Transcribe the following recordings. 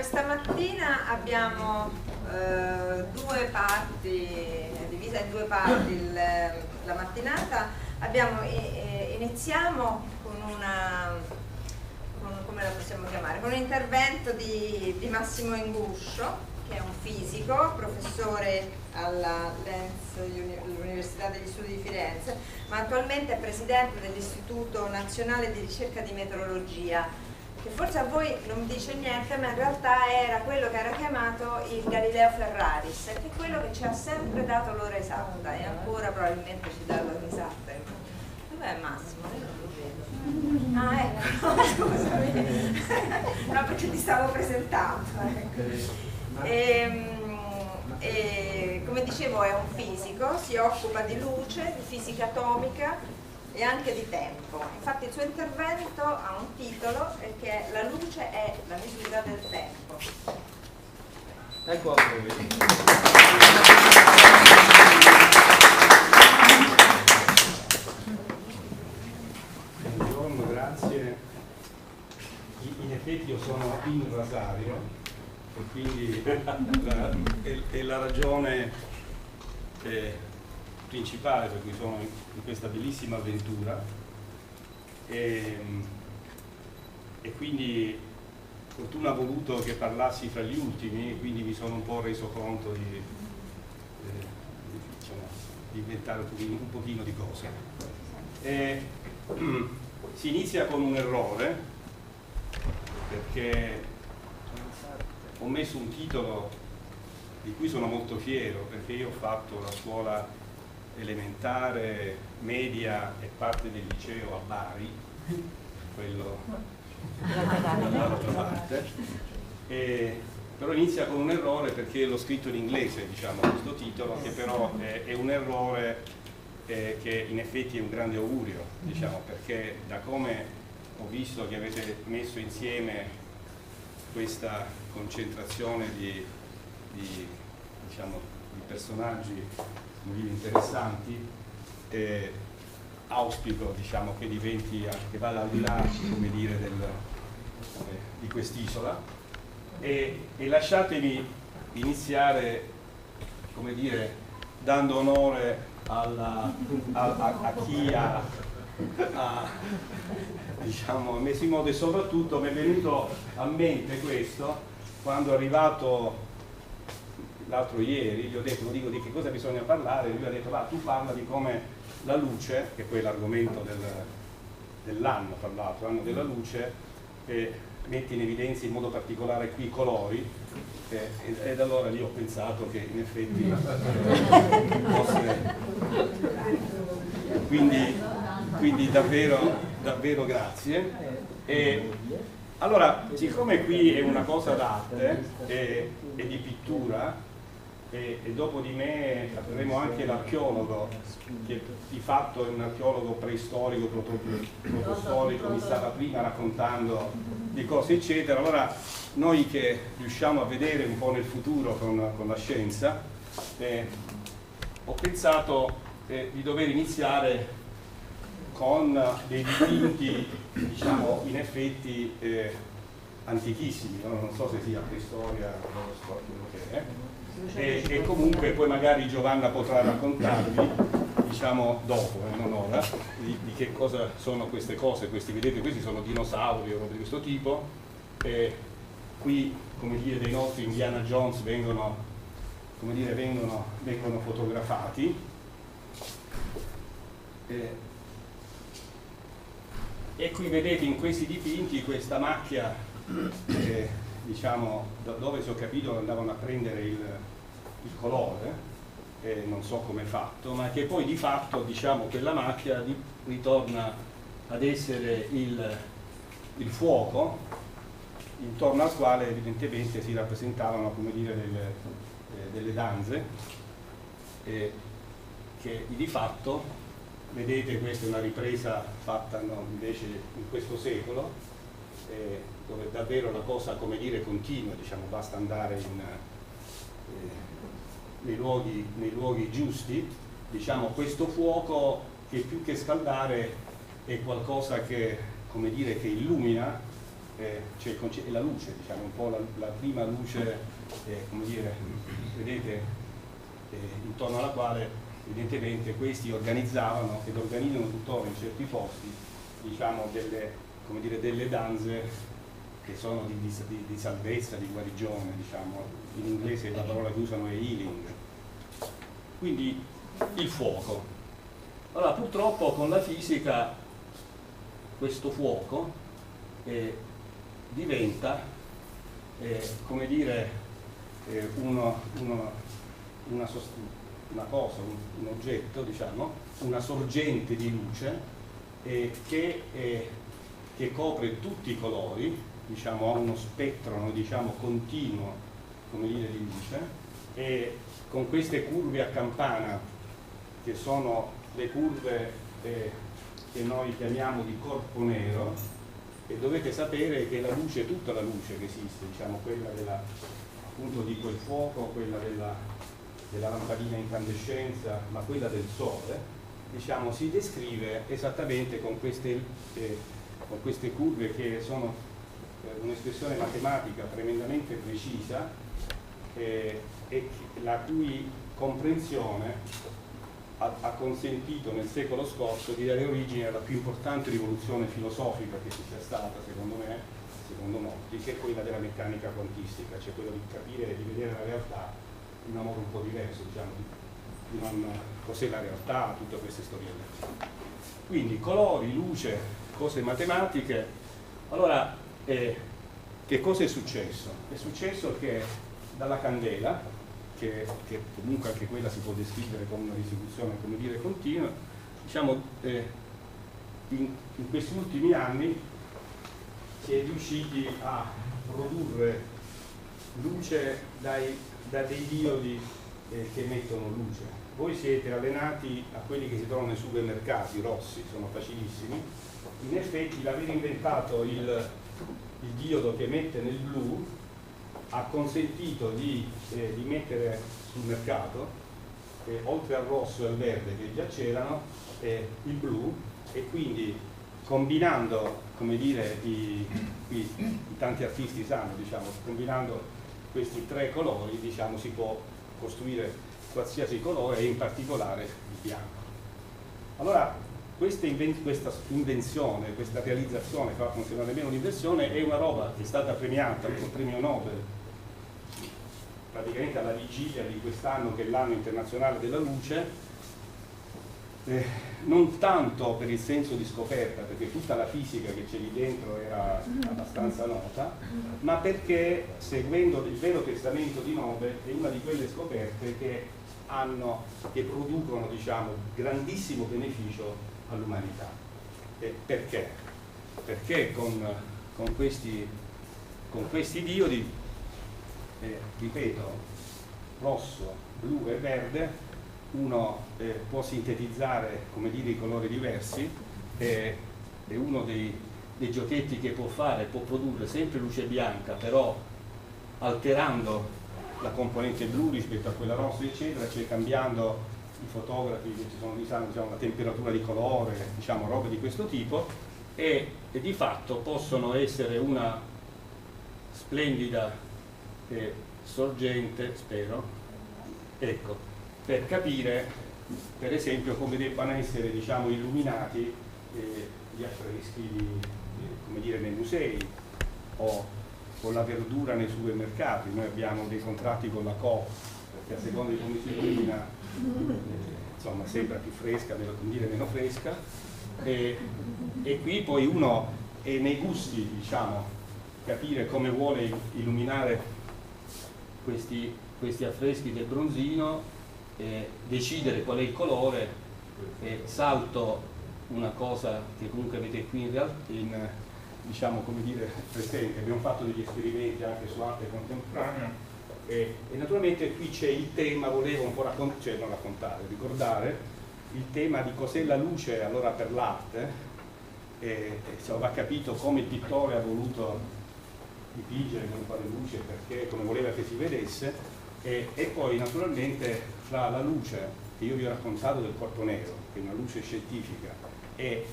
questa mattina abbiamo due parti, divisa in due parti la mattinata. Iniziamo con come la possiamo chiamare? Con un intervento di Massimo Inguscio, che è un fisico, professore all'Università degli Studi di Firenze, ma attualmente è presidente dell'Istituto Nazionale di Ricerca di Meteorologia, che forse a voi non dice niente, ma in realtà era quello che era chiamato il Galileo Ferraris, che è quello che ci ha sempre dato l'ora esatta e ancora probabilmente ci dà l'ora esatta. Dov'è Massimo? Io non lo vedo. Ah, ecco, scusami. No, perché ti stavo presentando. Ecco. Come dicevo, è un fisico, si occupa di luce, di fisica atomica e anche di tempo. Infatti il suo intervento ha un titolo che è "La luce è la misura del tempo". Ecco a voi. Buongiorno, grazie. In effetti io sono in Rosario e quindi è la ragione principale per cui sono in questa bellissima avventura e quindi fortuna ha voluto che parlassi fra gli ultimi e quindi mi sono un po' reso conto di inventare un pochino di cose. Si inizia con un errore perché ho messo un titolo di cui sono molto fiero, perché io ho fatto la scuola elementare, media e parte del liceo a Bari, quello dall'altra parte, però inizia con un errore perché l'ho scritto in inglese, diciamo, questo titolo, che però è un errore che in effetti è un grande augurio, diciamo, perché da come ho visto che avete messo insieme questa concentrazione di personaggi interessanti, auspico, diciamo, che diventi, che vada al di là, come dire, di quest'isola e lasciatemi iniziare, come dire, dando onore a chi ha diciamo, messo in modo, e soprattutto mi è venuto a mente questo quando è arrivato l'altro ieri, gli ho detto, dico di che cosa bisogna parlare, lui ha detto va, tu parla di come la luce, che poi è l'argomento dell'anno, tra l'altro, l'anno della luce, metti in evidenza in modo particolare qui i colori, ed allora lì ho pensato che in effetti fosse, quindi davvero grazie. Allora, siccome qui è una cosa d'arte e di pittura, e dopo di me avremo anche l'archeologo, che di fatto è un archeologo preistorico, protostorico, mi stava prima raccontando di cose eccetera, allora noi che riusciamo a vedere un po' nel futuro con la scienza, ho pensato di dover iniziare con dei dipinti, diciamo, in effetti antichissimi, no? Non so se sia preistoria o quello che è, e comunque poi magari Giovanna potrà raccontarvi, diciamo, dopo, non ora, di che cosa sono queste cose. Vedete, questi sono dinosauri o robe di questo tipo, qui, come dire, dei nostri Indiana Jones vengono fotografati, e qui vedete in questi dipinti questa macchia, diciamo, da dove, se ho capito, andavano a prendere il colore, non so come è fatto, ma che poi di fatto, diciamo, quella macchia ritorna ad essere il fuoco, intorno al quale evidentemente si rappresentavano, come dire, delle danze, che di fatto, vedete, questa è una ripresa fatta invece in questo secolo, dove davvero la cosa, come dire, continua, diciamo, basta andare nei luoghi giusti, diciamo, questo fuoco che più che scaldare è qualcosa che, come dire, che illumina c'è la luce, diciamo, un po' la prima luce, come dire, vedete, intorno alla quale evidentemente questi organizzavano ed organizzano tuttora in certi posti, diciamo, come dire, delle danze che sono di salvezza, di guarigione, diciamo. In inglese la parola che usano è healing. Quindi il fuoco. Allora, purtroppo con la fisica questo fuoco diventa, come dire, una cosa, un oggetto, diciamo, una sorgente di luce che copre tutti i colori, diciamo, ha uno spettro, noi diciamo continuo, come dire, di luce, e con queste curve a campana, che sono le curve che noi chiamiamo di corpo nero, e dovete sapere che la luce, tutta la luce che esiste, diciamo, quella appunto di quel fuoco, quella della lampadina a incandescenza, ma quella del sole, diciamo, si descrive esattamente con queste curve che sono un'espressione matematica tremendamente precisa, e la cui comprensione ha consentito nel secolo scorso di dare origine alla più importante rivoluzione filosofica che ci sia stata, secondo me, secondo molti, che è quella della meccanica quantistica, cioè quello di capire e di vedere la realtà in un modo un po' diverso, diciamo, di cos'è la realtà, tutte queste storielle. Quindi colori, luce, cose matematiche. Allora, che cosa è successo? È successo che dalla candela, che comunque anche quella si può descrivere come una distribuzione, come dire, continua, diciamo, in questi ultimi anni si è riusciti a produrre luce da dei diodi che emettono luce. Voi siete allenati a quelli che si trovano nei supermercati rossi, sono facilissimi. In effetti l'aver inventato il diodo che emette nel blu ha consentito di mettere sul mercato, oltre al rosso e al verde che già c'erano, il blu, e quindi combinando, come dire, i tanti artisti sanno, diciamo, combinando questi tre colori, diciamo, si può costruire qualsiasi colore e in particolare il bianco. Allora, questa invenzione, questa realizzazione, che non sembra nemmeno un'invenzione, è una roba che è stata premiata con il premio Nobel praticamente alla vigilia di quest'anno, che è l'anno internazionale della luce, non tanto per il senso di scoperta, perché tutta la fisica che c'è lì dentro era abbastanza nota, ma perché, seguendo il vero testamento di Nobel, è una di quelle scoperte che producono, diciamo, grandissimo beneficio all'umanità. Perché? Perché con questi diodi, ripeto, rosso, blu e verde, uno può sintetizzare, come dire, i colori diversi, e uno dei giochetti che può fare, può produrre sempre luce bianca, però alterando la componente blu rispetto a quella rossa, eccetera, cioè cambiando, i fotografi che ci sono, diciamo, la temperatura di colore, diciamo, robe di questo tipo, e di fatto possono essere una splendida sorgente, spero, ecco, per capire per esempio come debbano essere, diciamo, illuminati gli affreschi come dire, nei musei, o con la verdura nei supermercati. Noi abbiamo dei contratti con la Coop, perché a seconda di come si illumina insomma sembra più fresca, come dire, meno fresca, e qui poi uno è nei gusti, diciamo, capire come vuole illuminare questi affreschi del bronzino, decidere qual è il colore. Salto una cosa che comunque avete qui diciamo, come dire, presente. Abbiamo fatto degli esperimenti anche su arte contemporanea, e naturalmente qui c'è il tema, volevo un po' ricordare il tema di cos'è la luce allora per l'arte, va capito come il pittore ha voluto dipingere con quale luce, perché, come voleva che si vedesse, e poi naturalmente fra la luce che io vi ho raccontato del corpo nero, che è una luce scientifica, e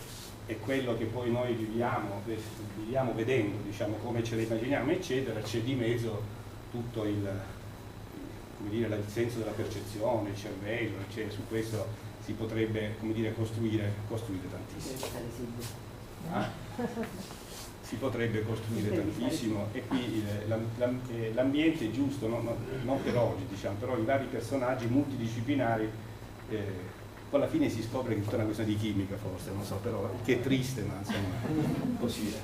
è quello che poi noi viviamo vedendo, diciamo, come ce le immaginiamo, eccetera. C'è di mezzo tutto il senso della percezione, il cervello, eccetera. Su questo si potrebbe, come dire, costruire tantissimo. Si potrebbe costruire tantissimo, e qui l'ambiente è giusto, non per oggi, diciamo, però i vari personaggi multidisciplinari, poi alla fine si scopre che è tutta una questione di chimica, forse, non so, però, che è triste, ma insomma, così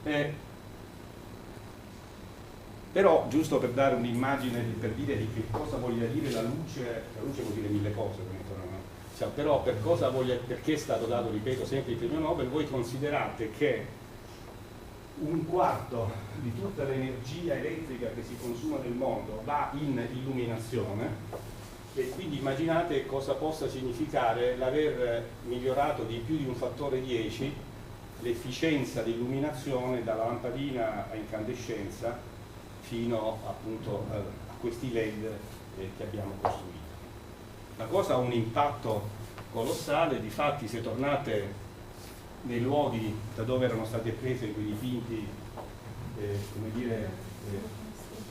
è. Però, giusto per dare un'immagine, per dire di che cosa voglia dire la luce vuol dire mille cose, cioè, però perché è stato dato, ripeto, sempre il premio Nobel, voi considerate che un quarto di tutta l'energia elettrica che si consuma nel mondo va in illuminazione, e quindi immaginate cosa possa significare l'aver migliorato di più di un fattore 10 l'efficienza di illuminazione dalla lampadina a incandescenza fino appunto a questi LED che abbiamo costruito. La cosa ha un impatto colossale. Difatti, se tornate nei luoghi da dove erano state prese quei dipinti come dire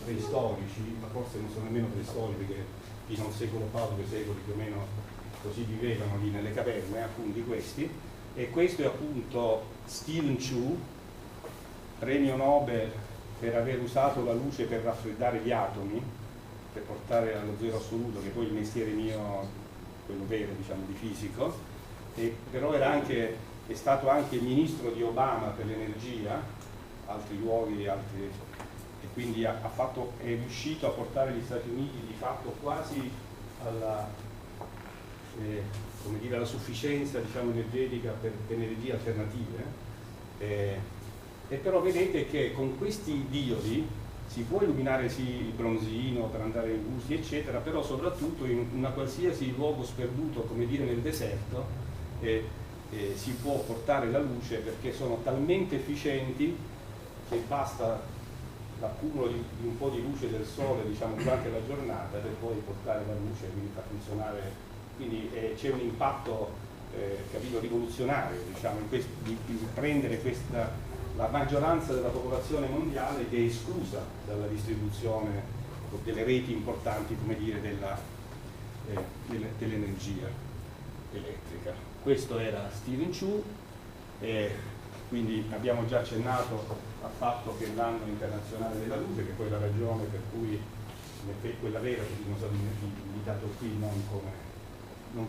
preistorici, ma forse non sono nemmeno preistorici, perché fino al secolo fa, 2 secoli più o meno, così vivevano lì nelle caverne, appunto, di questi. E questo è appunto Steven Chu, premio Nobel per aver usato la luce per raffreddare gli atomi, per portare allo zero assoluto, che poi è il mestiere mio, quello vero, diciamo, di fisico, e però è stato anche ministro di Obama per l'energia, altri luoghi, e quindi è riuscito a portare gli Stati Uniti di fatto quasi alla sufficienza, diciamo, energetica per energie alternative. E però vedete che con questi diodi si può illuminare sì il bronzino per andare in gusti, eccetera, però soprattutto in una qualsiasi luogo sperduto, come dire nel deserto, si può portare la luce, perché sono talmente efficienti che basta l'accumulo di un po' di luce del sole, diciamo, durante la giornata, per poi portare la luce, quindi far funzionare. Quindi c'è un impatto capito, rivoluzionario, diciamo, di prendere la maggioranza della popolazione mondiale che è esclusa dalla distribuzione delle reti importanti, come dire, dell'energia elettrica. Questo era Steven Chu, quindi abbiamo già accennato al fatto che l'anno internazionale della luce, che poi è la ragione per cui quella vera, che sono stato invitato qui non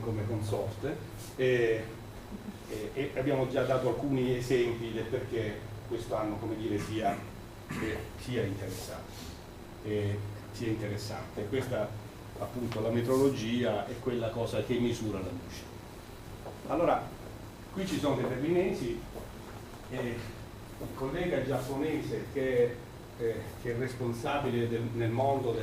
come consorte, e abbiamo già dato alcuni esempi del perché quest'anno, come dire, sia interessante. Questa appunto, la metrologia è quella cosa che misura la luce. Allora, qui ci sono dei berlinesi, il collega giapponese che è responsabile nel mondo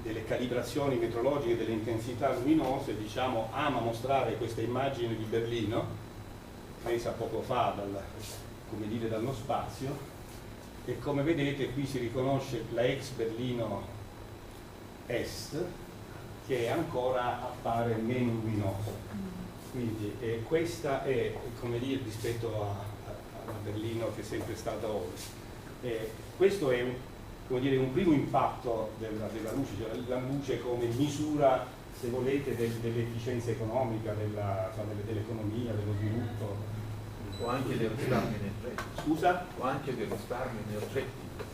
delle calibrazioni metrologiche delle intensità luminose, diciamo, ama mostrare questa immagine di Berlino presa poco fa dallo spazio, e come vedete qui si riconosce la ex Berlino Est, che ancora appare meno luminosa. Quindi questa è, come dire, rispetto alla Berlino che è sempre stata Ovest. Questo è come dire, un primo impatto della luce, cioè la luce come misura, se volete, dell'efficienza economica, dell'economia, dello sviluppo. O anche del risparmio energetico. Scusa? O anche del risparmio energetico.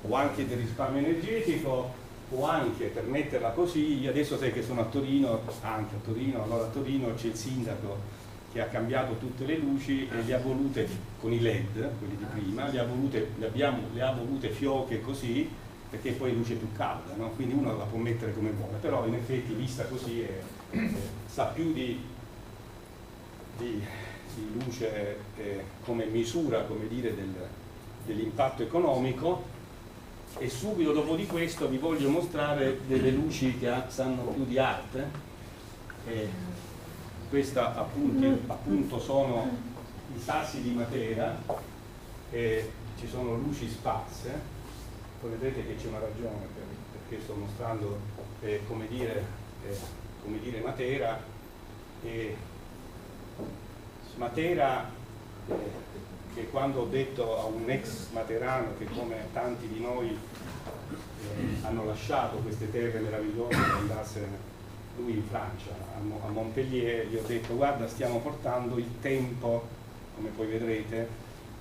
O anche del risparmio energetico, o anche, per metterla così, io adesso sai che sono a Torino, allora a Torino c'è il sindaco che ha cambiato tutte le luci e le ha volute, con i LED, quelli di prima, le ha volute fioche così, perché poi è luce più calda, no? Quindi uno la può mettere come vuole, però in effetti vista così sa più di luce come misura, come dire, dell'impatto economico. E subito dopo di questo vi voglio mostrare delle luci che sanno più di arte. Questa appunto sono i sassi di Matera, ci sono luci sparse. Poi vedete che c'è una ragione perché sto mostrando come dire Matera, e Matera, che quando ho detto a un ex materano che come tanti di noi hanno lasciato queste terre meravigliose per andarsene lui in Francia, a Montpellier, gli ho detto: guarda, stiamo portando il tempo, come poi vedrete,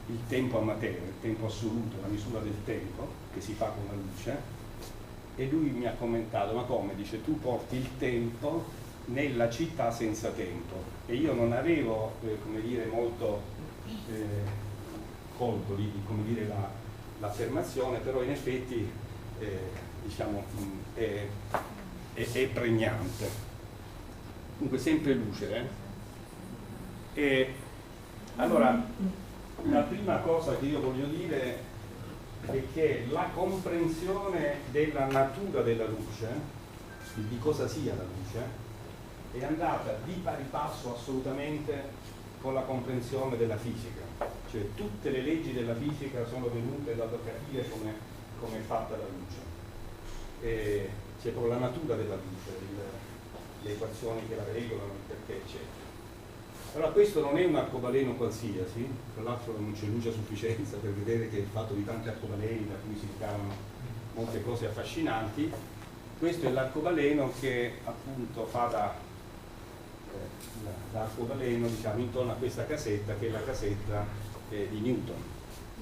il tempo a Matera, il tempo assoluto, la misura del tempo che si fa con la luce. E lui mi ha commentato: ma come? Dice, tu porti il tempo nella città senza tempo. E io non avevo, come dire, molto colto come dire, l'affermazione, però in effetti diciamo è pregnante. Comunque sempre luce. E allora la prima cosa che io voglio dire è che la comprensione della natura della luce, di cosa sia la luce, è andata di pari passo assolutamente con la comprensione della fisica. Cioè tutte le leggi della fisica sono venute dal capire come è fatta la luce. C'è proprio la natura della luce, le equazioni che la regolano, il perché, eccetera. Allora questo non è un arcobaleno qualsiasi, tra l'altro non c'è luce a sufficienza per vedere che è fatto di tanti arcobaleni da cui si ricavano molte cose affascinanti. Questo è l'arcobaleno che appunto fa da arcobaleno, diciamo, intorno a questa casetta, che è la casetta di Newton.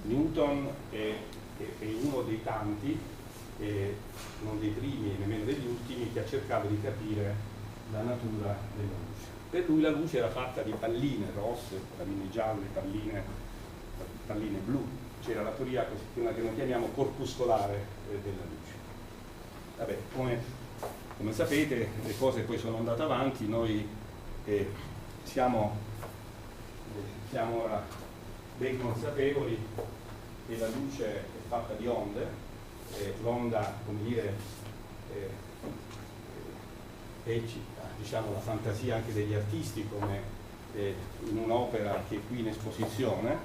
Newton è uno dei tanti, non dei primi e nemmeno degli ultimi, che ha cercato di capire la natura della luce. Per lui la luce era fatta di palline rosse, palline gialle, palline blu. C'era la teoria che noi chiamiamo corpuscolare della luce. Vabbè, come sapete, le cose poi sono andate avanti, noi siamo ora ben consapevoli che la luce è fatta di onde, l'onda, come dire, diciamo la fantasia anche degli artisti, come in un'opera che è qui in esposizione,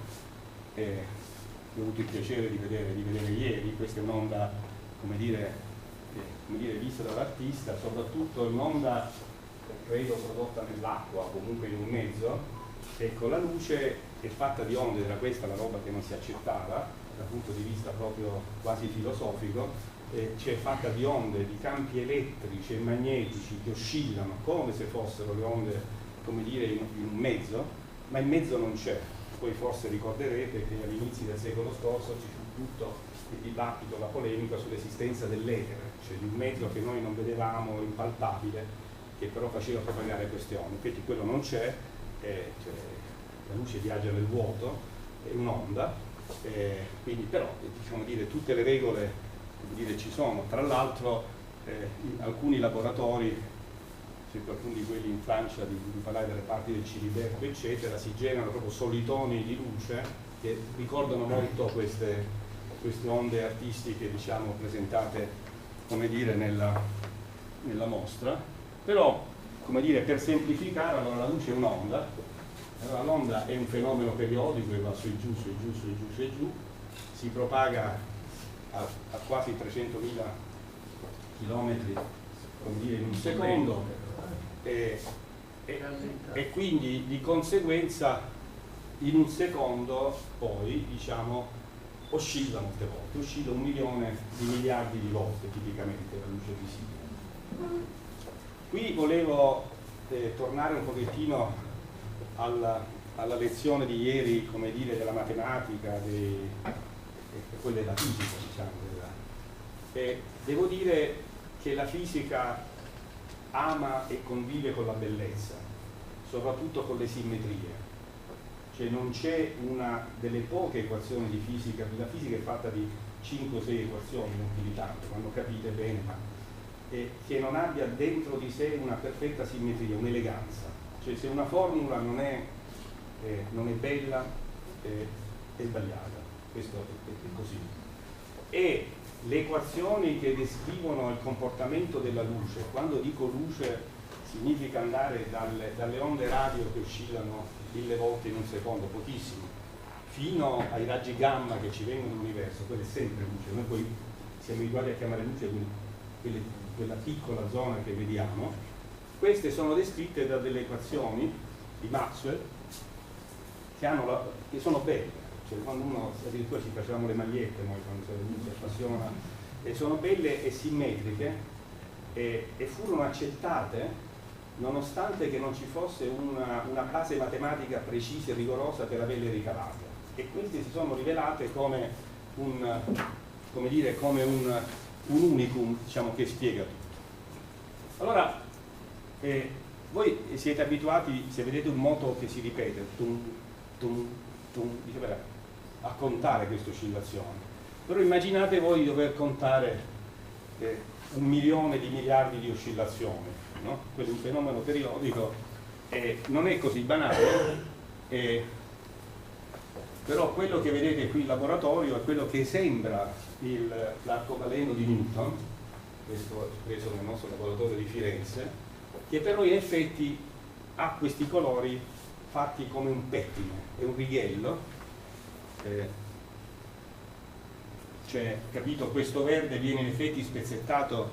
ho avuto il piacere di vedere ieri. Questa è un'onda, come dire, vista dall'artista, soprattutto un'onda credo prodotta nell'acqua o comunque in un mezzo. Ecco, la luce è fatta di onde, era questa la roba che non si accettava dal punto di vista proprio quasi filosofico. C'è fatta di onde, di campi elettrici e magnetici che oscillano come se fossero le onde, come dire, in un mezzo, ma il mezzo non c'è. Poi forse ricorderete che agli inizi del secolo scorso ci fu tutto il dibattito, la polemica sull'esistenza dell'etere, cioè di un mezzo che noi non vedevamo, impalpabile, che però faceva propagare queste onde. Infatti quello non c'è, la luce viaggia nel vuoto, è un'onda, quindi però, diciamo dire, tutte le regole ci sono. Tra l'altro in alcuni laboratori, alcuni di quelli in Francia di parlare delle parti del Ciliberto eccetera, si generano proprio solitoni di luce che ricordano molto queste onde artistiche, diciamo, presentate, come dire, nella mostra. Però, come dire, per semplificare, allora la luce è un'onda, allora l'onda è un fenomeno periodico che va su e giù, su e giù, su e giù, su e giù, si propaga a quasi 300.000 chilometri, come dire, in un secondo, e quindi di conseguenza in un secondo poi, diciamo, oscilla molte volte, oscilla 1 milione di miliardi di volte tipicamente la luce visibile. Qui volevo tornare un pochettino alla lezione di ieri, come dire, della matematica, quella della fisica, diciamo. Devo dire che la fisica ama e convive con la bellezza, soprattutto con le simmetrie. Cioè non c'è una delle poche equazioni di fisica, la fisica è fatta di 5 o 6 equazioni, non più di tanto, quando capite bene, ma che non abbia dentro di sé una perfetta simmetria, un'eleganza. Cioè se una formula non è bella, è sbagliata. Questo è così. E le equazioni che descrivono il comportamento della luce, quando dico luce significa andare dalle onde radio che oscillano 1000 volte in un secondo, pochissimo, fino ai raggi gamma che ci vengono dall'universo, quella è sempre luce. Noi poi siamo abituati a chiamare luce quella piccola zona che vediamo. Queste sono descritte da delle equazioni di Maxwell, che sono belle. Cioè, quando uno, addirittura ci facevamo le magliette noi quando si appassiona, e sono belle e simmetriche, e furono accettate nonostante che non ci fosse una base matematica precisa e rigorosa per averle ricavate, e queste si sono rivelate come un unicum, diciamo, che spiega tutto. Allora, voi siete abituati, se vedete un moto che si ripete, tum, tum, tum, a contare queste oscillazioni, però immaginate voi di dover contare 1 milione di miliardi di oscillazioni, no? Quello è un fenomeno periodico, non è così banale, però quello che vedete qui in laboratorio è quello che sembra l'arcobaleno di Newton, questo preso nel nostro laboratorio di Firenze, che però in effetti ha questi colori fatti come un pettine, è un righello, cioè, capito, questo verde viene in effetti spezzettato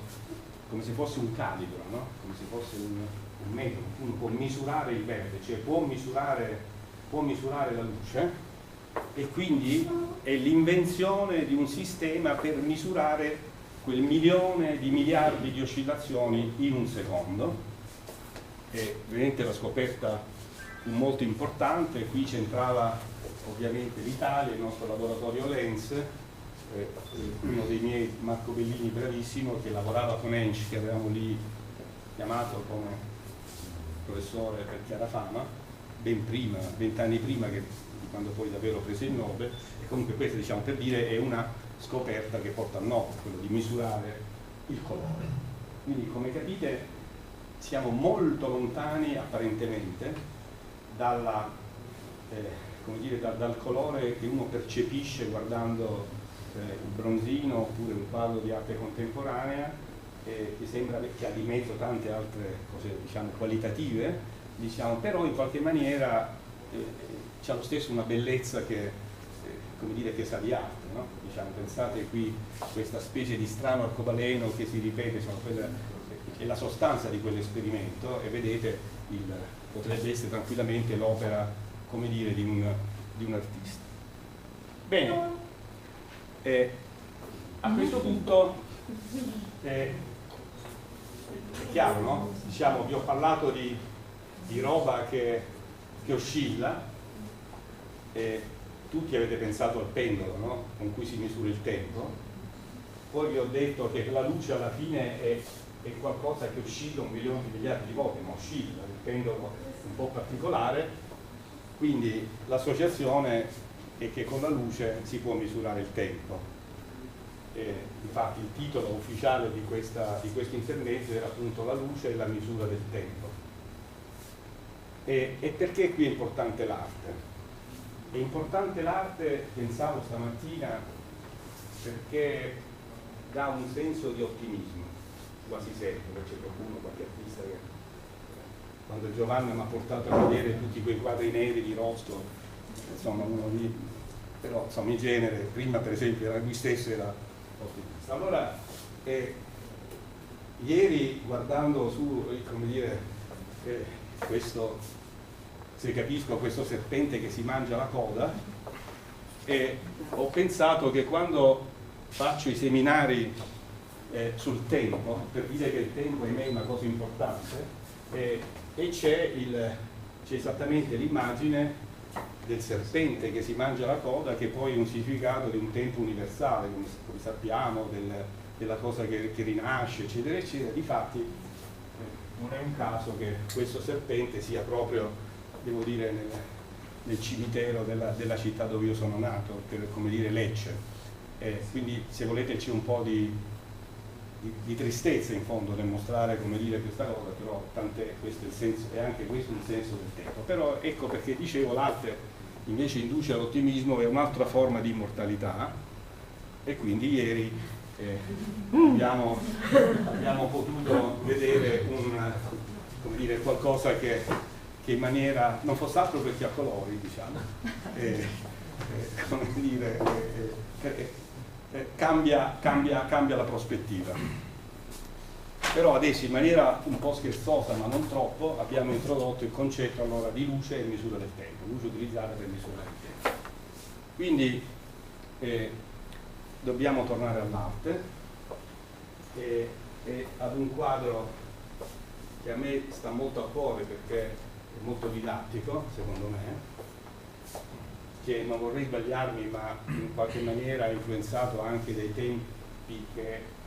come se fosse un calibro, no? Come se fosse un metro. Uno può misurare il verde, cioè può misurare la luce, e quindi è l'invenzione di un sistema per misurare quel milione di miliardi di oscillazioni in un secondo. E ovviamente la scoperta fu molto importante. Qui c'entrava ovviamente l'Italia, il nostro laboratorio Lenz, uno dei miei, Marco Bellini, bravissimo, che lavorava con Hensch, che avevamo lì chiamato come professore per chiara fama, ben prima, 20 anni prima che quando poi davvero prese il Nobel. E comunque questa, diciamo, per dire, è una scoperta che porta al Nobel, quello di misurare il colore. Quindi, come capite, siamo molto lontani apparentemente dal colore che uno percepisce guardando il bronzino oppure un quadro di arte contemporanea, che sembra che ha di mezzo tante altre cose, diciamo, qualitative, diciamo, però in qualche maniera c'ha lo stesso una bellezza che, come dire, che sa di arte, no? Diciamo, pensate qui questa specie di strano arcobaleno che si ripete, insomma, quella è la sostanza di quell'esperimento, e vedete potrebbe essere tranquillamente l'opera, come dire, di un artista. Bene, a questo punto è chiaro, no? Diciamo, vi ho parlato di roba che oscilla, e tutti avete pensato al pendolo, no? Con cui si misura il tempo. Poi vi ho detto che la luce alla fine è qualcosa che oscilla 1 milione di miliardi di volte, ma oscilla, il pendolo è un po' particolare, quindi l'associazione è che con la luce si può misurare il tempo. Infatti il titolo ufficiale di questo intervento era appunto la luce e la misura del tempo. E perché qui è importante l'arte? È importante l'arte, pensavo stamattina, perché dà un senso di ottimismo, quasi sempre. C'è qualcuno, qualche artista che, quando Giovanna mi ha portato a vedere tutti quei quadri neri di Roscoe, insomma, uno lì, però insomma, in genere, prima per esempio era lui stesso, era ottimista. Allora, ieri guardando su, come dire, questo, se capisco, questo serpente che si mangia la coda, e ho pensato che quando faccio i seminari sul tempo, per dire che il tempo è in me una cosa importante, e c'è esattamente l'immagine del serpente che si mangia la coda, che poi è un significato di un tempo universale, come sappiamo, della cosa che rinasce, eccetera, eccetera. Difatti non è un caso che questo serpente sia proprio, devo dire, nel cimitero della città dove io sono nato, per, come dire, Lecce. Quindi, se volete, c'è un po' di tristezza in fondo nel mostrare, come dire, questa cosa, però tant'è, questo è il senso, è anche questo il senso del tempo. Però ecco perché dicevo, l'arte invece induce all'ottimismo, è un'altra forma di immortalità, e quindi ieri abbiamo potuto vedere come dire, qualcosa che in maniera, non fosse altro perché a colori, diciamo, come dire, cambia la prospettiva. Però adesso in maniera un po' scherzosa ma non troppo abbiamo introdotto il concetto allora di luce e misura del tempo, luce utilizzata per misurare il tempo. Quindi dobbiamo tornare all'arte e ad un quadro che a me sta molto a cuore perché è molto didattico secondo me, che non vorrei sbagliarmi ma in qualche maniera ha influenzato anche dei tempi che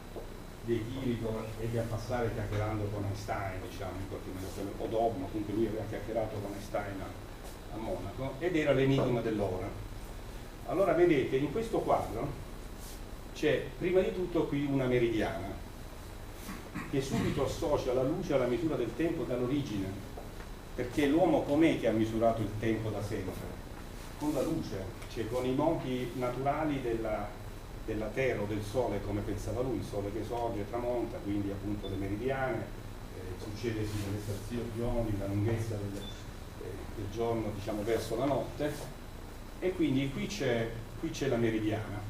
De Chirico ebbe a passare chiacchierando con Einstein, diciamo, in qualche maniera, o dopo, ma comunque lui aveva chiacchierato con Einstein a Monaco, ed era l'enigma dell'ora. Allora vedete, in questo quadro c'è prima di tutto qui una meridiana che subito associa la luce alla misura del tempo dall'origine, perché l'uomo com'è che ha misurato il tempo da sempre? Con la luce, cioè con i moti naturali della Terra o del Sole, come pensava lui, il Sole che sorge e tramonta, quindi appunto le meridiane, succedesi delle stazioni, la lunghezza del giorno diciamo verso la notte, e quindi qui c'è la meridiana.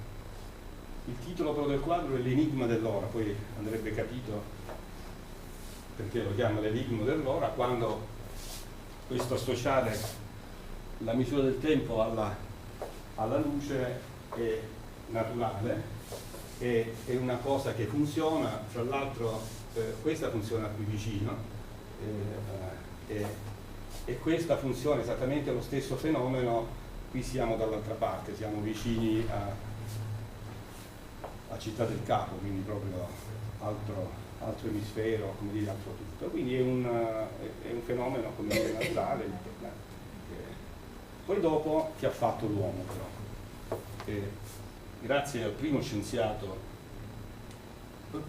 Il titolo però del quadro è l'enigma dell'ora, poi andrebbe capito perché lo chiama l'enigma dell'ora, quando questo associare la misura del tempo alla luce è naturale, è una cosa che funziona, tra l'altro questa funziona qui vicino e questa funziona esattamente lo stesso fenomeno, qui siamo dall'altra parte, siamo vicini a Città del Capo, quindi proprio altro emisfero, come dire, altro tutto, quindi è un fenomeno come dire, naturale. Poi dopo che ha fatto l'uomo però? Grazie al primo scienziato, mi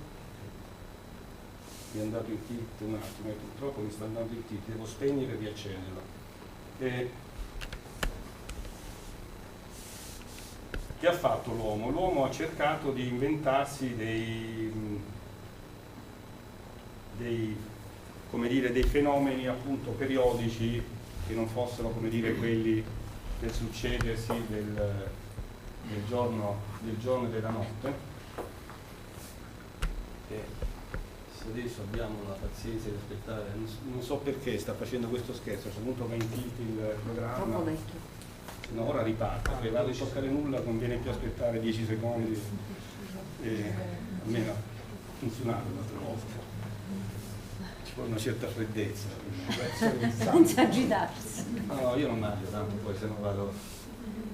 è andato in tilt un attimo e purtroppo mi sta andando in tilt, devo spegnere e riaccenderlo. Che ha fatto l'uomo? L'uomo ha cercato di inventarsi come dire, dei fenomeni appunto periodici che non fossero come dire quelli del succedersi del giorno e della notte. E se adesso abbiamo la pazienza di aspettare, non so perché sta facendo questo scherzo, c'è venuto che in tilt il programma, no, ora riparte, se vado a toccare nulla conviene più aspettare 10 secondi, almeno ha funzionato l'altra volta, ci vuole una certa freddezza, senza agitarsi. no, io non mangio tanto, poi se no vado,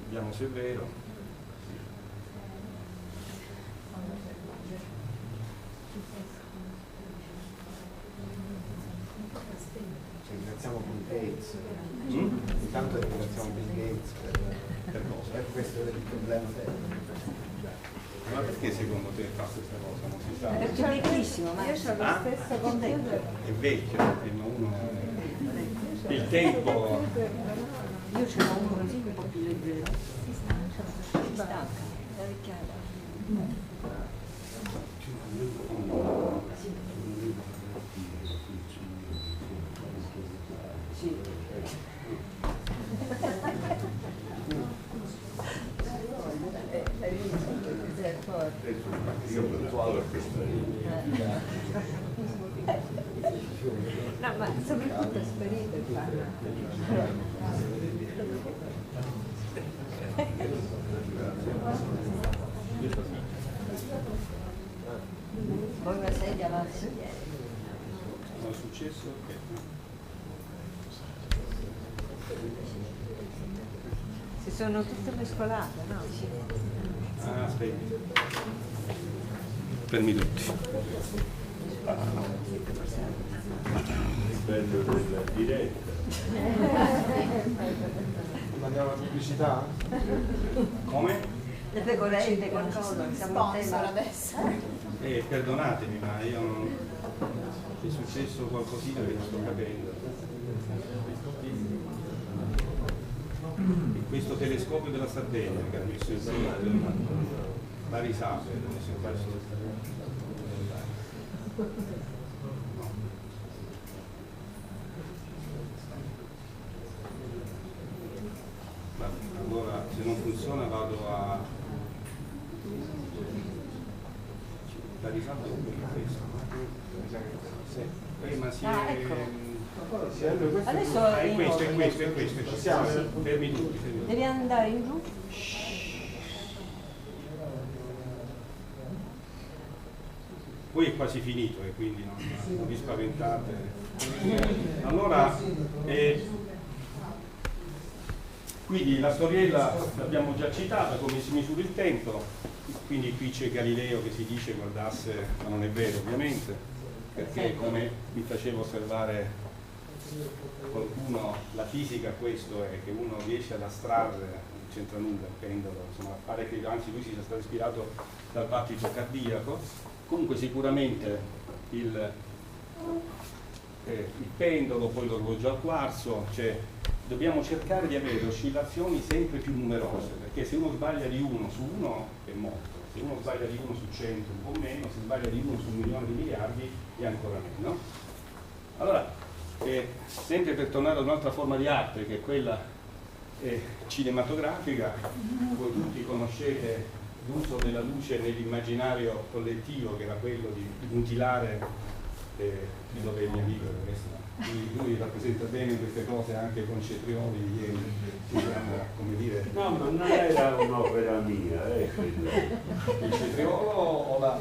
vediamo se è vero. Ringraziamo Bill Gates, intanto ringraziamo Bill Gates per cosa? Per questo del problema tecnico. Ma perché secondo te fa questa cosa? Non si sa. Perché è vecchissimo, ma io ho lo stesso computer. È vecchio, ma uno il tempo. Io ce l'ho uno così un po' più leggero. Si stanca, è vecchiata. Sì. No, ma soprattutto è sparito il Poi una sedia là. Non è successo? Si sono tutte mescolate, no? Ah, aspetta. Fermi tutti. Bello della diretta. Mandiamo la pubblicità? Come? Le pecorelle, qualcosa, siamo a tema adesso. Perdonatemi, ma io non... è successo qualcosina che non sto capendo. E questo telescopio della Sardegna che ha messo in sala la risata, si è perso allora se non funziona vado a l'ha rifatto questo. Ma si Ah, è... ecco. Adesso è questo, ci siamo, fermi tutti. Devi andare in giù. Poi è quasi finito e quindi non vi spaventate. Allora, quindi la storiella l'abbiamo già citata, come si misura il tempo, quindi qui c'è Galileo che si dice guardasse, ma non è vero ovviamente, perché come mi faceva osservare qualcuno, la fisica questo è che uno riesce ad astrarre, non c'entra nulla il pendolo, insomma pare che anzi lui sia stato ispirato dal battito cardiaco. Comunque sicuramente il pendolo, poi l'orologio al quarzo, cioè dobbiamo cercare di avere oscillazioni sempre più numerose, perché se uno sbaglia di 1 su 1 è morto, se uno sbaglia di 1 su 100 un po' meno, se sbaglia di 1 su 1 milione di miliardi è ancora meno. Allora, sempre per tornare ad un'altra forma di arte che è quella cinematografica, voi tutti conoscete l'uso della luce nell'immaginario collettivo, che era quello di mutilare, di dove è il mio amico, lui rappresenta bene queste cose anche con Cetrioli ieri, diciamo, come dire. No, ma non era un'opera mia, Il Cetriolo o la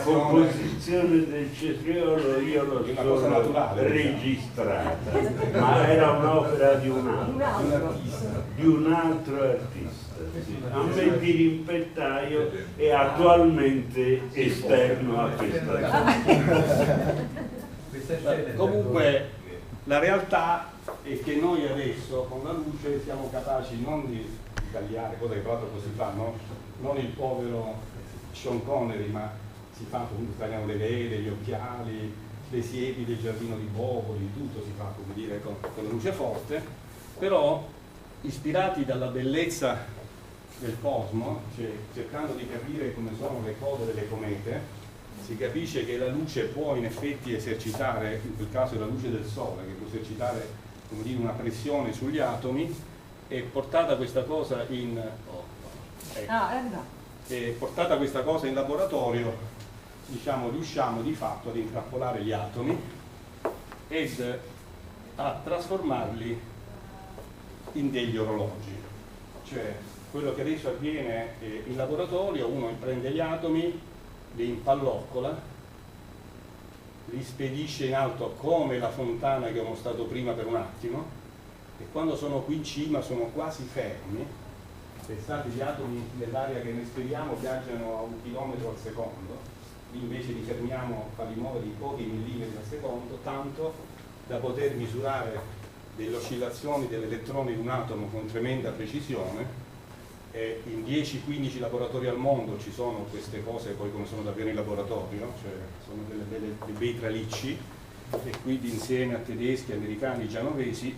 composizione del Cetriolo io l'ho solo registrata, ma era un'opera di un altro artista. A me dirimpettaio e attualmente esterno a questa comunque la realtà è che noi adesso con la luce siamo capaci non di tagliare, cosa che tra l'altro così fa, no? Non il povero Sean Connery, ma si fa comunque, tagliamo le vele, gli occhiali, le siepi del giardino di Boboli, tutto si fa, come dire, con la luce forte, però ispirati dalla bellezza del cosmo, cioè cercando di capire come sono le cose delle comete, si capisce che la luce può in effetti esercitare, in quel caso è la luce del sole, che può esercitare, come dire, una pressione sugli atomi, e portata questa cosa in portata questa cosa in laboratorio, diciamo, riusciamo di fatto ad intrappolare gli atomi ed a trasformarli in degli orologi. Cioè quello che adesso avviene in laboratorio, uno prende gli atomi, li impalloccola, li spedisce in alto come la fontana che ho mostrato prima per un attimo, e quando sono qui in cima sono quasi fermi. Pensate, gli atomi nell'aria che noi spediamo viaggiano a 1 chilometro al secondo, invece li fermiamo, farli muovere di pochi millimetri al secondo, tanto da poter misurare delle oscillazioni dell'elettrone di un atomo con tremenda precisione. In 10-15 laboratori al mondo ci sono queste cose, poi come sono davvero in laboratorio, cioè sono dei bei tralicci, e quindi insieme a tedeschi, americani, genovesi,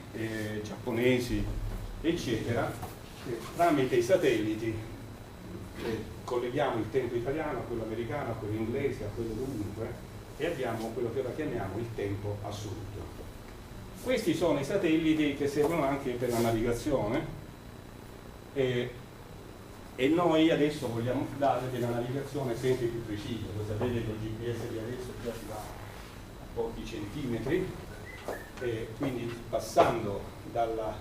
giapponesi, eccetera, tramite i satelliti colleghiamo il tempo italiano a quello americano, a quello inglese, a quello dovunque, e abbiamo quello che ora chiamiamo il tempo assoluto. Questi sono i satelliti che servono anche per la navigazione, e noi adesso vogliamo dare della navigazione sempre più precisa. Lo sapete che il GPS di adesso già si va a pochi centimetri, e quindi passando dal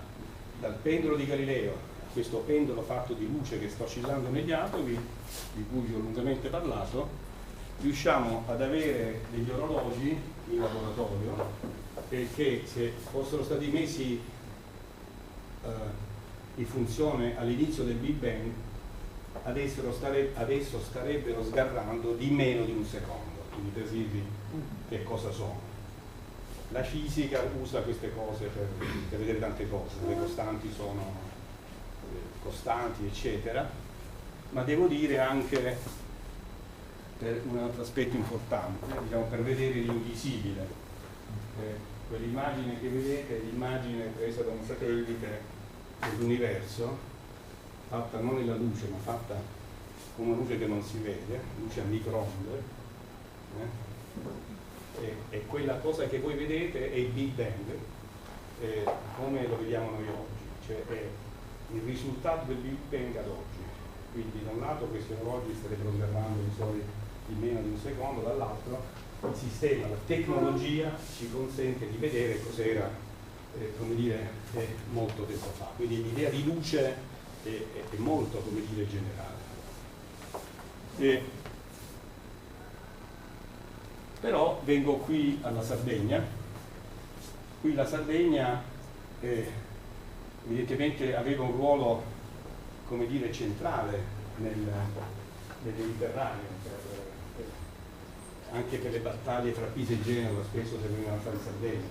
pendolo di Galileo a questo pendolo fatto di luce che sta oscillando negli atomi, di cui vi ho lungamente parlato, riusciamo ad avere degli orologi in laboratorio che, se fossero stati messi in funzione all'inizio del Big Bang, adesso starebbero sgarrando di meno di un secondo. Quindi per dirvi che cosa sono. La fisica usa queste cose per vedere tante cose, le costanti sono costanti, eccetera, ma devo dire anche per un altro aspetto importante, diciamo, per vedere l'invisibile. Quell'immagine che vedete è l'immagine presa da un satellite dell'universo, fatta non nella luce, ma fatta con una luce che non si vede, luce a microonde, e quella cosa che voi vedete è il Big Bang, come lo vediamo noi oggi, cioè è il risultato del Big Bang ad oggi. Quindi da un lato questi orologi starebbero sgarrando i suoi in meno di un secondo, dall'altro il sistema, la tecnologia ci consente di vedere cos'era, come dire, molto tempo fa. Quindi l'idea di luce è molto, come dire, generale. Però vengo qui alla Sardegna. Qui la Sardegna evidentemente aveva un ruolo, come dire, centrale nel Mediterraneo, anche per le battaglie fra Pisa e Genova spesso si venivano a fare in Sardegna,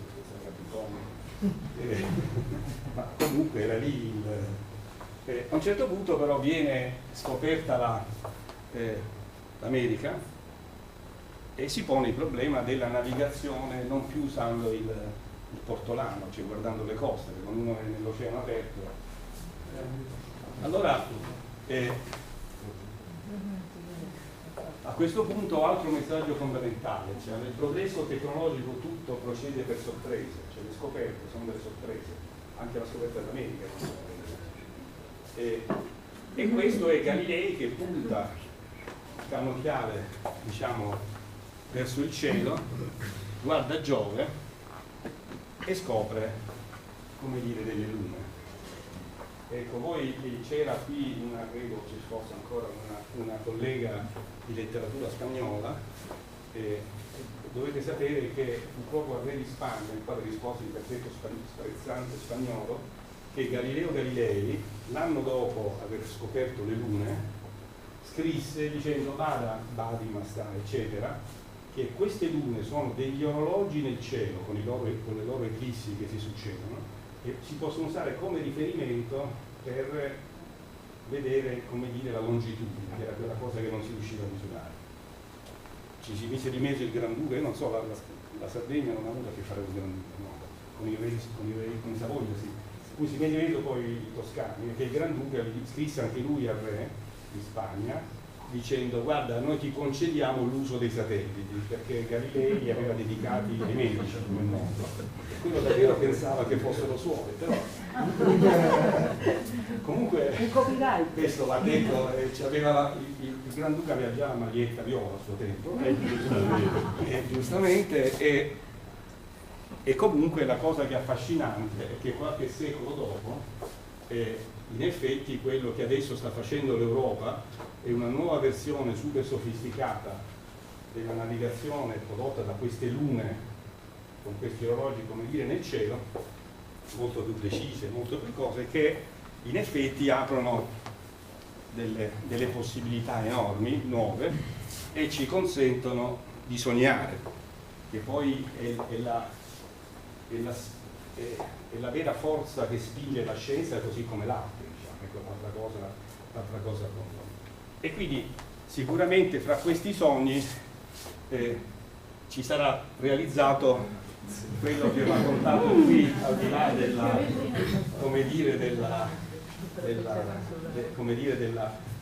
ma comunque era lì. A un certo punto però viene scoperta l'America e si pone il problema della navigazione non più usando il portolano, cioè guardando le coste, perché quando uno è nell'oceano aperto. Allora, a questo punto altro messaggio fondamentale, cioè nel progresso tecnologico tutto procede per sorprese, cioè le scoperte sono delle sorprese, anche la scoperta dell'America. E questo è Galilei che punta il cannocchiale, diciamo, verso il cielo, guarda Giove e scopre, come dire, delle lune. Ecco, voi c'era qui credo ci fosse ancora una collega di letteratura spagnola, dovete sapere che fu proprio al re di Spagna, il quale rispose il perfetto sprezzante spagnolo, che Galileo Galilei, l'anno dopo aver scoperto le lune, scrisse dicendo badi ma sta, eccetera, che queste lune sono degli orologi nel cielo con le loro eclissi che si succedono e si possono usare come riferimento per vedere, come dire, la longitudine, che era quella cosa che non si riusciva a misurare. Ci si mise di mezzo il Granduca, io non so, la Sardegna non ha avuto a che fare con il Granduca, no? con i Savoia sì. Poi si mise di mezzo poi i Toscani, perché il Granduca scrisse anche lui al re di Spagna dicendo guarda, noi ti concediamo l'uso dei satelliti, perché Galilei li aveva dedicati ai medici nel mondo, e quello davvero pensava che fossero suoi, però comunque questo va detto, il Granduca aveva già la maglietta viola a suo tempo, giustamente, e comunque la cosa che è affascinante è che qualche secolo dopo in effetti quello che adesso sta facendo l'Europa è una nuova versione super sofisticata della navigazione prodotta da queste lune con questi orologi, come dire, nel cielo, molto più precise, molto più cose, che in effetti aprono delle possibilità enormi, nuove, e ci consentono di sognare, che poi è la vera forza che spinge la scienza, così come l'arte, diciamo, ecco l'altra cosa. E quindi sicuramente fra questi sogni ci sarà realizzato quello che ho raccontato qui, al di là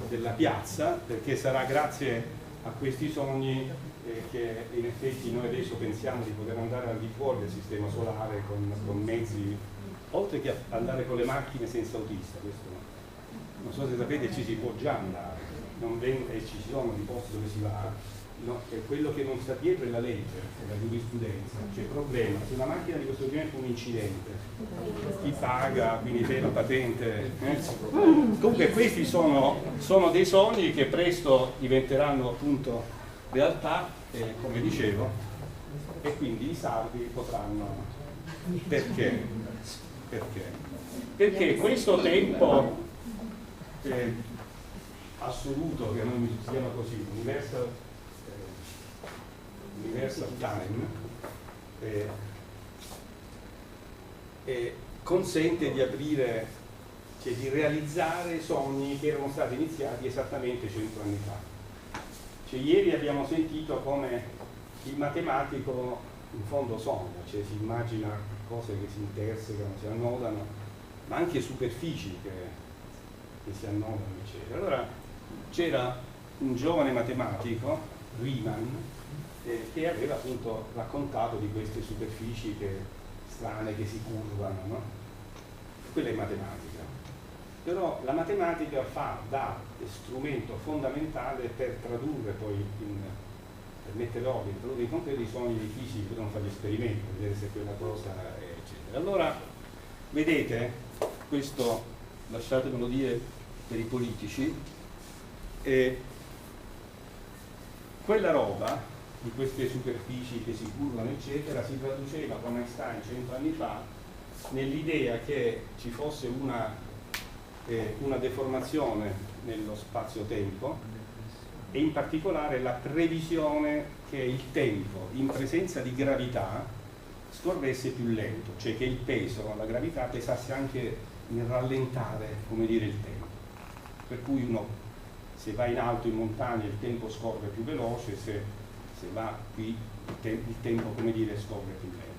della piazza, perché sarà grazie a questi sogni che in effetti noi adesso pensiamo di poter andare al di fuori del sistema solare con mezzi, oltre che andare con le macchine senza autista. Questo non so se sapete, ci si può già andare, e ci sono di posti dove si va, no? E quello che non sta dietro è la legge, è la giurisprudenza. C'è il problema, se una macchina di questo genere fa un incidente, chi paga, quindi te la patente, Comunque questi sono dei sogni che presto diventeranno appunto realtà, come dicevo, e quindi i sardi potranno. Perché? Perché questo tempo assoluto, che noi si chiama così, universal time, consente di aprire, cioè di realizzare sogni che erano stati iniziati esattamente 100 anni fa. Cioè, ieri abbiamo sentito come il matematico in fondo sogna, cioè si immagina cose che si intersecano, si annodano, ma anche superfici che si annodano, eccetera. Allora c'era un giovane matematico, Riemann, che aveva appunto raccontato di queste superfici strane che si curvano, no? Quella è matematica. però la matematica fa da strumento fondamentale per tradurre poi per mettere ordine, tradurre in concreto i sogni dei fisici che devono fare gli esperimenti, vedere se quella cosa è eccetera. Allora, vedete, questo lasciatemelo dire per i politici, quella roba di queste superfici che si curvano eccetera si traduceva con Einstein 100 anni fa nell'idea che ci fosse una deformazione nello spazio-tempo e in particolare la previsione che il tempo in presenza di gravità scorresse più lento, cioè che il peso, la gravità pesasse anche nel rallentare, come dire, il tempo. Per cui uno, se va in alto in montagna il tempo scorre più veloce, se va qui il tempo, come dire, scorre più lento.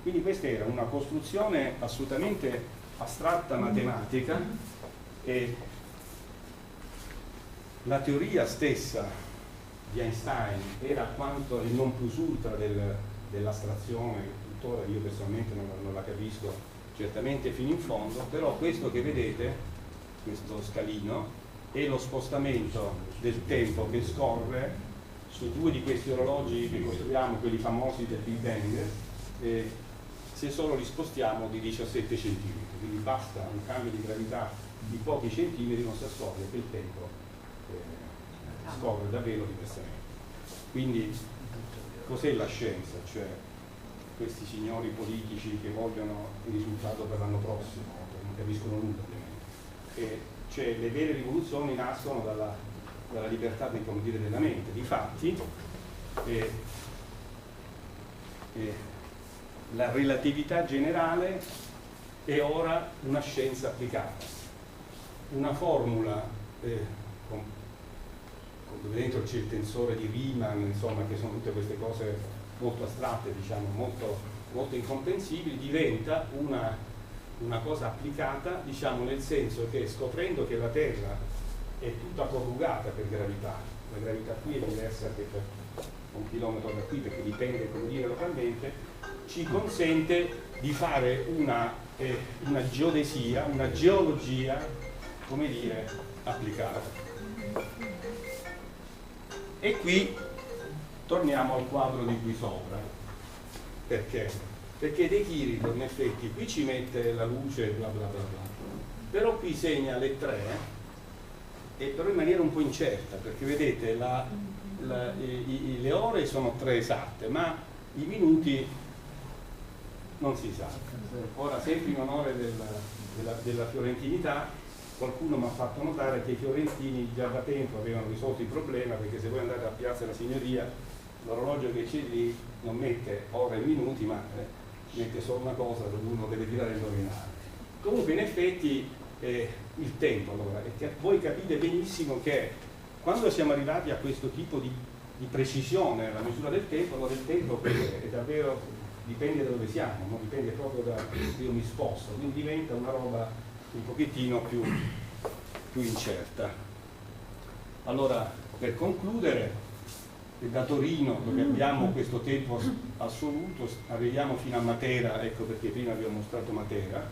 Quindi questa era una costruzione assolutamente astratta matematica e la teoria stessa di Einstein era quanto il non plus ultra dell'astrazione, tuttora io personalmente non la capisco certamente fino in fondo, però questo che vedete, questo scalino, è lo spostamento del tempo che scorre su due di questi orologi che costruiamo, quelli famosi del Big Bang, se solo li spostiamo di 17 cm, quindi basta un cambio di gravità di pochi centimetri, non si accorge che il tempo scorre davvero diversamente. Quindi cos'è la scienza? Cioè questi signori politici che vogliono il risultato per l'anno prossimo, non capiscono nulla ovviamente. Cioè le vere rivoluzioni nascono dalla libertà come dire, della mente. Difatti la relatività generale è ora una scienza applicata. Una formula dove dentro c'è il tensore di Riemann, insomma, che sono tutte queste cose molto astratte, diciamo, molto incomprensibili, diventa una cosa applicata, diciamo, nel senso che scoprendo che la Terra è tutta corrugata per gravità, la gravità qui è diversa che per un chilometro da qui perché dipende, come dire, localmente, ci consente di fare una geodesia, una geologia, come dire, applicata. E qui torniamo al quadro di qui sopra. Perché? Perché De Chirico in effetti qui ci mette la luce bla bla bla bla, però qui segna le 3 e però in maniera un po' incerta, perché vedete le ore sono 3 esatte, ma i minuti non si sa. Ora, sempre in onore della fiorentinità, qualcuno mi ha fatto notare che i fiorentini già da tempo avevano risolto il problema, perché se voi andate a Piazza della Signoria l'orologio che c'è lì non mette ore e minuti, ma mette solo una cosa dove uno deve tirare il nominale. Comunque in effetti il tempo, allora, voi capite benissimo che quando siamo arrivati a questo tipo di precisione nella misura del tempo, allora il tempo è davvero, dipende da dove siamo, no? Dipende proprio da io mi sposto, quindi diventa una roba un pochettino più incerta. Allora, per concludere, da Torino, dove abbiamo questo tempo assoluto, arriviamo fino a Matera, ecco perché prima vi ho mostrato Matera,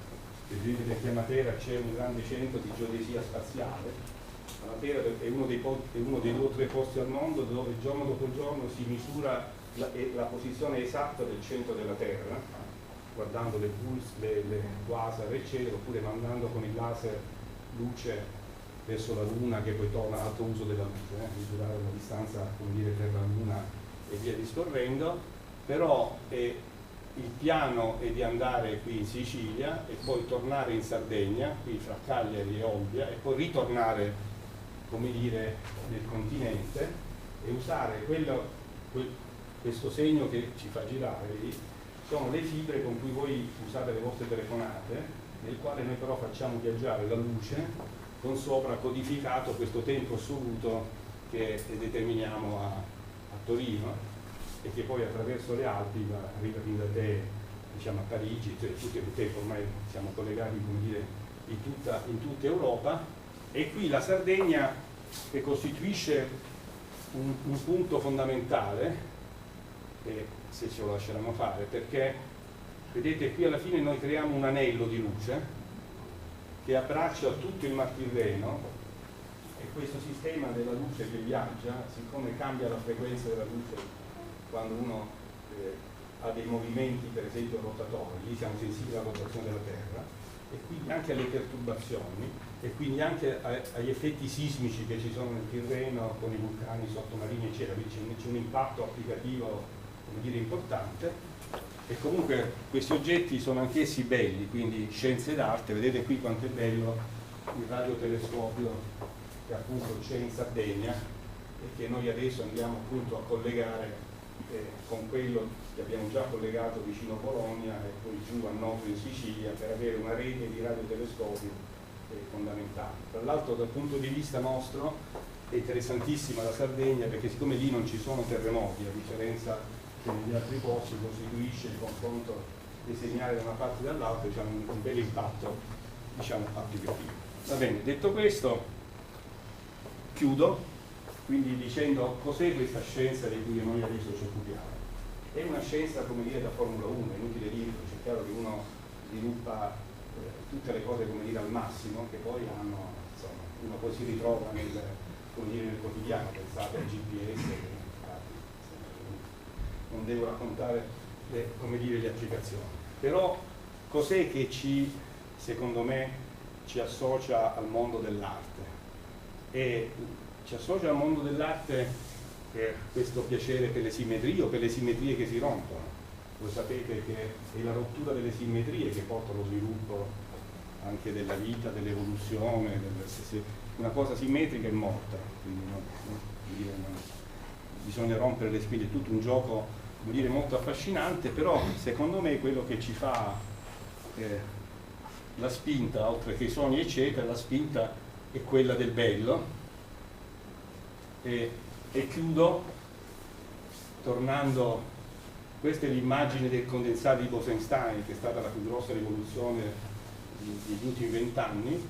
vedete perché a Matera c'è un grande centro di geodesia spaziale. Matera è uno dei 2 o 3 posti al mondo dove giorno dopo giorno si misura la posizione esatta del centro della Terra, guardando le pulse, le quasar eccetera, oppure mandando con il laser luce verso la Luna, che poi torna all'altro uso della luce, misurare la distanza, come dire, per la Luna e via discorrendo. Però il piano è di andare qui in Sicilia e poi tornare in Sardegna, qui fra Cagliari e Olbia, e poi ritornare, come dire, nel continente e usare questo segno che ci fa girare lì, sono le fibre con cui voi usate le vostre telefonate, nel quale noi però facciamo viaggiare la luce con sopra codificato questo tempo assoluto che determiniamo a Torino e che poi attraverso le Alpi arriva fin da te, diciamo, a Parigi, cioè tutto il tempo ormai siamo collegati, come dire, in tutta Europa. E qui la Sardegna, che costituisce un punto fondamentale, se ce lo lasceremo fare, perché vedete qui alla fine noi creiamo un anello di luce che abbraccia tutto il Mar Tirreno, e questo sistema della luce che viaggia, siccome cambia la frequenza della luce quando uno ha dei movimenti per esempio rotatori, lì siamo sensibili alla rotazione della Terra, e quindi anche alle perturbazioni, e quindi anche agli effetti sismici che ci sono nel Tirreno con i vulcani sottomarini eccetera, quindi c'è un impatto applicativo, come dire, importante. E comunque questi oggetti sono anch'essi belli, quindi scienze d'arte. Vedete qui quanto è bello il radiotelescopio che appunto c'è in Sardegna e che noi adesso andiamo appunto a collegare con quello che abbiamo già collegato vicino a Bologna e poi giù a Noto in Sicilia, per avere una rete di radiotelescopi fondamentale. Tra l'altro dal punto di vista nostro è interessantissima la Sardegna, perché siccome lì non ci sono terremoti, a differenza che negli altri posti costituisce il confronto dei segnali da una parte e dall'altra, diciamo, un bel impatto, diciamo, applicativo. Va bene, detto questo chiudo quindi dicendo cos'è questa scienza di cui noi adesso ci occupiamo. È una scienza, come dire, da Formula 1, è inutile dirlo, c'è chiaro che uno sviluppa tutte le cose, come dire, al massimo, che poi hanno, insomma, uno poi si ritrova nel, come dire, nel quotidiano. Pensate al GPS, non devo raccontare come dire, le applicazioni, però cos'è che secondo me ci associa al mondo dell'arte? E ci associa al mondo dell'arte per questo piacere per le simmetrie o per le simmetrie che si rompono. Voi sapete che è la rottura delle simmetrie che porta allo sviluppo anche della vita, dell'evoluzione, una cosa simmetrica è morta, quindi bisogna rompere le spine, è tutto un gioco, come dire, molto affascinante, però secondo me quello che ci fa la spinta, oltre che i sogni eccetera, la spinta è quella del bello. E chiudo tornando, questa è l'immagine del condensato di Bose-Einstein, che è stata la più grossa rivoluzione degli ultimi 20 anni,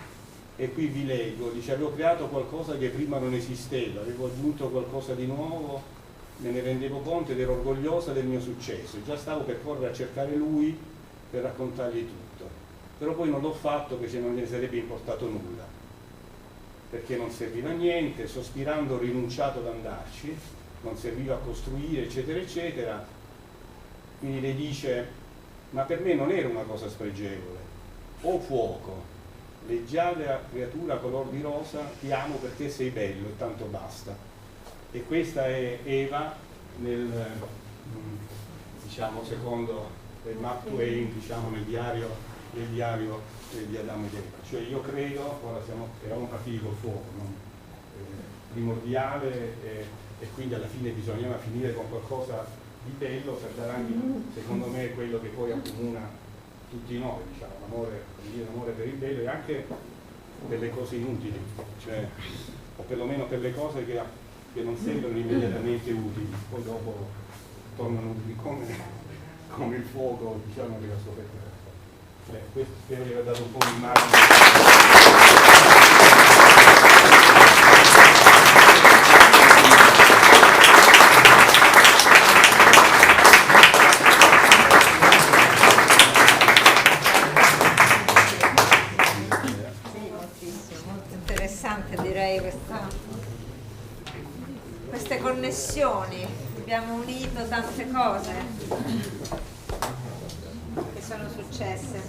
e qui vi leggo, dice: avevo creato qualcosa che prima non esisteva, avevo aggiunto qualcosa di nuovo, me ne rendevo conto ed ero orgogliosa del mio successo, già stavo per correre a cercare lui per raccontargli tutto, però poi non l'ho fatto perché non ne sarebbe importato nulla, perché non serviva a niente, sospirando ho rinunciato ad andarci, non serviva a costruire eccetera eccetera. Quindi lei dice: ma per me non era una cosa spregevole, o fuoco, leggiadra creatura color di rosa, ti amo perché sei bello e tanto basta. E questa è Eva nel, diciamo, secondo Mark Twain, diciamo, nel diario di Adamo ed Eva. Cioè io credo, ora eravamo partiti col fuoco, no? Primordiale, e quindi alla fine bisognava finire con qualcosa di bello per dare anche, secondo me, quello che poi accomuna tutti noi, diciamo, l'amore per il bello e anche per le cose inutili, cioè, o perlomeno per le cose che non sembrano immediatamente utili, poi dopo tornano utili come il fuoco, diciamo, della scoperta. Questo spero di aver dato un po' un'immagine. Queste connessioni, abbiamo unito tante cose che sono successe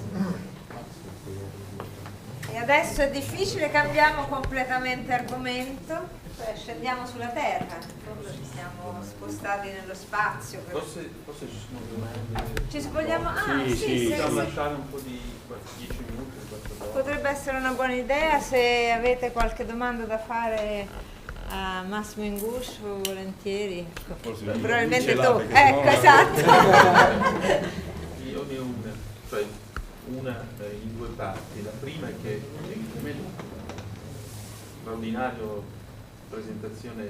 e adesso è difficile, cambiamo completamente argomento, cioè scendiamo sulla Terra, ci siamo spostati nello spazio. Forse ci sono domande. Ci vogliamo? Sì. Possiamo lasciare un po' di 10 minuti. Potrebbe essere una buona idea, se avete qualche domanda da fare a Massimo Ingush, volentieri. Probabilmente tu. Ecco, esatto. Io ne ho una, cioè una in due parti. La prima è che evidentemente straordinario presentazione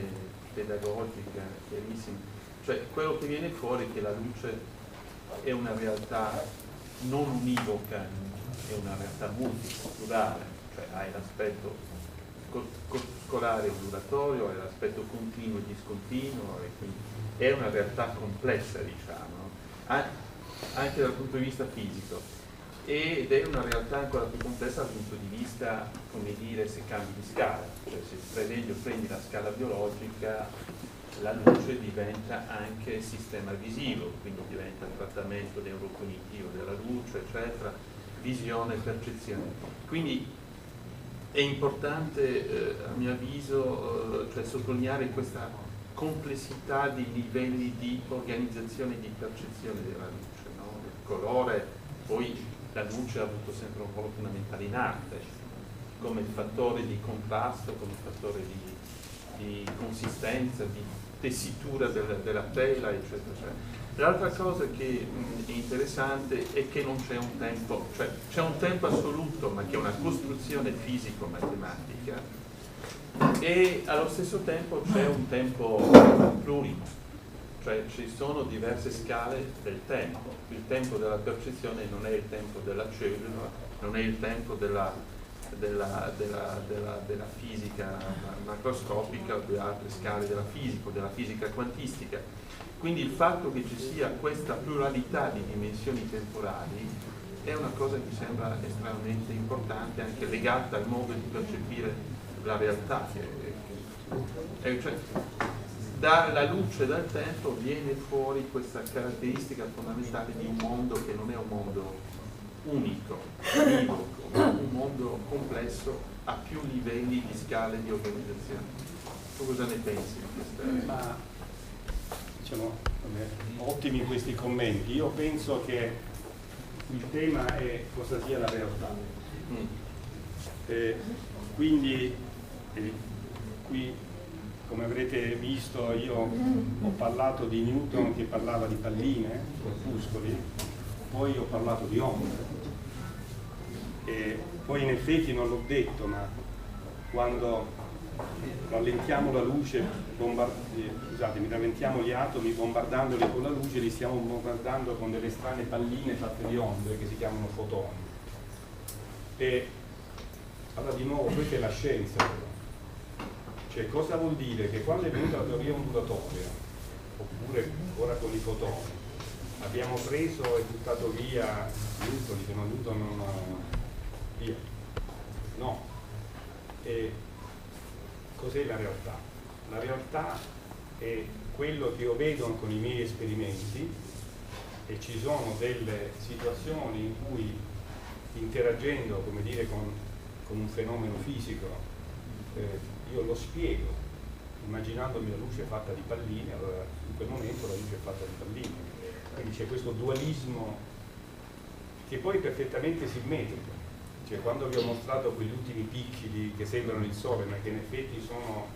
pedagogica, chiarissima. Cioè quello che viene fuori è che la luce è una realtà non univoca, è una realtà multistrutturale, cioè hai l'aspetto corpuscolare e duratorio, hai l'aspetto continuo e discontinuo, e quindi è una realtà complessa, diciamo, anche dal punto di vista fisico. ed è una realtà ancora più complessa dal punto di vista, come dire, se cambi di scala, cioè se per esempio prendi la scala biologica, la luce diventa anche sistema visivo, quindi diventa trattamento neurocognitivo della luce, eccetera, visione, percezione. Quindi è importante, a mio avviso, cioè sottolineare questa complessità di livelli di organizzazione e di percezione della luce, no? Il colore, poi la luce ha avuto sempre un ruolo fondamentale in arte, come fattore di contrasto, come fattore di consistenza, di tessitura della tela, eccetera, eccetera. L'altra cosa che è interessante è che non c'è un tempo, cioè c'è un tempo assoluto, ma che è una costruzione fisico-matematica, e allo stesso tempo c'è un tempo plurimo. Cioè ci sono diverse scale del tempo. Il tempo della percezione non è il tempo della cellula, non è il tempo della fisica macroscopica o di altre scale della fisica o della fisica quantistica. Quindi il fatto che ci sia questa pluralità di dimensioni temporali è una cosa che mi sembra estremamente importante, anche legata al modo di percepire la realtà. Cioè, dalla luce dal tempo viene fuori questa caratteristica fondamentale di un mondo che non è un mondo unico, univoco, ma un mondo complesso a più livelli di scale di organizzazione. Tu cosa ne pensi di questa? Ma, diciamo, ottimi questi commenti. Io penso che il tema è cosa sia la realtà. Quindi qui, come avrete visto, io ho parlato di Newton che parlava di palline, corpuscoli, poi ho parlato di onde, e poi in effetti non l'ho detto, ma quando rallentiamo la luce, rallentiamo gli atomi bombardandoli con la luce, li stiamo bombardando con delle strane palline fatte di onde che si chiamano fotoni. E allora di nuovo questa è la scienza, però. Cioè, cosa vuol dire? Che quando è venuta la teoria ondulatoria, oppure ora con i fotoni, abbiamo preso e buttato via Newton, se no Newton non via. No. E cos'è la realtà? La realtà è quello che io vedo con i miei esperimenti, e ci sono delle situazioni in cui, interagendo, come dire, con un fenomeno fisico, io lo spiego immaginandomi la luce fatta di palline. Allora in quel momento la luce è fatta di palline, quindi c'è questo dualismo che poi è perfettamente simmetrico. Cioè, quando vi ho mostrato quegli ultimi picchi che sembrano il Sole, ma che in effetti sono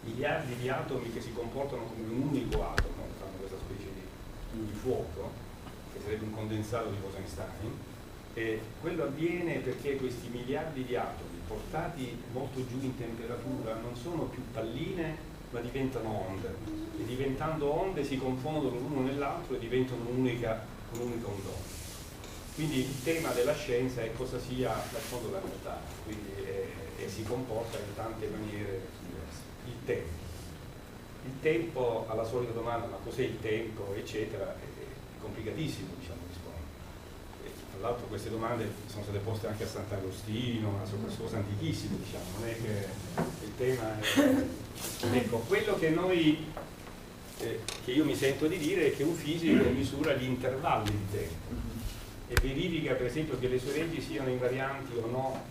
miliardi di atomi che si comportano come un unico atomo, fanno questa specie di fuoco, che sarebbe un condensato di Bose-Einstein, e quello avviene perché questi miliardi di atomi portati molto giù in temperatura non sono più palline, ma diventano onde, e diventando onde si confondono l'uno nell'altro e diventano un'unica ondona. Quindi il tema della scienza è cosa sia dal fondo della realtà, quindi si comporta in tante maniere diverse. Il tempo, alla solita domanda, ma cos'è il tempo, eccetera, è complicatissimo, diciamo, rispondere. Tra l'altro queste domande sono state poste anche a Sant'Agostino, ma sono cose antichissime, diciamo, non è che il tema è... Ecco, quello che che io mi sento di dire è che un fisico misura gli intervalli di tempo e verifica, per esempio, che le sue leggi siano invarianti o no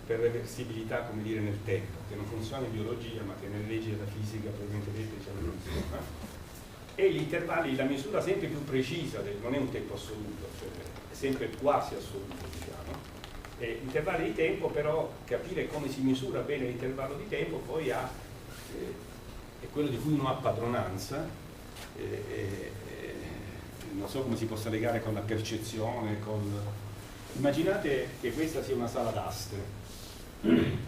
per reversibilità, come dire, nel tempo, che non funziona in biologia, ma che nelle leggi della fisica propriamente dette c'è una funzione. E gli intervalli, la misura sempre più precisa, non è un tempo assoluto, cioè è sempre quasi assoluto, diciamo. E intervalli di tempo, però, capire come si misura bene l'intervallo di tempo poi è quello di cui uno ha padronanza. Non so come si possa legare con la percezione, immaginate che questa sia una sala d'aste,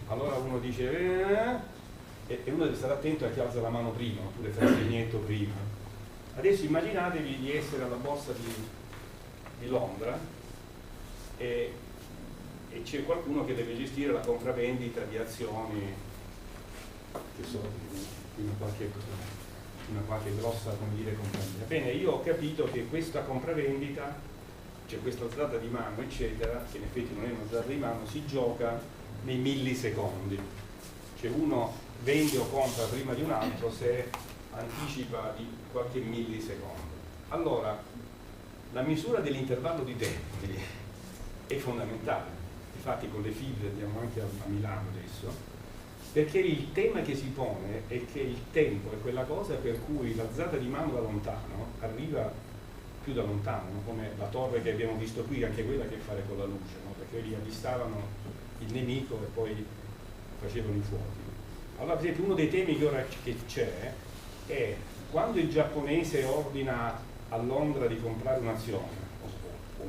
allora uno dice e uno deve stare attento a chi alza la mano prima, oppure fa il segnetto prima. Adesso immaginatevi di essere alla borsa di Londra e c'è qualcuno che deve gestire la compravendita di azioni che sono in una qualche grossa, come dire, compagnia. Bene, io ho capito che questa compravendita c'è questa alzata di mano eccetera, che in effetti non è un'alzata di mano, si gioca nei millisecondi, cioè uno vende o compra prima di un altro se anticipa di qualche millisecondo. Allora la misura dell'intervallo di tempi è fondamentale, infatti con le fibre andiamo anche a Milano adesso, perché il tema che si pone è che il tempo è quella cosa per cui l'alzata di mano da lontano arriva più da lontano, no? Come la torre che abbiamo visto qui, anche quella che ha a fare con la luce, no? Perché lì avvistavano il nemico e poi facevano i fuochi. Allora per esempio uno dei temi che ora che c'è è quando il giapponese ordina a Londra di comprare un'azione o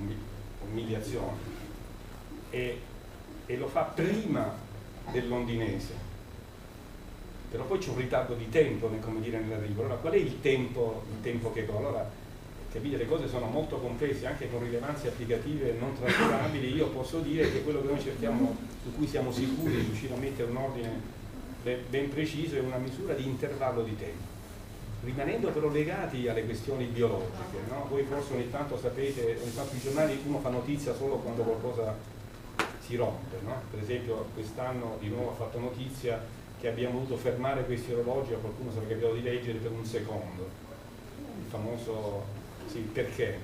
miliazioni e lo fa prima del londinese, però poi c'è un ritardo di tempo nell'arrivo. Allora qual è il tempo che va? Allora capite, le cose sono molto complesse, anche con rilevanze applicative non trascurabili. Io posso dire che quello che noi cerchiamo, su cui siamo sicuri di riuscire a mettere un ordine ben preciso, è una misura di intervallo di tempo, rimanendo però legati alle questioni biologiche, no? Voi forse ogni tanto sapete, ogni tanto i giornali uno fa notizia solo quando qualcosa si rompe, no? Per esempio quest'anno di nuovo ha fatto notizia che abbiamo dovuto fermare questi orologi, a qualcuno sarà capitato di leggere, per un secondo, il famoso, sì, perché?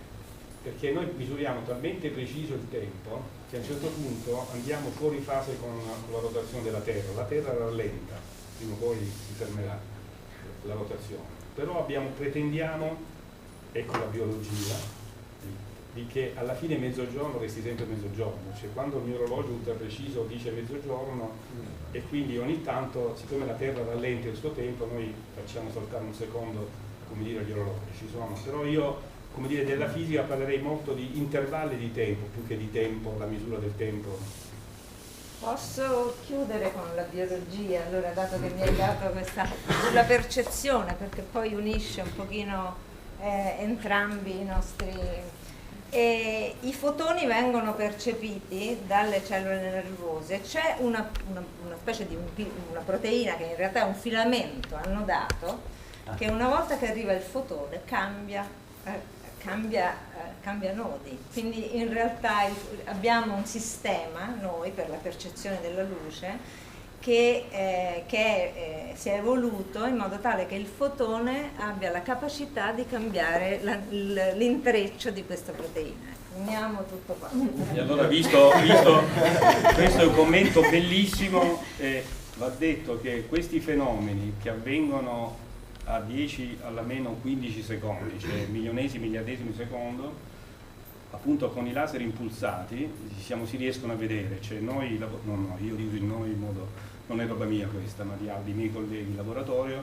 Perché noi misuriamo talmente preciso il tempo che a un certo punto andiamo fuori fase con la rotazione della Terra rallenta, prima o poi si fermerà la rotazione, però pretendiamo, ecco la biologia, di che alla fine mezzogiorno resti sempre mezzogiorno, cioè quando il mio orologio ultra preciso dice mezzogiorno e quindi ogni tanto, siccome la Terra rallenta il suo tempo, noi facciamo saltare un secondo, come dire, gli orologi, ci sono, però io, come dire, della fisica parlerei molto di intervalli di tempo più che di tempo, la misura del tempo. Posso chiudere con la biologia, allora, dato che mi hai dato questa sulla percezione, perché poi unisce un pochino entrambi i nostri. I fotoni vengono percepiti dalle cellule nervose, c'è una specie di una proteina che in realtà è un filamento annodato che una volta che arriva il fotone cambia nodi, quindi in realtà abbiamo un sistema noi per la percezione della luce che si è evoluto in modo tale che il fotone abbia la capacità di cambiare l'intreccio di questa proteina. Uniamo tutto qua. E allora visto questo è un commento bellissimo, va detto che questi fenomeni che avvengono a 10 alla meno 15 secondi, cioè milionesimi, miliardesimi di secondo, appunto con i laser impulsati si riescono a vedere, cioè noi, io dico il noi in modo, non è roba mia questa, ma di altri miei colleghi in laboratorio,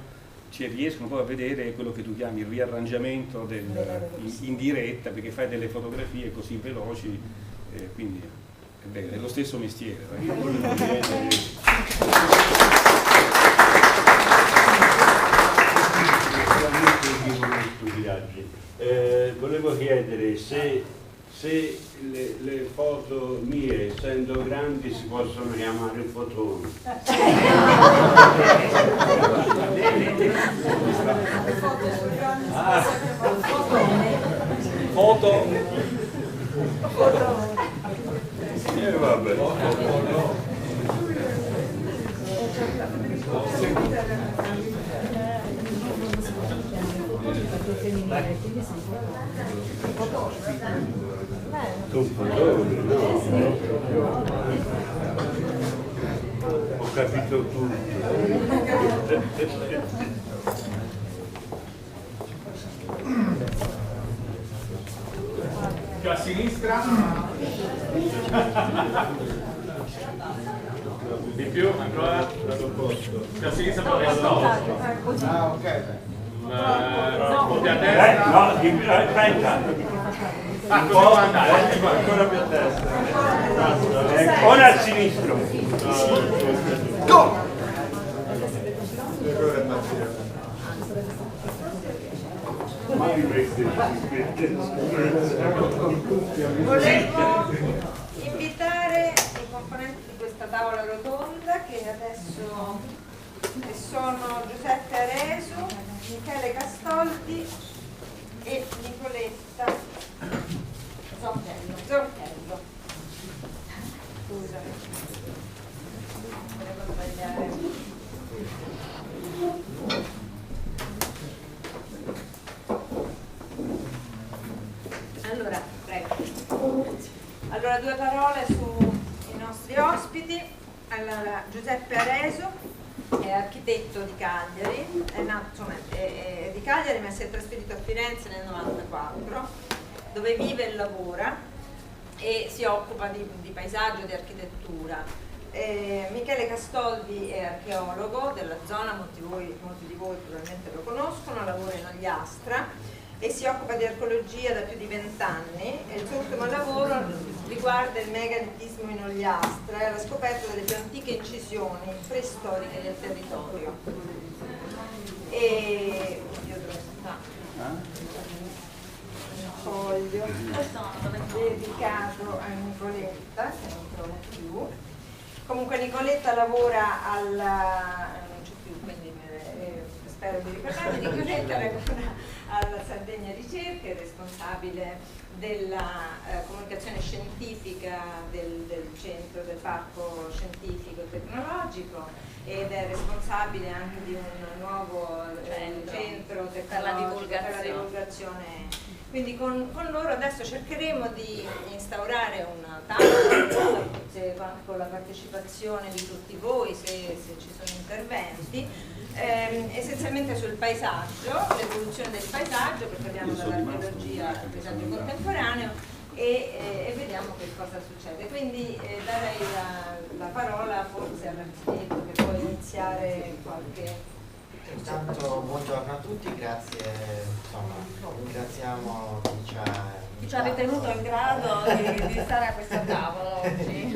ci riescono poi a vedere quello che tu chiami il riarrangiamento in diretta, perché fai delle fotografie così veloci, quindi è vero, è lo stesso mestiere. Volevo chiedere se le foto mie, essendo grandi, si possono chiamare fotoni. Foto. Vabbè. Ho capito tutto. Più a sinistra. Di più, ancora. Più a sinistra per il ok. un po' a destra. No, aspetta. Così andare. Ancora più a destra. Ora a sinistra. Go! Volevo invitare i componenti di questa tavola rotonda che adesso sono Giuseppe Aresu, Michele Castoldi e Nicoletta Zopelli. Allora, due parole sui nostri ospiti. Allora, Giuseppe Areso è architetto di Cagliari, è nato, insomma, è di Cagliari, ma si è trasferito a Firenze nel 1994, dove vive e lavora e si occupa di paesaggio e di architettura. Michele Castoldi è archeologo della zona, molti di voi probabilmente lo conoscono, lavora in Ogliastra e si occupa di archeologia da più di 20 anni e il suo ultimo lavoro riguarda il megalitismo in Ogliastra e la scoperta delle più antiche incisioni preistoriche del territorio. E io dove sta? Un foglio dedicato a Nicoletta, che non trovo più. Comunque Nicoletta lavora non c'è più, quindi spero di ricordarmi. Nicoletta lavora alla Sardegna Ricerche, è responsabile della comunicazione scientifica del centro del parco scientifico e tecnologico ed è responsabile anche di un nuovo centro tecnologico per la divulgazione. Quindi con loro adesso cercheremo di instaurare una tavola, forse con la partecipazione di tutti voi se ci sono interventi, essenzialmente sul paesaggio, l'evoluzione del paesaggio, perché parliamo dall'archeologia al paesaggio contemporaneo e vediamo che cosa succede. Quindi darei la parola forse all'architetto che può iniziare qualche... Intanto buongiorno a tutti, grazie, insomma, ringraziamo chi ci ha ritenuto in grado di stare a questa tavola oggi.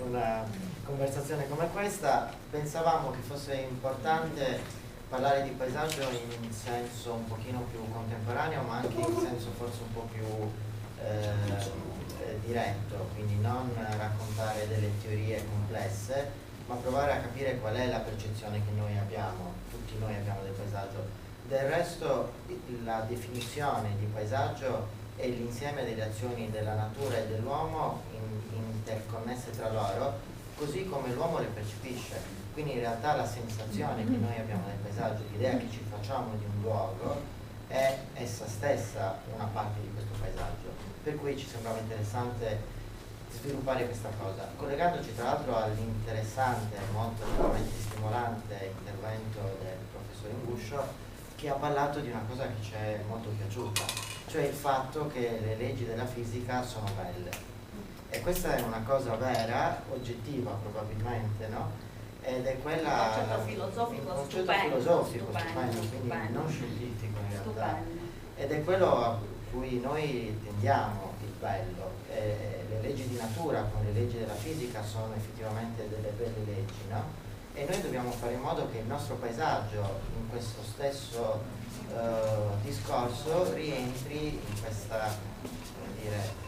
Una conversazione come questa. Pensavamo che fosse importante parlare di paesaggio in senso un pochino più contemporaneo, ma anche in senso forse un po' più diretto, quindi non raccontare delle teorie complesse, ma provare a capire qual è la percezione che noi abbiamo, tutti noi abbiamo del paesaggio. Del resto la definizione di paesaggio è l'insieme delle azioni della natura e dell'uomo interconnesse tra loro, così come l'uomo le percepisce. Quindi in realtà la sensazione che noi abbiamo del paesaggio, l'idea che ci facciamo di un luogo, è essa stessa una parte di questo paesaggio. Per cui ci sembrava interessante sviluppare questa cosa, collegandoci tra l'altro all'interessante e molto veramente stimolante intervento del professor Inguscio, che ha parlato di una cosa che ci è molto piaciuta, cioè il fatto che le leggi della fisica sono belle. E questa è una cosa vera, oggettiva probabilmente, no? Ed è quella... Un concetto filosofico stupendo, quindi non scientifico in realtà. Stupendo. Ed è quello a cui noi tendiamo, il bello. Le leggi di natura con le leggi della fisica sono effettivamente delle belle leggi, no? E noi dobbiamo fare in modo che il nostro paesaggio in questo stesso discorso rientri in questa, come dire,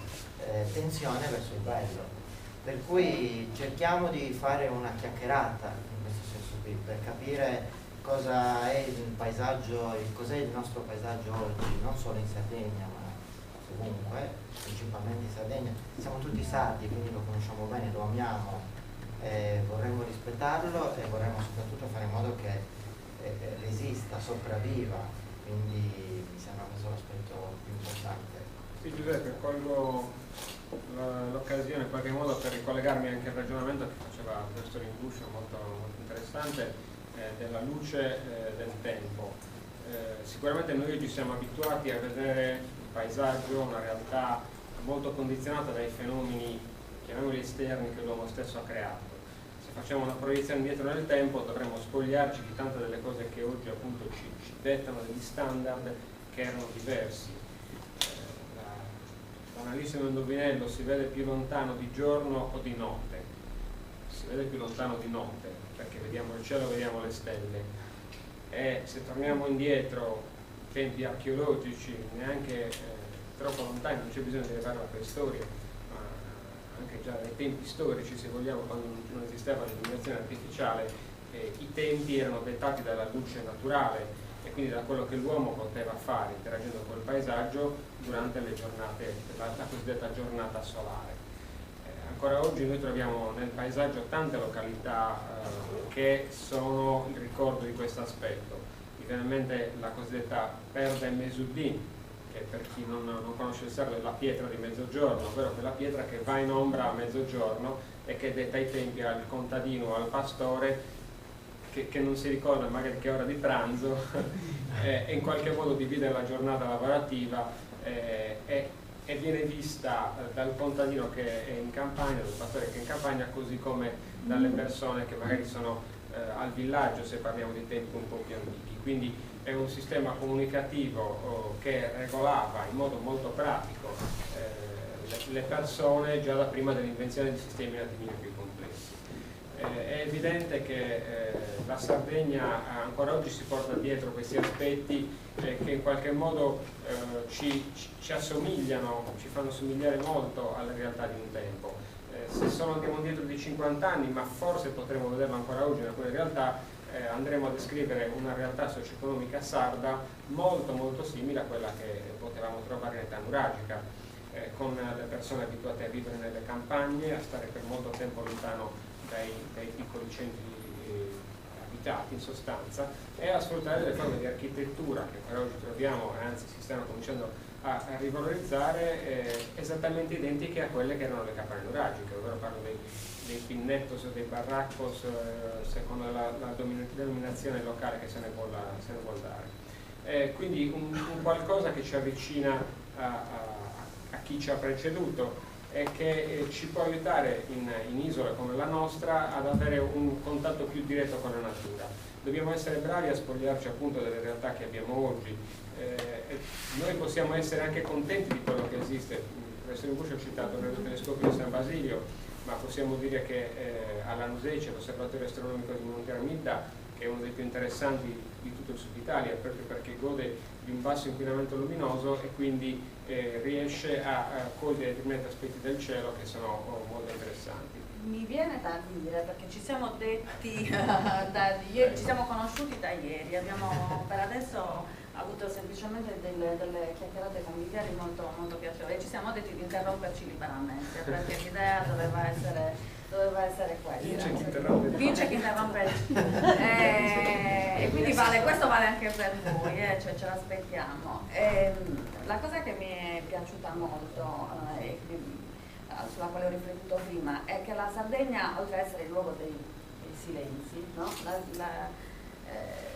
tensione verso il bello. Per cui cerchiamo di fare una chiacchierata in questo senso qui, per capire cosa è il paesaggio, cos'è il nostro paesaggio oggi, non solo in Sardegna, ma ovunque, principalmente in Sardegna. Siamo tutti sardi, quindi lo conosciamo bene, lo amiamo, vorremmo rispettarlo e vorremmo soprattutto fare in modo che resista, sopravviva, quindi mi sembra questo l'aspetto più importante. Sì, Giuseppe, colgo l'occasione in qualche modo per ricollegarmi anche al ragionamento che faceva il professor Inguscio, molto interessante, della luce del tempo. Sicuramente noi oggi siamo abituati a vedere il paesaggio, una realtà molto condizionata dai fenomeni, chiamiamoli esterni, che l'uomo stesso ha creato. Se facciamo una proiezione indietro nel tempo dovremmo spogliarci di tante delle cose che oggi appunto ci dettano degli standard che erano diversi. Banalissimo indovinello, si vede più lontano di giorno o di notte? Si vede più lontano di notte, perché vediamo il cielo, vediamo le stelle. E se torniamo indietro, tempi archeologici, neanche troppo lontani, non c'è bisogno di arrivare alla preistoria, ma anche già nei tempi storici, se vogliamo, quando non esisteva l'illuminazione artificiale, i tempi erano dettati dalla luce naturale e quindi da quello che l'uomo poteva fare interagendo col paesaggio durante le giornate, la cosiddetta giornata solare. Ancora oggi noi troviamo nel paesaggio tante località che sono il ricordo di questo aspetto. Mi viene in mente la cosiddetta Perda e Mesuddin, che per chi non conosce il sardo è la pietra di mezzogiorno, ovvero quella pietra che va in ombra a mezzogiorno e che detta i tempi al contadino o al pastore che non si ricorda magari che ora di pranzo e in qualche modo divide la giornata lavorativa e viene vista dal contadino che è in campagna, dal pastore che è in campagna, così come dalle persone che magari sono al villaggio, se parliamo di tempi un po' più antichi. Quindi è un sistema comunicativo che regolava in modo molto pratico le persone già da prima dell'invenzione di sistemi un attimino più complessi. È evidente che la Sardegna ancora oggi si porta dietro questi aspetti che in qualche modo ci assomigliano, ci fanno somigliare molto alle realtà di un tempo. Se andiamo indietro di 50 anni, ma forse potremo vederlo ancora oggi in alcune realtà, andremo a descrivere una realtà socio-economica sarda molto simile a quella che potevamo trovare in età nuragica, con le persone abituate a vivere nelle campagne, a stare per molto tempo lontano dai piccoli centri abitati in sostanza, e a sfruttare le forme di architettura che per oggi troviamo, anzi si stanno cominciando a rivalorizzare, esattamente identiche a quelle che erano le capanne nuragiche, ovvero parlo dei pinnettos o dei barraccos, secondo la denominazione locale che se ne vuol dare. Quindi un qualcosa che ci avvicina a chi ci ha preceduto e che ci può aiutare in isole come la nostra ad avere un contatto più diretto con la natura. Dobbiamo essere bravi a spogliarci appunto delle realtà che abbiamo oggi. Noi possiamo essere anche contenti di quello che esiste. Il professor Imbuscio ha citato il radiotelescopio di San Basilio, ma possiamo dire che a Lanusei c'è l'osservatorio astronomico di Monte Armida, che è uno dei più interessanti di tutto il Sud Italia, proprio perché gode di un basso inquinamento luminoso e quindi riesce a cogliere determinati aspetti del cielo che sono molto interessanti. Mi viene da dire, perché ci siamo detti ieri, ci siamo conosciuti da ieri, abbiamo per adesso avuto semplicemente delle chiacchierate familiari molto piacevoli e ci siamo detti di interromperci liberamente, perché l'idea doveva essere questa. Vince chi interrompe. E quindi questo vale anche per voi, cioè ce l'aspettiamo. La cosa che mi è piaciuta molto sulla quale ho riflettuto prima è che la Sardegna, oltre ad essere il luogo dei silenzi, no?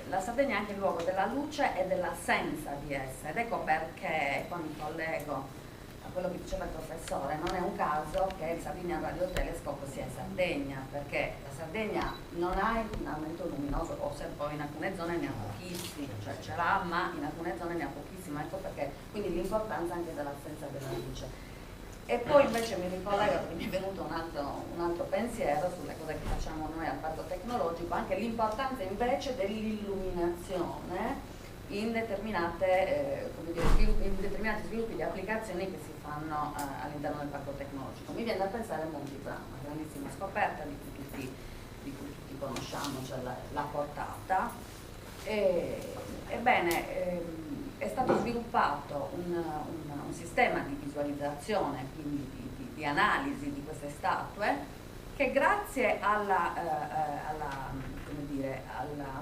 La Sardegna è anche il luogo della luce e dell'assenza di essa, ed ecco perché, qua mi collego a quello che diceva il professore, non è un caso che il Sardinia Radio Telescope sia in Sardegna, perché la Sardegna non ha inquinamento luminoso, o se poi in alcune zone ne ha pochissimi, cioè ce l'ha, ma in alcune zone ne ha pochissimo, ecco perché, quindi l'importanza anche dell'assenza della luce. E poi invece mi ricollego, perché mi è venuto un altro pensiero sulle cose che facciamo noi al Parco Tecnologico, anche l'importanza invece dell'illuminazione in determinati sviluppi di applicazioni che si fanno all'interno del Parco Tecnologico. Mi viene da pensare a Montifrana, una grandissima scoperta di cui tutti conosciamo, cioè la portata. Ebbene, è stato sviluppato un sistema di visualizzazione, quindi di analisi di queste statue, che grazie a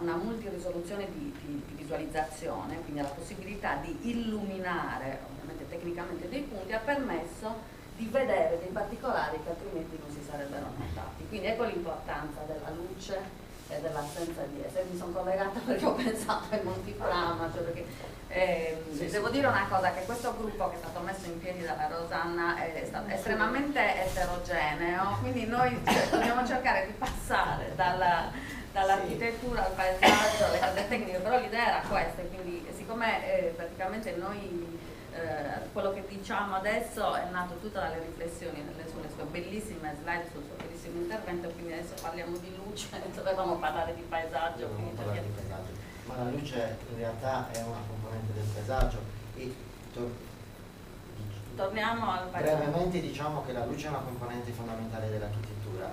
una multirisoluzione di visualizzazione, quindi alla possibilità di illuminare ovviamente tecnicamente dei punti, ha permesso di vedere dei particolari che altrimenti non si sarebbero notati. Quindi ecco l'importanza della luce e dell'assenza di essa. Mi sono collegata perché ho pensato ai Montifrana, cioè perché devo dire una cosa, che questo gruppo che è stato messo in piedi dalla Rosanna è stato estremamente eterogeneo, quindi noi dobbiamo cercare di passare dall'architettura al paesaggio, alle cose tecniche, però l'idea era questa, quindi siccome praticamente noi quello che diciamo adesso è nato tutta dalle riflessioni sulle sue bellissime slide, sul suo bellissimo intervento, quindi adesso parliamo di luce, dovevamo parlare di paesaggio. Ma la luce in realtà è una componente del paesaggio e torniamo al paesaggio. Brevemente diciamo che la luce è una componente fondamentale dell'architettura.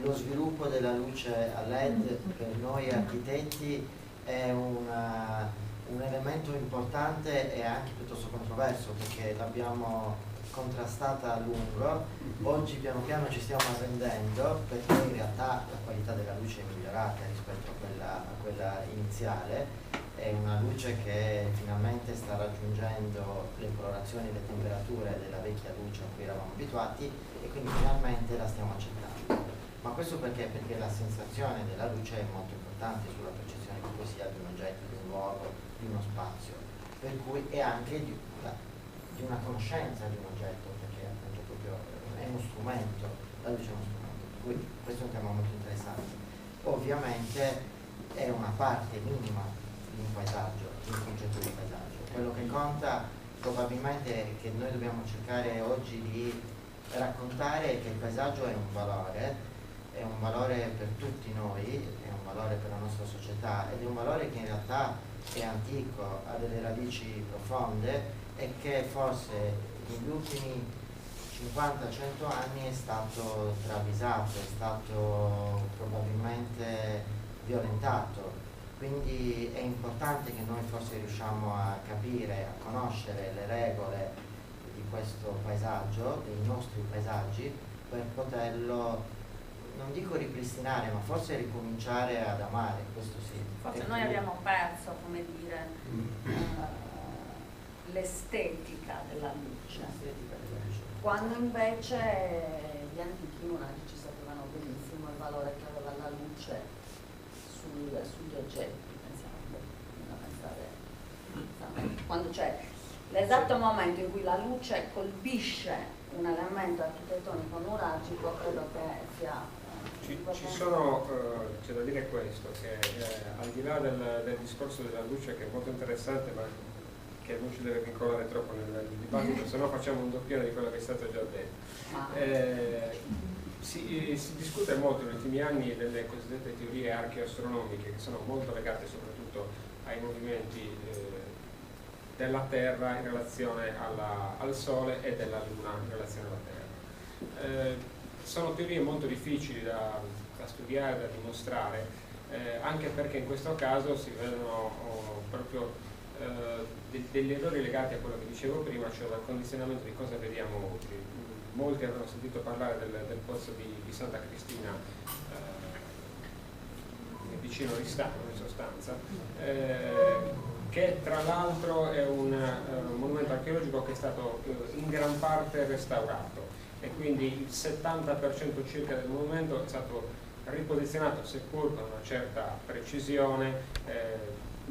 Lo sviluppo della luce a LED per noi architetti è un elemento importante e anche piuttosto controverso, perché l'abbiamo contrastata a lungo. Oggi piano piano ci stiamo arrendendo, perché in realtà la qualità della luce è migliorata rispetto a quella iniziale, è una luce che finalmente sta raggiungendo le colorazioni e le temperature della vecchia luce a cui eravamo abituati e quindi finalmente la stiamo accettando. Ma questo perché? Perché la sensazione della luce è molto importante sulla percezione che poi sia di un oggetto, di un luogo, di uno spazio, per cui è anche di una conoscenza di un oggetto, perché appunto proprio è uno strumento, la luce è uno strumento, per cui questo è un tema molto interessante. Ovviamente è una parte minima di un paesaggio, di un concetto di paesaggio. Quello che conta probabilmente è che noi dobbiamo cercare oggi di raccontare che il paesaggio è un valore per tutti noi, è un valore per la nostra società ed è un valore che in realtà è antico, ha delle radici profonde e che forse negli ultimi 50-100 anni è stato travisato, è stato probabilmente violentato. Quindi è importante che noi forse riusciamo a capire, a conoscere le regole di questo paesaggio, dei nostri paesaggi, per poterlo, non dico ripristinare, ma forse ricominciare ad amare, questo sì. Forse noi abbiamo perso, come dire, l'estetica della luce, quando invece gli antichi monaci sapevano benissimo il valore che aveva la luce sugli oggetti. Quando c'è l'esatto momento in cui la luce colpisce un elemento architettonico neuralgico, credo che sia c'è da dire questo, che al di là del discorso della luce, che è molto interessante, ma che non ci deve vincolare troppo nel dibattito, se no facciamo un doppione di quello che è stato già detto. Si discute molto negli ultimi anni delle cosiddette teorie archeoastronomiche, che sono molto legate soprattutto ai movimenti della Terra in relazione al Sole e della Luna in relazione alla Terra. Sono teorie molto difficili da studiare, da dimostrare, anche perché in questo caso si vedono proprio degli errori legati a quello che dicevo prima, cioè dal condizionamento di cosa vediamo oggi. Molti avevano sentito parlare del pozzo di Santa Cristina, vicino Ristano in sostanza, che tra l'altro è un monumento archeologico che è stato in gran parte restaurato e quindi il 70% circa del monumento è stato riposizionato, seppur con una certa precisione,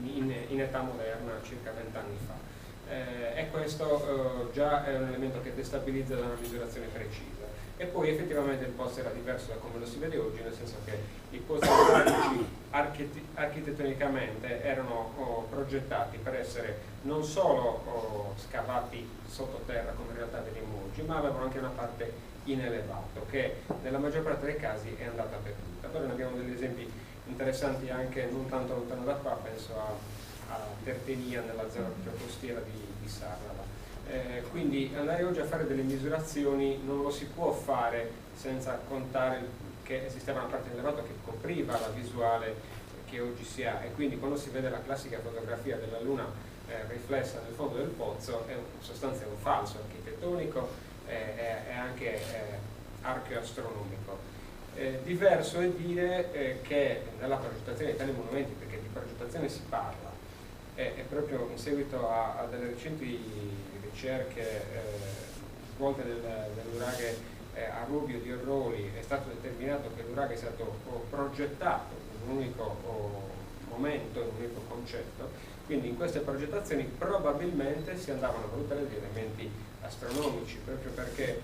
in età moderna, circa 20 anni fa. E questo già è un elemento che destabilizza da una misurazione precisa. E poi effettivamente il posto era diverso da come lo si vede oggi, nel senso che i posti architettonicamente erano progettati per essere non solo scavati sottoterra come in realtà vediamo oggi, ma avevano anche una parte in elevato che nella maggior parte dei casi è andata perduta. Però ne abbiamo degli esempi interessanti anche non tanto lontano da qua, penso a Tertenia, nella zona costiera di Sarnava. Quindi andare oggi a fare delle misurazioni non lo si può fare senza contare che esisteva una parte in elevato che copriva la visuale che oggi si ha, e quindi quando si vede la classica fotografia della Luna riflessa nel fondo del pozzo è in sostanza un falso architettonico e anche archeoastronomico. Diverso è dire che nella progettazione di tali monumenti, perché di progettazione si parla, è proprio in seguito a delle recenti ricerche svolte dell'Uraghe a Rubio di Orroli, è stato determinato che l'Uraghe è stato progettato in un unico momento, in un unico concetto, quindi in queste progettazioni probabilmente si andavano a valutare degli elementi astronomici, proprio perché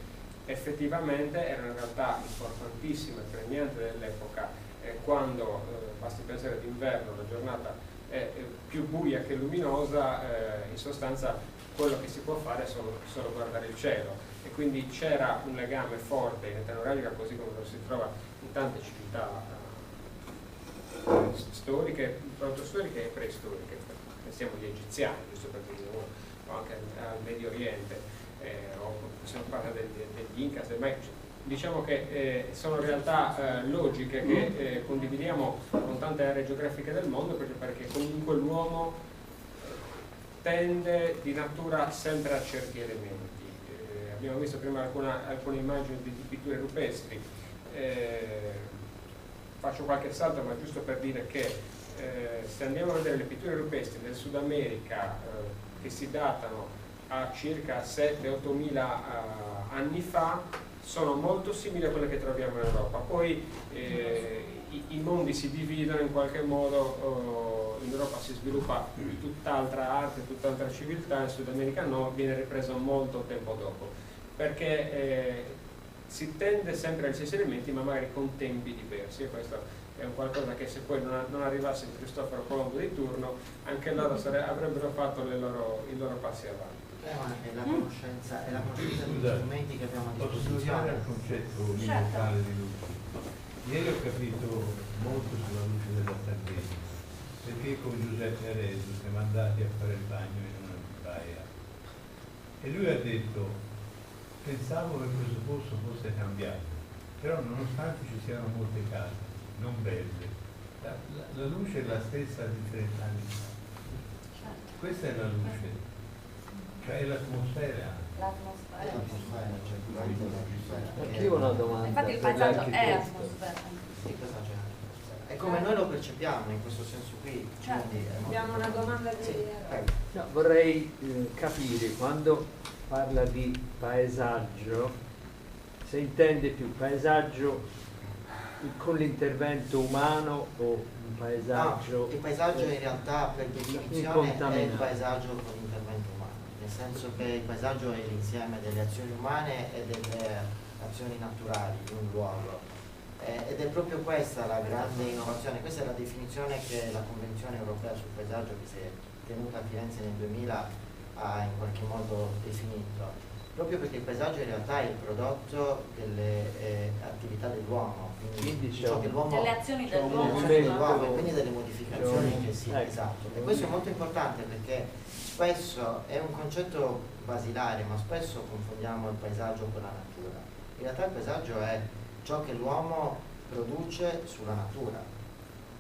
effettivamente era una realtà importantissima e pregnante dell'epoca, quando basti pensare d'inverno la giornata è più buia che luminosa, in sostanza quello che si può fare è solo guardare il cielo, e quindi c'era un legame forte in età neuralgica, così come lo si trova in tante civiltà storiche, protostoriche e preistoriche. Pensiamo agli egiziani, giusto per dire uno, o anche al Medio Oriente, o possiamo parlare degli Incas, diciamo che sono realtà logiche che condividiamo con tante aree geografiche del mondo, proprio perché comunque l'uomo tende di natura sempre a certi elementi. Abbiamo visto prima alcune immagini di pitture rupestri. Faccio qualche salto, ma giusto per dire che se andiamo a vedere le pitture rupestri del Sud America che si datano a circa 7-8 mila anni fa, sono molto simili a quelle che troviamo in Europa. Poi i mondi si dividono in qualche modo, in Europa si sviluppa tutt'altra arte, tutt'altra civiltà, in Sud America no, viene ripresa molto tempo dopo, perché si tende sempre agli stessi elementi ma magari con tempi diversi, e questo è un qualcosa che se poi non arrivasse il Cristoforo Colombo di turno, anche loro avrebbero fatto i loro passi avanti. È la conoscenza degli strumenti che abbiamo a Posso disposizione. tornare al concetto universale di luce? Ieri ho capito molto sulla luce della Sardegna, perché con Giuseppe Areso siamo andati a fare il bagno in una baia e lui ha detto: pensavo che questo posto fosse cambiato, però nonostante ci siano molte case non belle, la luce è la stessa di 30 anni fa. Questa è la luce, cioè è l'atmosfera. Anch'io ho una domanda. Infatti il per paesaggio è l'architetto. atmosfera. Sì, questo è come noi lo percepiamo in questo senso qui. Certo. Quindi è molto Abbiamo una domanda di... Sì, prego. No, vorrei capire, quando parla di paesaggio, se intende più paesaggio con l'intervento umano o un paesaggio... No, il paesaggio in realtà per definizione è il paesaggio con l'intervento umano, nel senso che il paesaggio è l'insieme delle azioni umane e delle azioni naturali di un luogo. Ed è proprio questa la grande innovazione, questa è la definizione che la Convenzione Europea sul Paesaggio, che si è tenuta a Firenze nel 2000, ha in qualche modo definito, proprio perché il paesaggio in realtà è il prodotto delle attività dell'uomo, quindi ciò che l'uomo, delle azioni dell'uomo, e quindi delle modificazioni che sì, esatto. E questo è molto importante perché spesso è un concetto basilare, ma spesso confondiamo il paesaggio con la natura. In realtà il paesaggio è ciò che l'uomo produce sulla natura,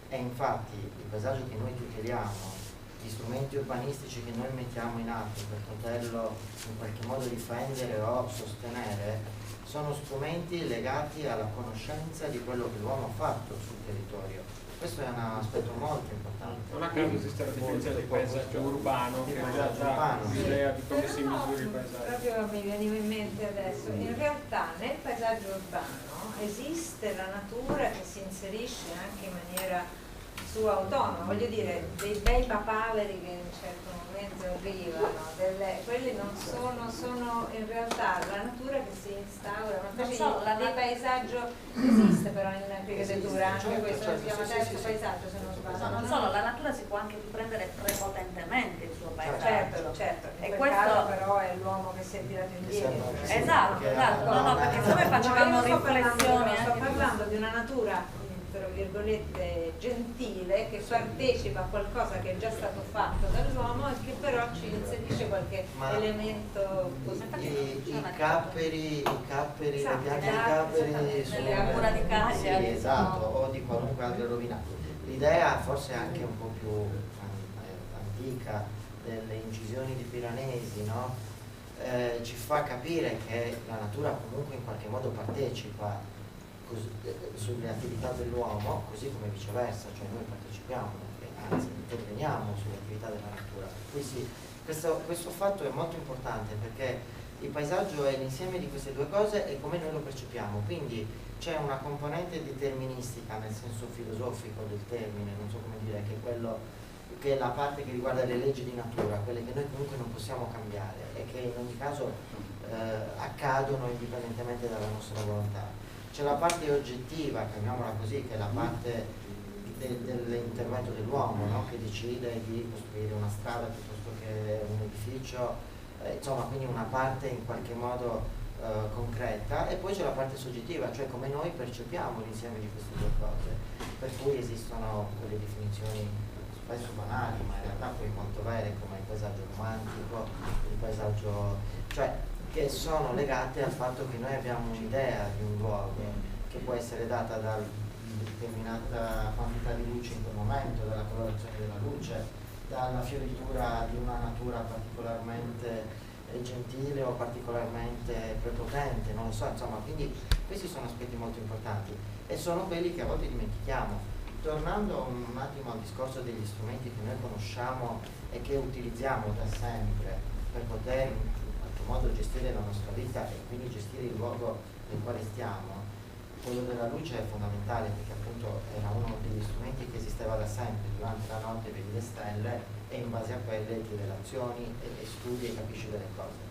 e infatti il paesaggio che noi tuteliamo, gli strumenti urbanistici che noi mettiamo in atto per poterlo in qualche modo difendere o sostenere, sono strumenti legati alla conoscenza di quello che l'uomo ha fatto sul territorio. Questo è un aspetto molto importante. Non a caso esiste la definizione di paesaggio urbano, che in realtà l'idea di come si misura il paesaggio. Proprio mi veniva in mente adesso, in realtà nel paesaggio urbano esiste la natura che si inserisce anche in maniera sua autonoma, voglio dire, dei bei papaveri che in un certo momento arrivano, quelli non sono in realtà la natura che si instaura, una specie di paesaggio esiste però in architettura, anche questo si chiama terzo paesaggio se non sbaglio. Non solo, la natura si può anche riprendere prepotentemente il suo paesaggio. Certo, in e quel questo caso però è l'uomo che si è tirato indietro. Esatto, no, perché se noi facevamo riflessioni sto parlando di una natura tra virgolette gentile che partecipa a qualcosa che è già stato fatto dall'uomo e che però ci inserisce qualche elemento positivo. I capperi, le piante di capperi delle ancora di Cassia, sì, esatto, o di qualunque altra rovina. L'idea forse anche un po' più antica delle incisioni di Piranesi, no? Ci fa capire che la natura comunque in qualche modo partecipa sulle attività dell'uomo, così come viceversa, cioè noi partecipiamo, anzi interveniamo sulle attività della natura. Quindi questo fatto è molto importante perché il paesaggio è l'insieme di queste due cose e come noi lo percepiamo, quindi c'è una componente deterministica nel senso filosofico del termine, non so come dire, che è la parte che riguarda le leggi di natura, quelle che noi comunque non possiamo cambiare e che in ogni caso accadono indipendentemente dalla nostra volontà. C'è la parte oggettiva, chiamiamola così, che è la parte dell'intervento dell'uomo, no? Che decide di costruire una strada piuttosto che un edificio, insomma, quindi una parte in qualche modo concreta, e poi c'è la parte soggettiva, cioè come noi percepiamo l'insieme di queste due cose, per cui esistono quelle definizioni spesso banali, ma in realtà poi molto vere, come il paesaggio romantico, il paesaggio, cioè che sono legate al fatto che noi abbiamo un'idea di un luogo che può essere data da determinata quantità di luce in quel momento, dalla colorazione della luce, dalla fioritura di una natura particolarmente gentile o particolarmente prepotente, non lo so, insomma, quindi questi sono aspetti molto importanti e sono quelli che a volte dimentichiamo. tornando un attimo al discorso degli strumenti che noi conosciamo e che utilizziamo da sempre per poter in qualche modo gestire la nostra vita e quindi gestire il luogo nel quale stiamo, quello della luce è fondamentale, perché appunto era uno degli strumenti che esisteva da sempre. Durante la notte vedi le stelle e in base a quelle ti relazioni e studi e capisci delle cose.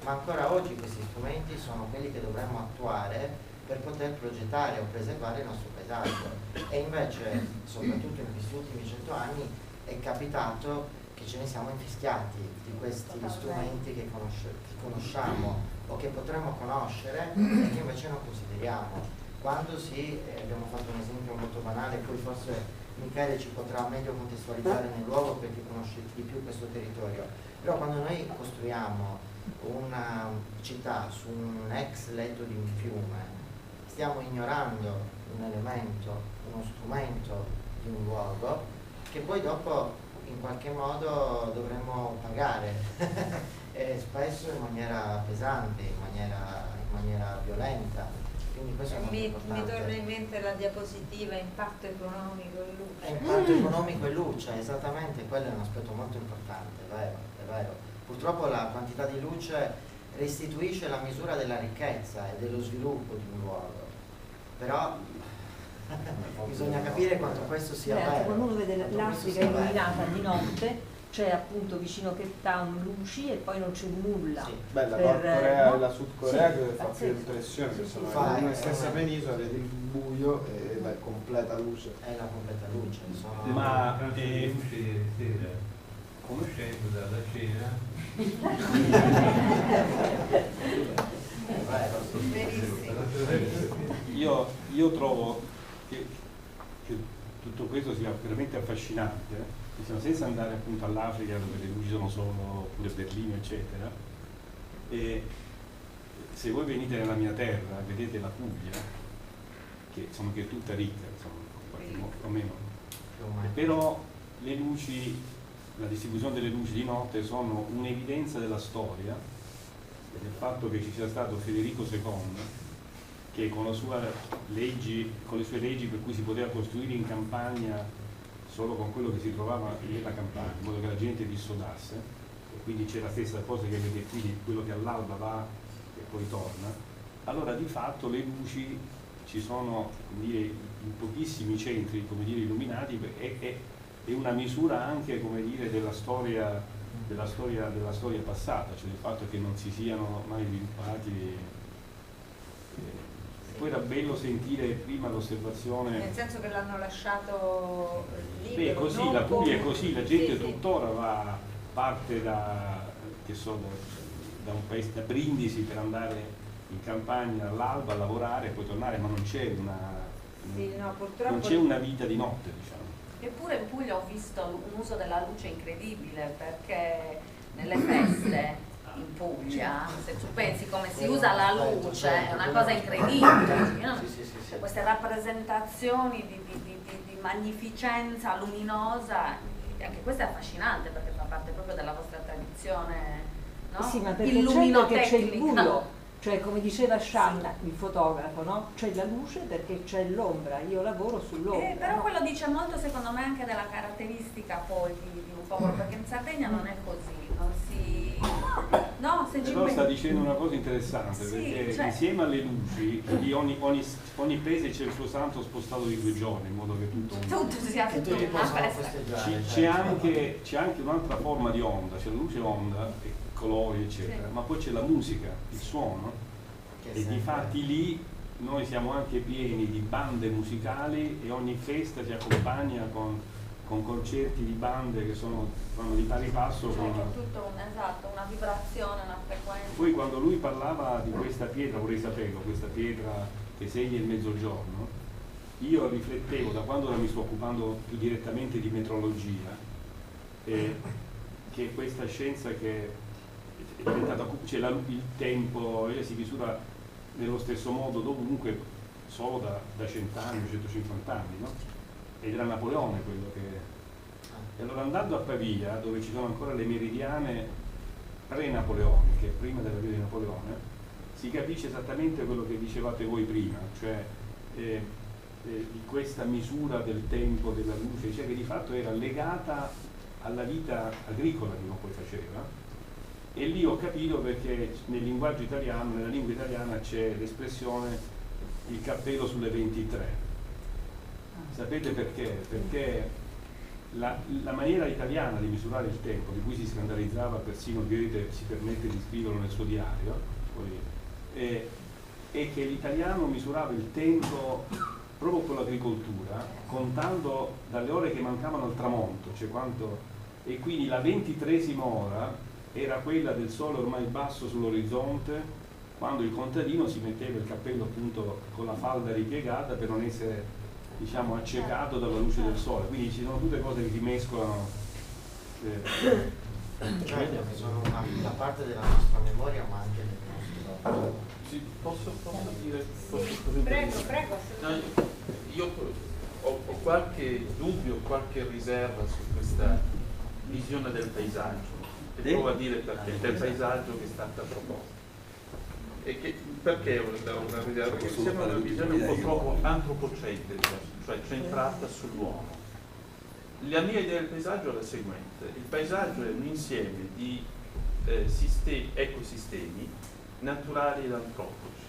Ma ancora oggi questi strumenti sono quelli che dovremmo attuare per poter progettare o preservare il nostro paesaggio. E invece, soprattutto in questi ultimi 100 anni, è capitato che ce ne siamo infischiati di questi strumenti che conosciamo o che potremmo conoscere e che invece non consideriamo. Quando abbiamo fatto un esempio molto banale, poi forse Michele ci potrà meglio contestualizzare nel luogo perché conosce di più questo territorio, però quando noi costruiamo una città su un ex letto di un fiume, stiamo ignorando un elemento, uno strumento di un luogo che poi dopo in qualche modo dovremmo pagare e spesso in maniera pesante, in maniera violenta. Quindi questo è molto importante. Mi torna in mente la diapositiva impatto economico e luce. Impatto economico e luce, esattamente, quello è un aspetto molto importante, è vero. Purtroppo la quantità di luce restituisce la misura della ricchezza e dello sviluppo di un luogo, però bisogna capire quanto questo sia vero. Quando uno vede l'Africa illuminata di notte, c'è appunto vicino Cape Town luci e poi non c'è nulla. Sì. Beh, la Nord Corea e la Sud Corea che fa più impressione, perché sono in una stessa penisola, vedi il buio e la completa luce. È la completa luce. Ma luce ieri sera, conoscendo dalla cena, io trovo che tutto questo sia veramente affascinante, senza andare appunto all'Africa dove le luci sono solo pure Berlino eccetera, e se voi venite nella mia terra vedete la Puglia che è tutta ricca, insomma, o meno, però le luci, la distribuzione delle luci di notte sono un'evidenza della storia e del fatto che ci sia stato Federico II che con le sue leggi per cui si poteva costruire in campagna solo con quello che si trovava nella campagna, in modo che la gente dissodasse, e quindi c'è la stessa cosa che avete qui, quello che all'alba va e poi torna. Allora di fatto le luci ci sono, come dire, in pochissimi centri, come dire, illuminati, è una misura anche, come dire, della storia passata, cioè del fatto che non si siano mai sviluppati. Poi era bello sentire prima l'osservazione. Nel senso che l'hanno lasciato libero. Beh, così, la Puglia è così, la gente tuttora parte da un paese, da Brindisi per andare in campagna all'alba a lavorare e poi tornare, ma non c'è una vita di notte, diciamo. Eppure in Puglia ho visto un uso della luce incredibile, perché nelle feste in Puglia, se tu pensi come si usa la luce, è una cosa incredibile. Queste rappresentazioni di magnificenza luminosa, anche questo è affascinante perché fa parte proprio della vostra tradizione, no? Sì, ma perché c'è il buio, cioè come diceva Shanna, il fotografo, no? C'è la luce perché c'è l'ombra, io lavoro sull'ombra. Però quello dice molto secondo me anche della caratteristica poi di un popolo, perché in Sardegna non è così, non si... No, se però sta dicendo una cosa interessante, perché insieme alle luci di ogni paese c'è il suo santo spostato di 2 giorni, in modo che tutto sia tutti possono festeggiare. C'è anche un'altra forma di onda, c'è la luce onda e colori eccetera, ma poi c'è la musica, il suono, e difatti lì noi siamo anche pieni di bande musicali e ogni festa si accompagna con concerti di bande che vanno di pari passo con tutto una vibrazione, una frequenza. Poi quando lui parlava di questa pietra, vorrei saperlo, questa pietra che segna il mezzogiorno, io riflettevo da quando mi sto occupando più direttamente di metrologia, che questa scienza che è diventata, cioè il tempo si misura nello stesso modo dovunque solo da 100 anni, 150 anni, no? Ed era Napoleone quello che... E allora andando a Pavia, dove ci sono ancora le meridiane pre-Napoleone, che prima della vita di Napoleone, si capisce esattamente quello che dicevate voi prima, cioè di questa misura del tempo della luce, cioè che di fatto era legata alla vita agricola che uno poi faceva. E lì ho capito perché nel linguaggio italiano, nella lingua italiana c'è l'espressione il cappello sulle 23. Sapete perché? Perché la maniera italiana di misurare il tempo, di cui si scandalizzava persino Goethe, si permette di scriverlo nel suo diario, è che l'italiano misurava il tempo proprio con l'agricoltura, contando dalle ore che mancavano al tramonto, cioè e quindi la 23esima ora era quella del sole ormai basso sull'orizzonte, quando il contadino si metteva il cappello appunto con la falda ripiegata per non essere, diciamo, accecato dalla luce del sole. Quindi ci sono tutte cose che si mescolano. Certo, che sono una parte della nostra memoria, ma anche del nostro. Sì, posso dire? Prego. No, io ho qualche dubbio, qualche riserva su questa visione del paesaggio. E provo a dire perché, del paesaggio che è stata proposta. E perché una riserva? Perché sembra una visione un po' troppo antropocentrica, cioè centrata sull'uomo. La mia idea del paesaggio è la seguente: il paesaggio è un insieme di ecosistemi naturali ed antropici.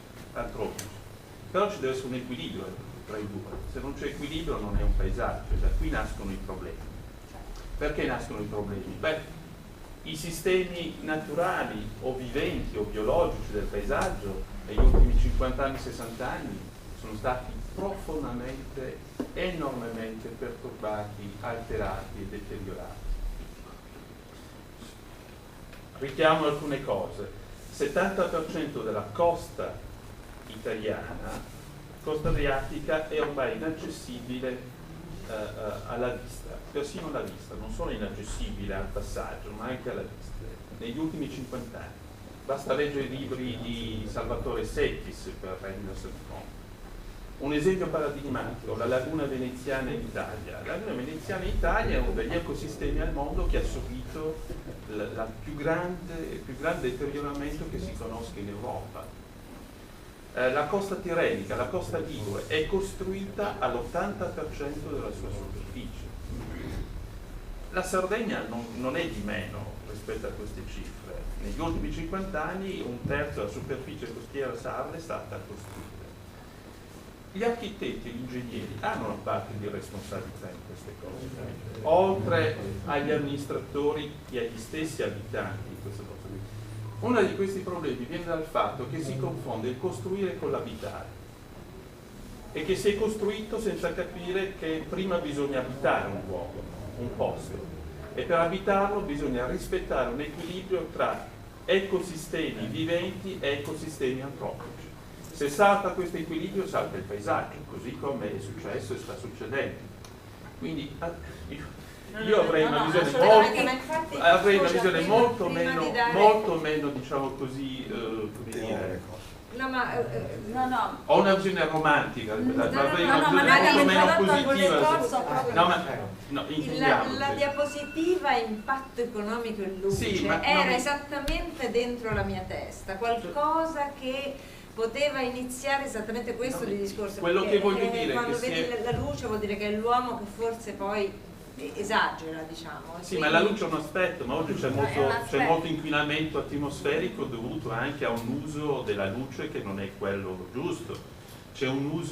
Però ci deve essere un equilibrio tra i due. Se non c'è equilibrio non è un paesaggio, da qui nascono i problemi. Perché nascono i problemi? Beh, i sistemi naturali o viventi o biologici del paesaggio negli ultimi 50 anni, 60 anni sono stati profondamente, enormemente perturbati, alterati e deteriorati. Richiamo alcune cose. 70% della costa italiana, costa adriatica, è ormai inaccessibile alla vista, persino alla vista, non solo inaccessibile al passaggio, ma anche alla vista, negli ultimi 50 anni. Basta leggere i libri di Salvatore Settis per rendersene conto. Un esempio paradigmatico, la laguna veneziana in Italia. La laguna veneziana in Italia è uno degli ecosistemi al mondo che ha subito il più grande deterioramento che si conosca in Europa. La costa tirrenica, la costa ligure, è costruita all'80% della sua superficie. La Sardegna non è di meno rispetto a queste cifre. Negli ultimi 50 anni un terzo della superficie costiera sarda è stata costruita. Gli architetti e gli ingegneri hanno una parte di responsabilità in queste cose, oltre agli amministratori e agli stessi abitanti di queste cose. Uno di questi problemi viene dal fatto che si confonde il costruire con l'abitare e che si è costruito senza capire che prima bisogna abitare un luogo, un posto, e per abitarlo bisogna rispettare un equilibrio tra ecosistemi viventi e ecosistemi antropici. Se salta questo equilibrio salta il paesaggio, così come è successo e sta succedendo. Quindi io avrei una visione molto meno, diciamo così, come dire, ho una visione romantica, avrei una visione molto meno positiva. La diapositiva impatto economico in luce era esattamente dentro la mia testa, qualcosa che poteva iniziare esattamente questo di discorso. Quello che voglio dire quando vedi la luce vuol dire che è l'uomo che forse poi esagera, diciamo. Sì, ma la luce è un aspetto, ma oggi c'è molto inquinamento atmosferico dovuto anche a un uso della luce che non è quello giusto. C'è un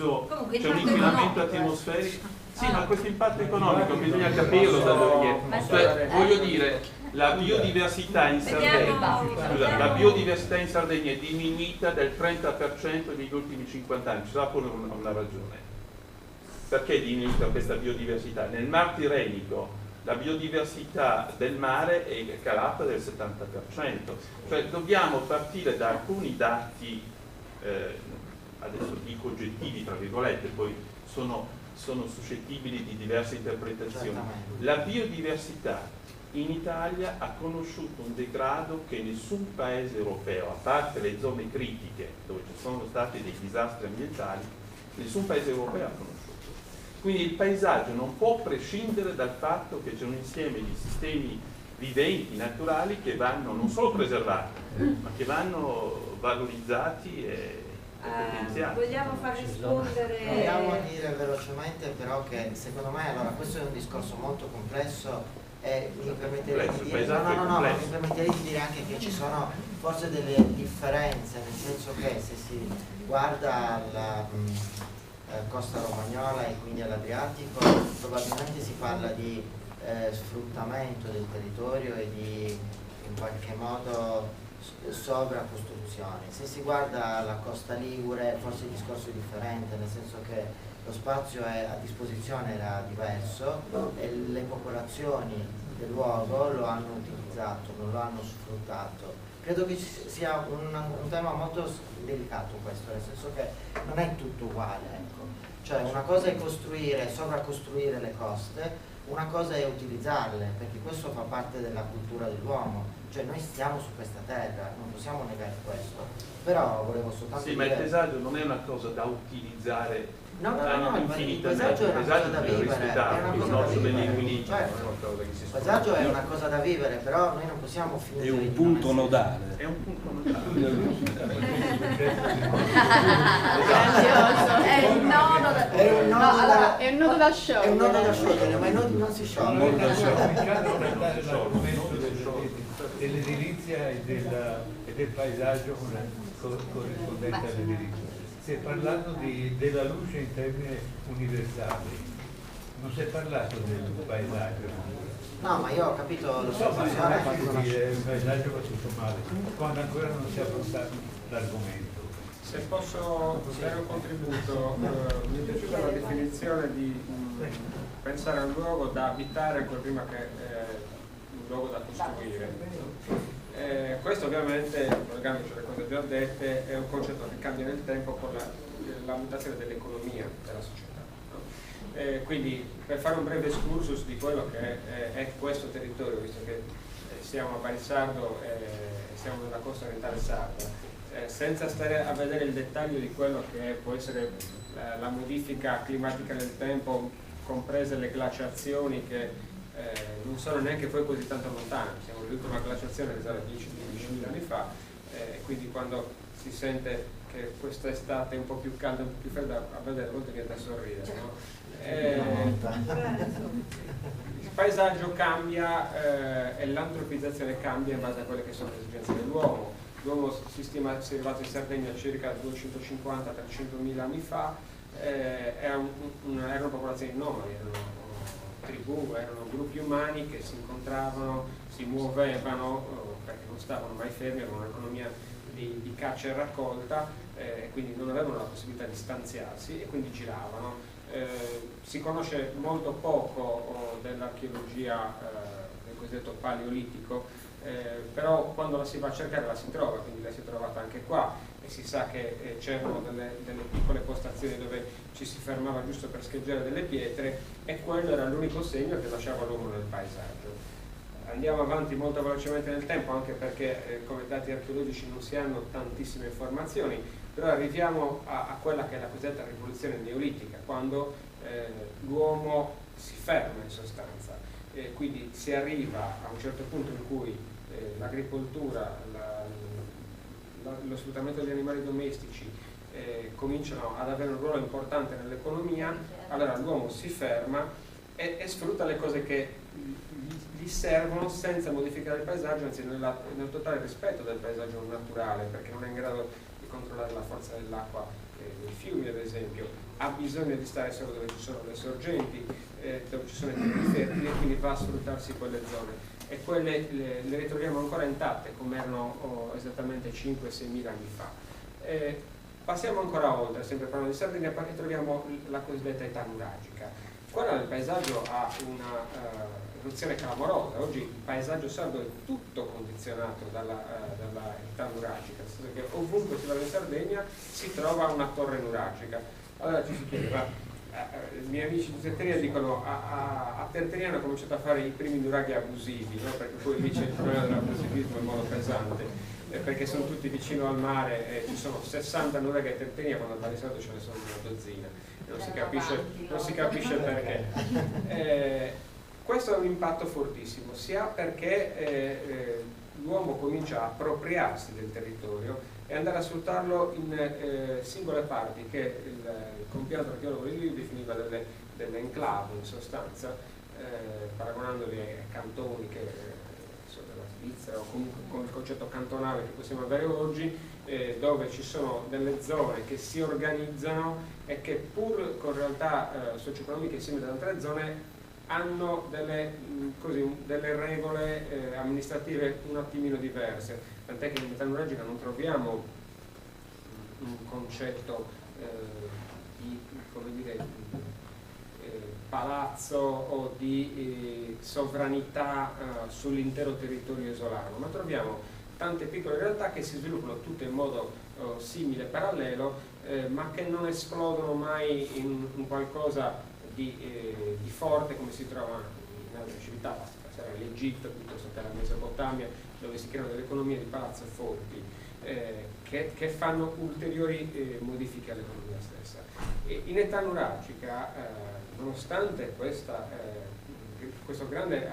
inquinamento atmosferico. Sì, ma questo impatto economico bisogna capirlo da dove viene. Cioè, voglio dire, la biodiversità in Sardegna è diminuita del 30% negli ultimi 50 anni, ci sarà pure una ragione. Perché è diminuita questa biodiversità? Nel Mar Tirrenico la biodiversità del mare è calata del 70%, cioè dobbiamo partire da alcuni dati, adesso dico oggettivi tra virgolette, poi sono suscettibili di diverse interpretazioni. La biodiversità in Italia ha conosciuto un degrado che nessun paese europeo, a parte le zone critiche dove ci sono stati dei disastri ambientali, nessun paese europeo ha conosciuto. Quindi il paesaggio non può prescindere dal fatto che c'è un insieme di sistemi viventi, naturali, che vanno non solo preservati, ma che vanno valorizzati Vogliamo far rispondere? Vogliamo dire velocemente però che secondo me, allora, questo è un discorso molto complesso e mi permetterei di dire, mi permetterei di dire anche che ci sono forse delle differenze, nel senso che se si guarda alla costa romagnola e quindi all'Adriatico, probabilmente si parla di sfruttamento del territorio e di in qualche modo sovracostruzione. Se si guarda la costa ligure forse il discorso è differente, nel senso che lo spazio a disposizione era diverso e le popolazioni del luogo lo hanno utilizzato, non lo hanno sfruttato. Credo che sia un tema molto delicato questo, nel senso che non è tutto uguale, ecco. Cioè una cosa è costruire, sovracostruire le coste, una cosa è utilizzarle, perché questo fa parte della cultura dell'uomo, cioè noi stiamo su questa terra, non possiamo negare questo, però volevo soltanto dire... Sì, ma il paesaggio non è una cosa da utilizzare il paesaggio è una cosa da vivere, il paesaggio è una cosa da vivere, però noi non possiamo finire. È un punto nodale. È un punto nodale. È un nodo da sciogliere. È un nodo da sciogliere, ma i nodi non si sciolgono. Dell'edilizia e del paesaggio corrispondente all'edilizia. Si è parlato della luce in termini universali, non si è parlato del paesaggio. No, ma io ho capito lo so, ma il paesaggio va tutto male, quando ancora non si è affrontato l'argomento. Se posso dare un contributo, mi è piaciuta la definizione di pensare a un luogo da abitare ancora prima che un luogo da costruire. Questo ovviamente, collegandoci alle cose già dette, è un concetto che cambia nel tempo con la mutazione dell'economia della società. No? Quindi per fare un breve excursus di quello che è questo territorio, visto che siamo a Balisardo e siamo nella costa orientale sarda, senza stare a vedere il dettaglio di quello che può essere la modifica climatica nel tempo, comprese le glaciazioni che non sono neanche poi così tanto lontane. Siamo l'ultima glaciazione risale a 10-15.000 anni fa, quindi quando si sente che questa estate è un po' più calda, un po' più fredda, a vedere a volte viene da sorridere, no? Il paesaggio cambia e l'antropizzazione cambia in base a quelle che sono le esigenze dell'uomo. L'uomo si stima sia arrivato in Sardegna circa 250-300.000 anni fa, erano popolazioni nomadi, erano tribù, erano gruppi umani che si incontravano, si muovevano perché non stavano mai fermi, avevano un'economia di caccia e raccolta, quindi non avevano la possibilità di stanziarsi e quindi giravano. Si conosce molto poco dell'archeologia del cosiddetto paleolitico, però quando la si va a cercare la si trova, quindi la si è trovata anche qua e si sa che c'erano delle piccole postazioni dove ci si fermava giusto per scheggiare delle pietre e quello era l'unico segno che lasciava l'uomo nel paesaggio. Andiamo avanti molto velocemente nel tempo, anche perché come dati archeologici non si hanno tantissime informazioni, però arriviamo a quella che è la cosiddetta rivoluzione neolitica, quando l'uomo si ferma in sostanza, quindi si arriva a un certo punto in cui l'agricoltura, lo sfruttamento degli animali domestici cominciano ad avere un ruolo importante nell'economia. Allora l'uomo si ferma e sfrutta le cose che gli servono senza modificare il paesaggio, anzi nel totale rispetto del paesaggio naturale, perché non è in grado di controllare la forza dell'acqua dei fiumi, ad esempio, ha bisogno di stare solo dove ci sono le sorgenti, dove ci sono i terreni fertili, e quindi va a sfruttarsi quelle zone. E quelle le ritroviamo ancora intatte come erano esattamente 5-6 mila anni fa. Passiamo ancora oltre, sempre parlando di Sardegna, perché troviamo la cosiddetta età nuragica. Quella del paesaggio ha una evoluzione clamorosa. Oggi il paesaggio sardo è tutto condizionato dalla età nuragica, nel senso che ovunque si va in Sardegna si trova una torre nuragica. Allora ci si chiede, i miei amici di Tertenia dicono a Tertenia hanno cominciato a fare i primi nuraghi abusivi, no? Perché poi lì c'è il problema dell'abusivismo in modo pesante, perché sono tutti vicino al mare e ci sono 60 nuraghi a Tertenia quando a Balisardo ce ne sono una dozzina, non si capisce perché. Questo è un impatto fortissimo, sia perché l'uomo comincia a appropriarsi del territorio e andare a sfruttarlo in singole parti che il compianto archeologo di Lille definiva delle enclave in sostanza, paragonandoli ai cantoni che della Svizzera o comunque con il concetto cantonale che possiamo avere oggi, dove ci sono delle zone che si organizzano e che pur con realtà socio-economiche simili ad altre zone hanno delle regole amministrative un attimino diverse, tant'è che in metallurgica non troviamo un concetto di, come dire, palazzo o di sovranità sull'intero territorio isolano, ma troviamo tante piccole realtà che si sviluppano tutte in modo simile, parallelo, ma che non esplodono mai in qualcosa di forte come si trova in altre civiltà, basta passare all'Egitto piuttosto che alla Mesopotamia, dove si creano delle economie di palazzo forti che fanno ulteriori modifiche all'economia stessa. E in età nuragica, nonostante questo grande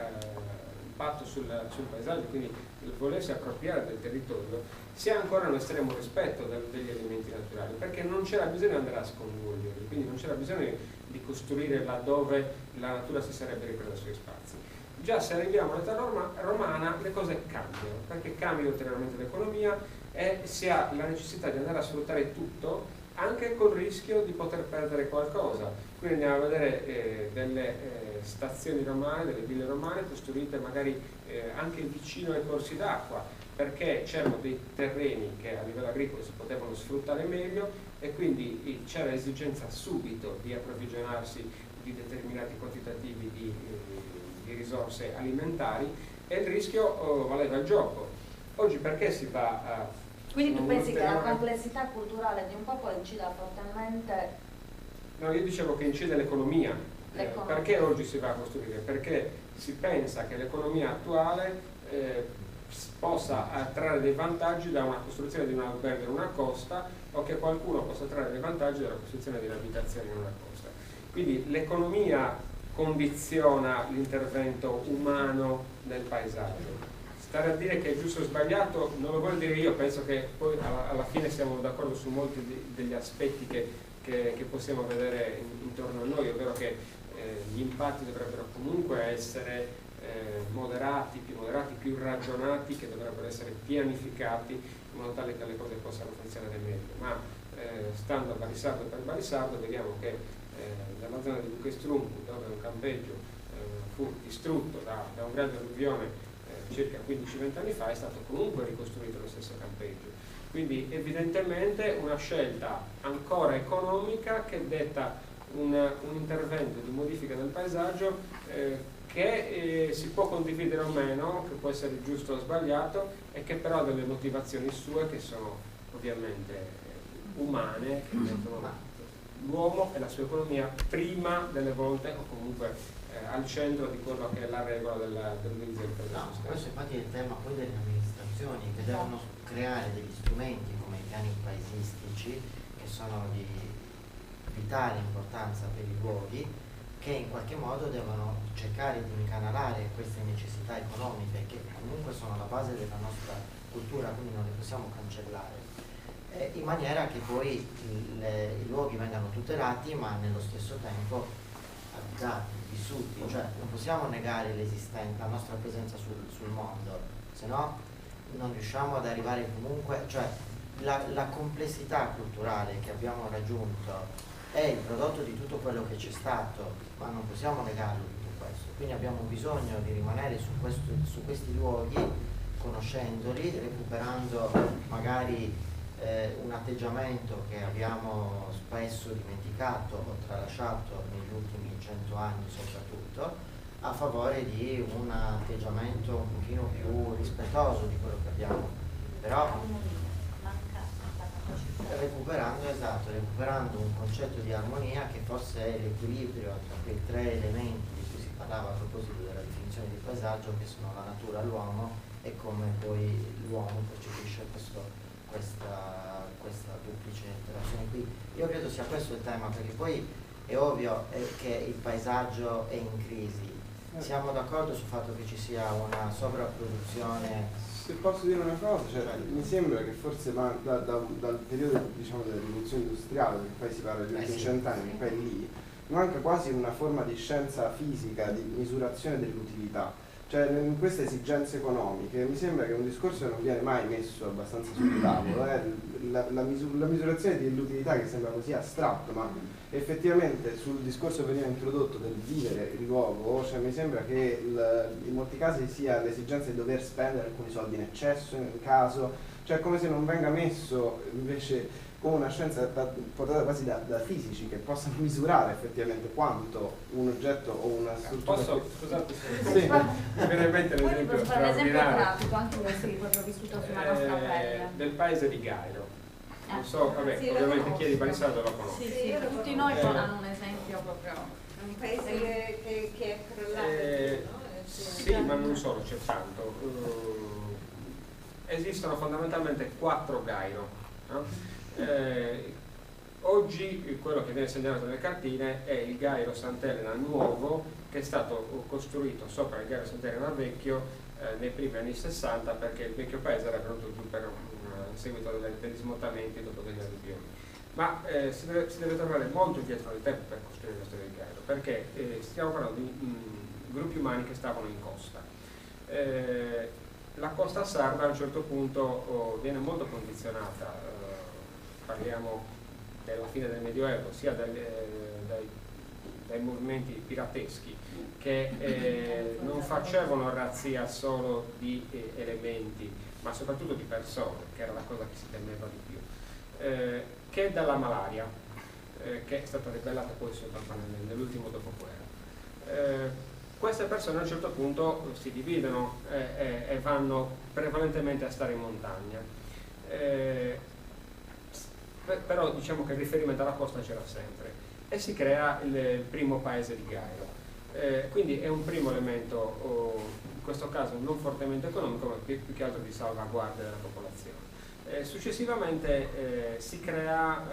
impatto sul paesaggio, quindi il volersi appropriare del territorio, si ha ancora un estremo rispetto degli elementi naturali, perché non c'era bisogno di andare a sconvolgerli, quindi non c'era bisogno di costruire laddove la natura si sarebbe ripresa sui spazi. Già se arriviamo all'età romana le cose cambiano, perché cambia ulteriormente l'economia e si ha la necessità di andare a sfruttare tutto, anche col rischio di poter perdere qualcosa. Quindi andiamo a vedere delle stazioni romane, delle ville romane costruite magari anche vicino ai corsi d'acqua, perché c'erano dei terreni che a livello agricolo si potevano sfruttare meglio e quindi c'era esigenza subito di approvvigionarsi di determinati quantitativi di risorse alimentari e il rischio valeva il gioco. Oggi perché si va a... Quindi tu pensi che la complessità culturale di un popolo incida fortemente? No, io dicevo che incide l'economia. Perché oggi si va a costruire? Perché si pensa che l'economia attuale possa trarre dei vantaggi da una costruzione di un albergo in una costa o che qualcuno possa trarre dei vantaggi dalla costruzione di un'abitazione in una costa. Quindi l'economia condiziona l'intervento umano nel paesaggio. Stare a dire che è giusto o sbagliato non lo voglio dire io, penso che poi alla fine siamo d'accordo su molti degli aspetti che possiamo vedere intorno a noi, ovvero che gli impatti dovrebbero comunque essere moderati, più ragionati, che dovrebbero essere pianificati in modo tale che le cose possano funzionare meglio. Ma stando a Balisardo per Balisardo vediamo che nella zona di Buchestrumbu, dove un campeggio fu distrutto da un grande alluvione circa 15-20 anni fa, è stato comunque ricostruito lo stesso campeggio. Quindi evidentemente una scelta ancora economica che detta un intervento di modifica del paesaggio che si può condividere o meno, che può essere giusto o sbagliato e che però ha delle motivazioni sue che sono ovviamente umane, che mettono l'uomo e la sua economia prima delle volte o comunque al centro di quello che è la regola dell'utilizzo del paesaggio. No, questo infatti è il tema poi delle amministrazioni che devono creare degli strumenti come i piani paesistici che sono di vitale importanza per i luoghi, che in qualche modo devono cercare di incanalare queste necessità economiche che comunque sono la base della nostra cultura, quindi non le possiamo cancellare, in maniera che poi i luoghi vengano tutelati ma nello stesso tempo abitati, vissuti, cioè non possiamo negare l'esistenza, la nostra presenza sul mondo, se no non riusciamo ad arrivare comunque, cioè la complessità culturale che abbiamo raggiunto è il prodotto di tutto quello che c'è stato, ma non possiamo negarlo tutto questo, quindi abbiamo bisogno di rimanere su questi luoghi, conoscendoli, recuperando magari un atteggiamento che abbiamo spesso dimenticato o tralasciato negli ultimi 100 anni soprattutto, a favore di un atteggiamento un pochino più rispettoso di quello che abbiamo, però recuperando un concetto di armonia che forse è l'equilibrio tra quei tre elementi di cui si parlava a proposito della definizione di paesaggio, che sono la natura, l'uomo e come poi l'uomo percepisce questa duplice interazione qui. Io credo sia questo il tema, perché poi è ovvio che il paesaggio è in crisi. Siamo d'accordo sul fatto che ci sia una sovrapproduzione Se posso dire una cosa, cioè, mi sembra che forse dal periodo, diciamo, della rivoluzione industriale, che poi si parla di ultimi 100 anni, che poi lì manca quasi una forma di scienza fisica, di misurazione dell'utilità. Cioè, in queste esigenze economiche mi sembra che un discorso che non viene mai messo abbastanza sul tavolo è la misurazione dell'utilità, che sembra così astratto, ma effettivamente sul discorso che veniva introdotto del vivere il luogo, cioè mi sembra che in molti casi sia l'esigenza di dover spendere alcuni soldi in eccesso in caso, cioè come se non venga messo invece come una scienza portata quasi da fisici che possano misurare effettivamente quanto un oggetto o una struttura... Scusate, sì. Mi viene in mente l'esempio straordinario pratico, anche proprio vissuto sulla nostra pelle. Del paese di Gairo. Non so, vabbè, sì, ovviamente chi è di Palisardo lo conosce. Sì, tutti noi hanno un esempio proprio. È un paese che è crollato, no? Sì, ma non solo, c'è tanto. Esistono fondamentalmente 4 Gairo, no? Oggi quello che viene segnalato nelle cartine è il Gairo Sant'Elena nuovo, che è stato costruito sopra il Gairo Sant'Elena vecchio nei primi anni 60, perché il vecchio paese era venuto giù per a seguito degli smottamenti dopo delle alluvioni. Ma si deve tornare molto indietro nel tempo per costruire la storia del Gairo, perché stiamo parlando di gruppi umani che stavano in costa. La costa sarda a un certo punto viene molto condizionata, parliamo della fine del Medioevo, sia dai movimenti pirateschi che non facevano razzia solo di elementi, ma soprattutto di persone, che era la cosa che si temeva di più, che dalla malaria, che è stata rivelata poi soltanto nell'ultimo dopoguerra. Queste persone a un certo punto si dividono e vanno prevalentemente a stare in montagna. Però diciamo che il riferimento alla costa c'era sempre e si crea il primo paese di Gairo. Quindi è un primo elemento, in questo caso non fortemente economico, ma più che altro di salvaguardia della popolazione. Successivamente si crea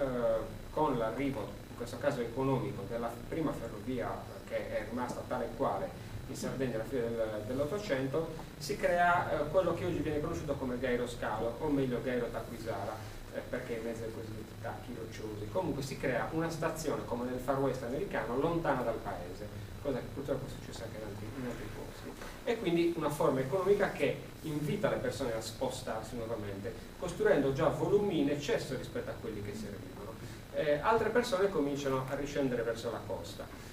con l'arrivo, in questo caso economico, della prima ferrovia, che è rimasta tale e quale in Sardegna alla fine dell'Ottocento, si crea quello che oggi viene conosciuto come Gairo Scalo, o meglio Gairo Taquisara, perché in mezzo ai cosiddetti tacchi rocciosi. Comunque si crea una stazione come nel Far West americano, lontana dal paese, cosa che purtroppo è successa anche in altri posti, e quindi una forma economica che invita le persone a spostarsi nuovamente, costruendo già volumi in eccesso rispetto a quelli che servivano. Altre persone cominciano a riscendere verso la costa.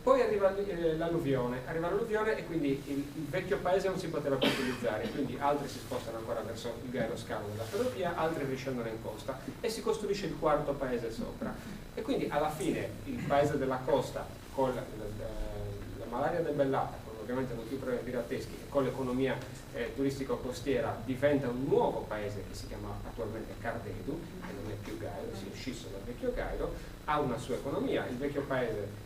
Poi arriva l'alluvione e quindi il vecchio paese non si poteva più utilizzare, quindi altri si spostano ancora verso il Gairo Scalo della ferrovia, altri riscendono in costa e si costruisce il quarto paese sopra. E quindi alla fine il paese della costa, con la malaria debellata, con ovviamente non più problemi pirateschi e con l'economia turistico-costiera, diventa un nuovo paese che si chiama attualmente Cardedu, che non è più Gairo, si è scisso dal vecchio Gairo, ha una sua economia. Il vecchio paese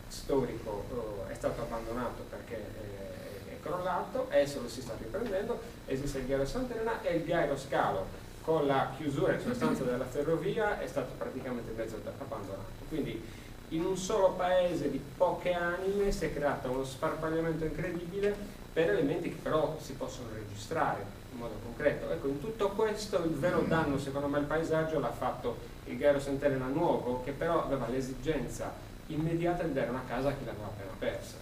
storico è stato abbandonato perché è crollato, adesso lo si sta riprendendo. Esiste il Gairo Sant'Elena e il Gairo Scalo, con la chiusura in sostanza della ferrovia, è stato praticamente mezzo abbandonato. Quindi in un solo paese di poche anime si è creato uno sparpagliamento incredibile per elementi che però si possono registrare in modo concreto. Ecco, in tutto questo il vero danno secondo me al paesaggio l'ha fatto il Gairo Sant'Elena nuovo, che però aveva l'esigenza immediata di dare una casa a chi l'aveva appena persa.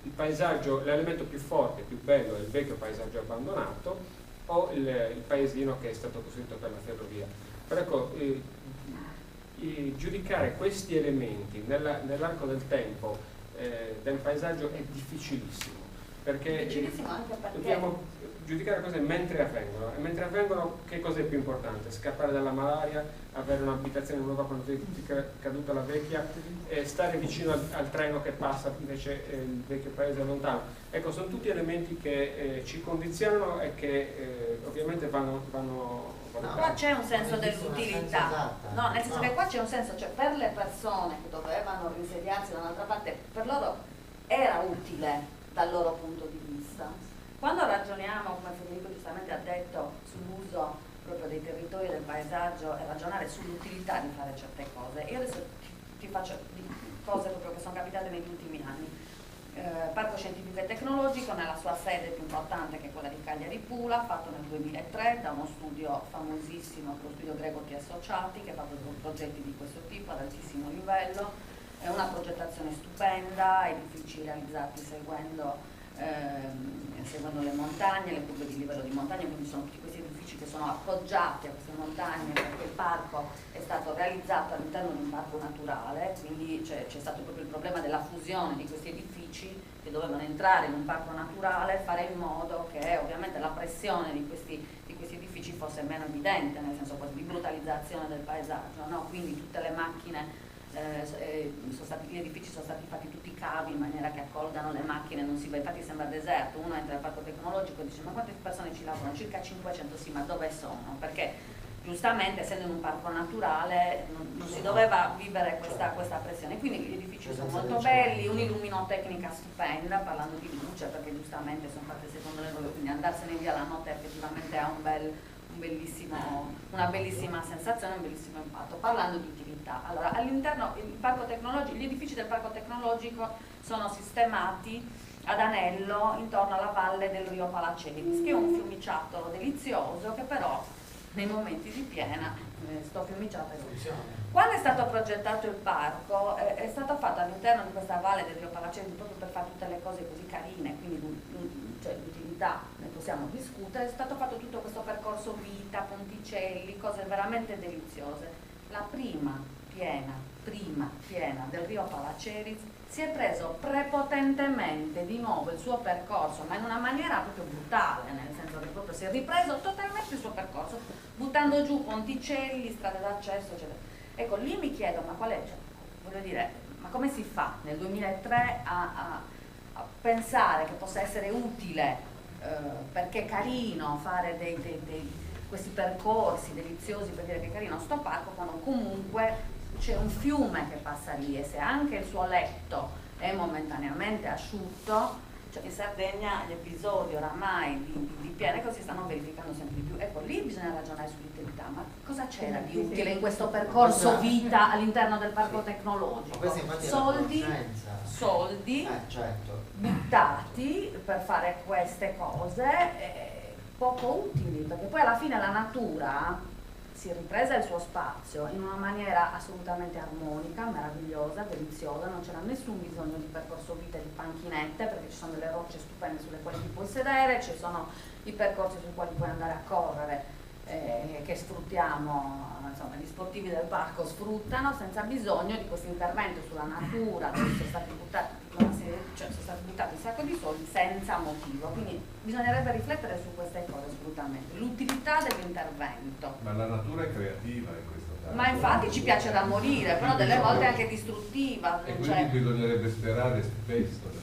Il paesaggio, l'elemento più forte, più bello è il vecchio paesaggio abbandonato o il paesino che è stato costruito per la ferrovia. Però ecco, giudicare questi elementi nell'arco del tempo del paesaggio è difficilissimo, perché dobbiamo giudicare cose mentre avvengono, e mentre avvengono che cosa è più importante? Scappare dalla malaria, avere un'abitazione nuova quando è caduta la vecchia, stare vicino al treno che passa, invece il vecchio paese è lontano. Ecco, sono tutti elementi che ci condizionano e che ovviamente vanno qua c'è un senso dell'utilità, no, nel senso che qua c'è un senso, cioè per le persone che dovevano rinsediarsi da un'altra parte, per loro era utile dal loro punto di vista. Quando ragioniamo, come Federico giustamente ha detto, sull'uso proprio dei territori e del paesaggio e ragionare sull'utilità di fare certe cose, io adesso ti faccio cose proprio che sono capitate negli ultimi anni. Parco Scientifico e Tecnologico nella sua sede più importante, che è quella di Cagliari Pula, fatto nel 2003 da uno studio famosissimo, lo studio Gregotti Associati, che fa progetti di questo tipo ad altissimo livello. È una progettazione stupenda, edifici realizzati seguendo le montagne, le curve di livello di montagna, quindi sono tutti questi edifici che sono appoggiati a queste montagne, perché il parco è stato realizzato all'interno di un parco naturale, quindi c'è stato proprio il problema della fusione di questi edifici che dovevano entrare in un parco naturale, fare in modo che ovviamente la pressione di questi edifici fosse meno evidente, nel senso quasi di brutalizzazione del paesaggio, no? Quindi tutte le macchine, gli edifici sono stati fatti tutti cavi in maniera che accolgano le macchine, non si va, infatti sembra deserto. Uno entra nel parco tecnologico e dice: ma quante persone ci lavorano? Circa 500, sì, ma dove sono? Perché giustamente essendo in un parco naturale non si doveva vivere questa pressione, quindi gli edifici sono molto belli, un'illuminotecnica stupenda, parlando di luce, perché giustamente sono fatte secondo le regole, quindi andarsene via la notte effettivamente ha una bellissima sensazione, un bellissimo impatto. Parlando di utilità, allora all'interno gli edifici del parco tecnologico sono sistemati ad anello intorno alla valle del Rio Palacevis, che è un fiumiciattolo delizioso che però nei momenti di piena sto fiumiciato funziona. Quando è stato progettato il parco è stato fatto all'interno di questa valle del Rio Palacevis proprio per fare tutte le cose così carine, quindi l'utilità ne possiamo discutere. È stato fatto tutto questo percorso vita, ponticelli, cose veramente deliziose. La prima piena del Rio Palacevis si è preso prepotentemente di nuovo il suo percorso, ma in una maniera proprio brutale, nel senso che proprio si è ripreso totalmente il suo percorso, buttando giù ponticelli, strade d'accesso, eccetera. Ecco, lì mi chiedo, ma qual è, voglio dire, ma come si fa nel 2003 a pensare che possa essere utile, perché è carino fare questi percorsi deliziosi per dire che è carino sto parco, quando comunque c'è un fiume che passa lì, e se anche il suo letto è momentaneamente asciutto, cioè in Sardegna gli episodi oramai di piene così stanno verificando sempre di più. Ecco, lì bisogna ragionare sull'utilità, ma cosa c'era di utile in questo percorso vita all'interno del parco tecnologico? Soldi certo, buttati per fare queste cose poco utili, perché poi alla fine la natura si è ripresa il suo spazio in una maniera assolutamente armonica, meravigliosa, deliziosa, non c'era nessun bisogno di percorso vita, di panchinette, perché ci sono delle rocce stupende sulle quali ti puoi sedere, ci sono i percorsi sui quali puoi andare a correre, che sfruttiamo, insomma gli sportivi del parco sfruttano senza bisogno di questo intervento sulla natura, dove sono stati buttati un sacco di soldi senza motivo, quindi bisognerebbe riflettere su queste cose assolutamente, l'utilità dell'intervento. Ma la natura è creativa in questo caso. Ma infatti ci piace da morire, però delle volte è anche distruttiva. E quindi bisognerebbe sperare spesso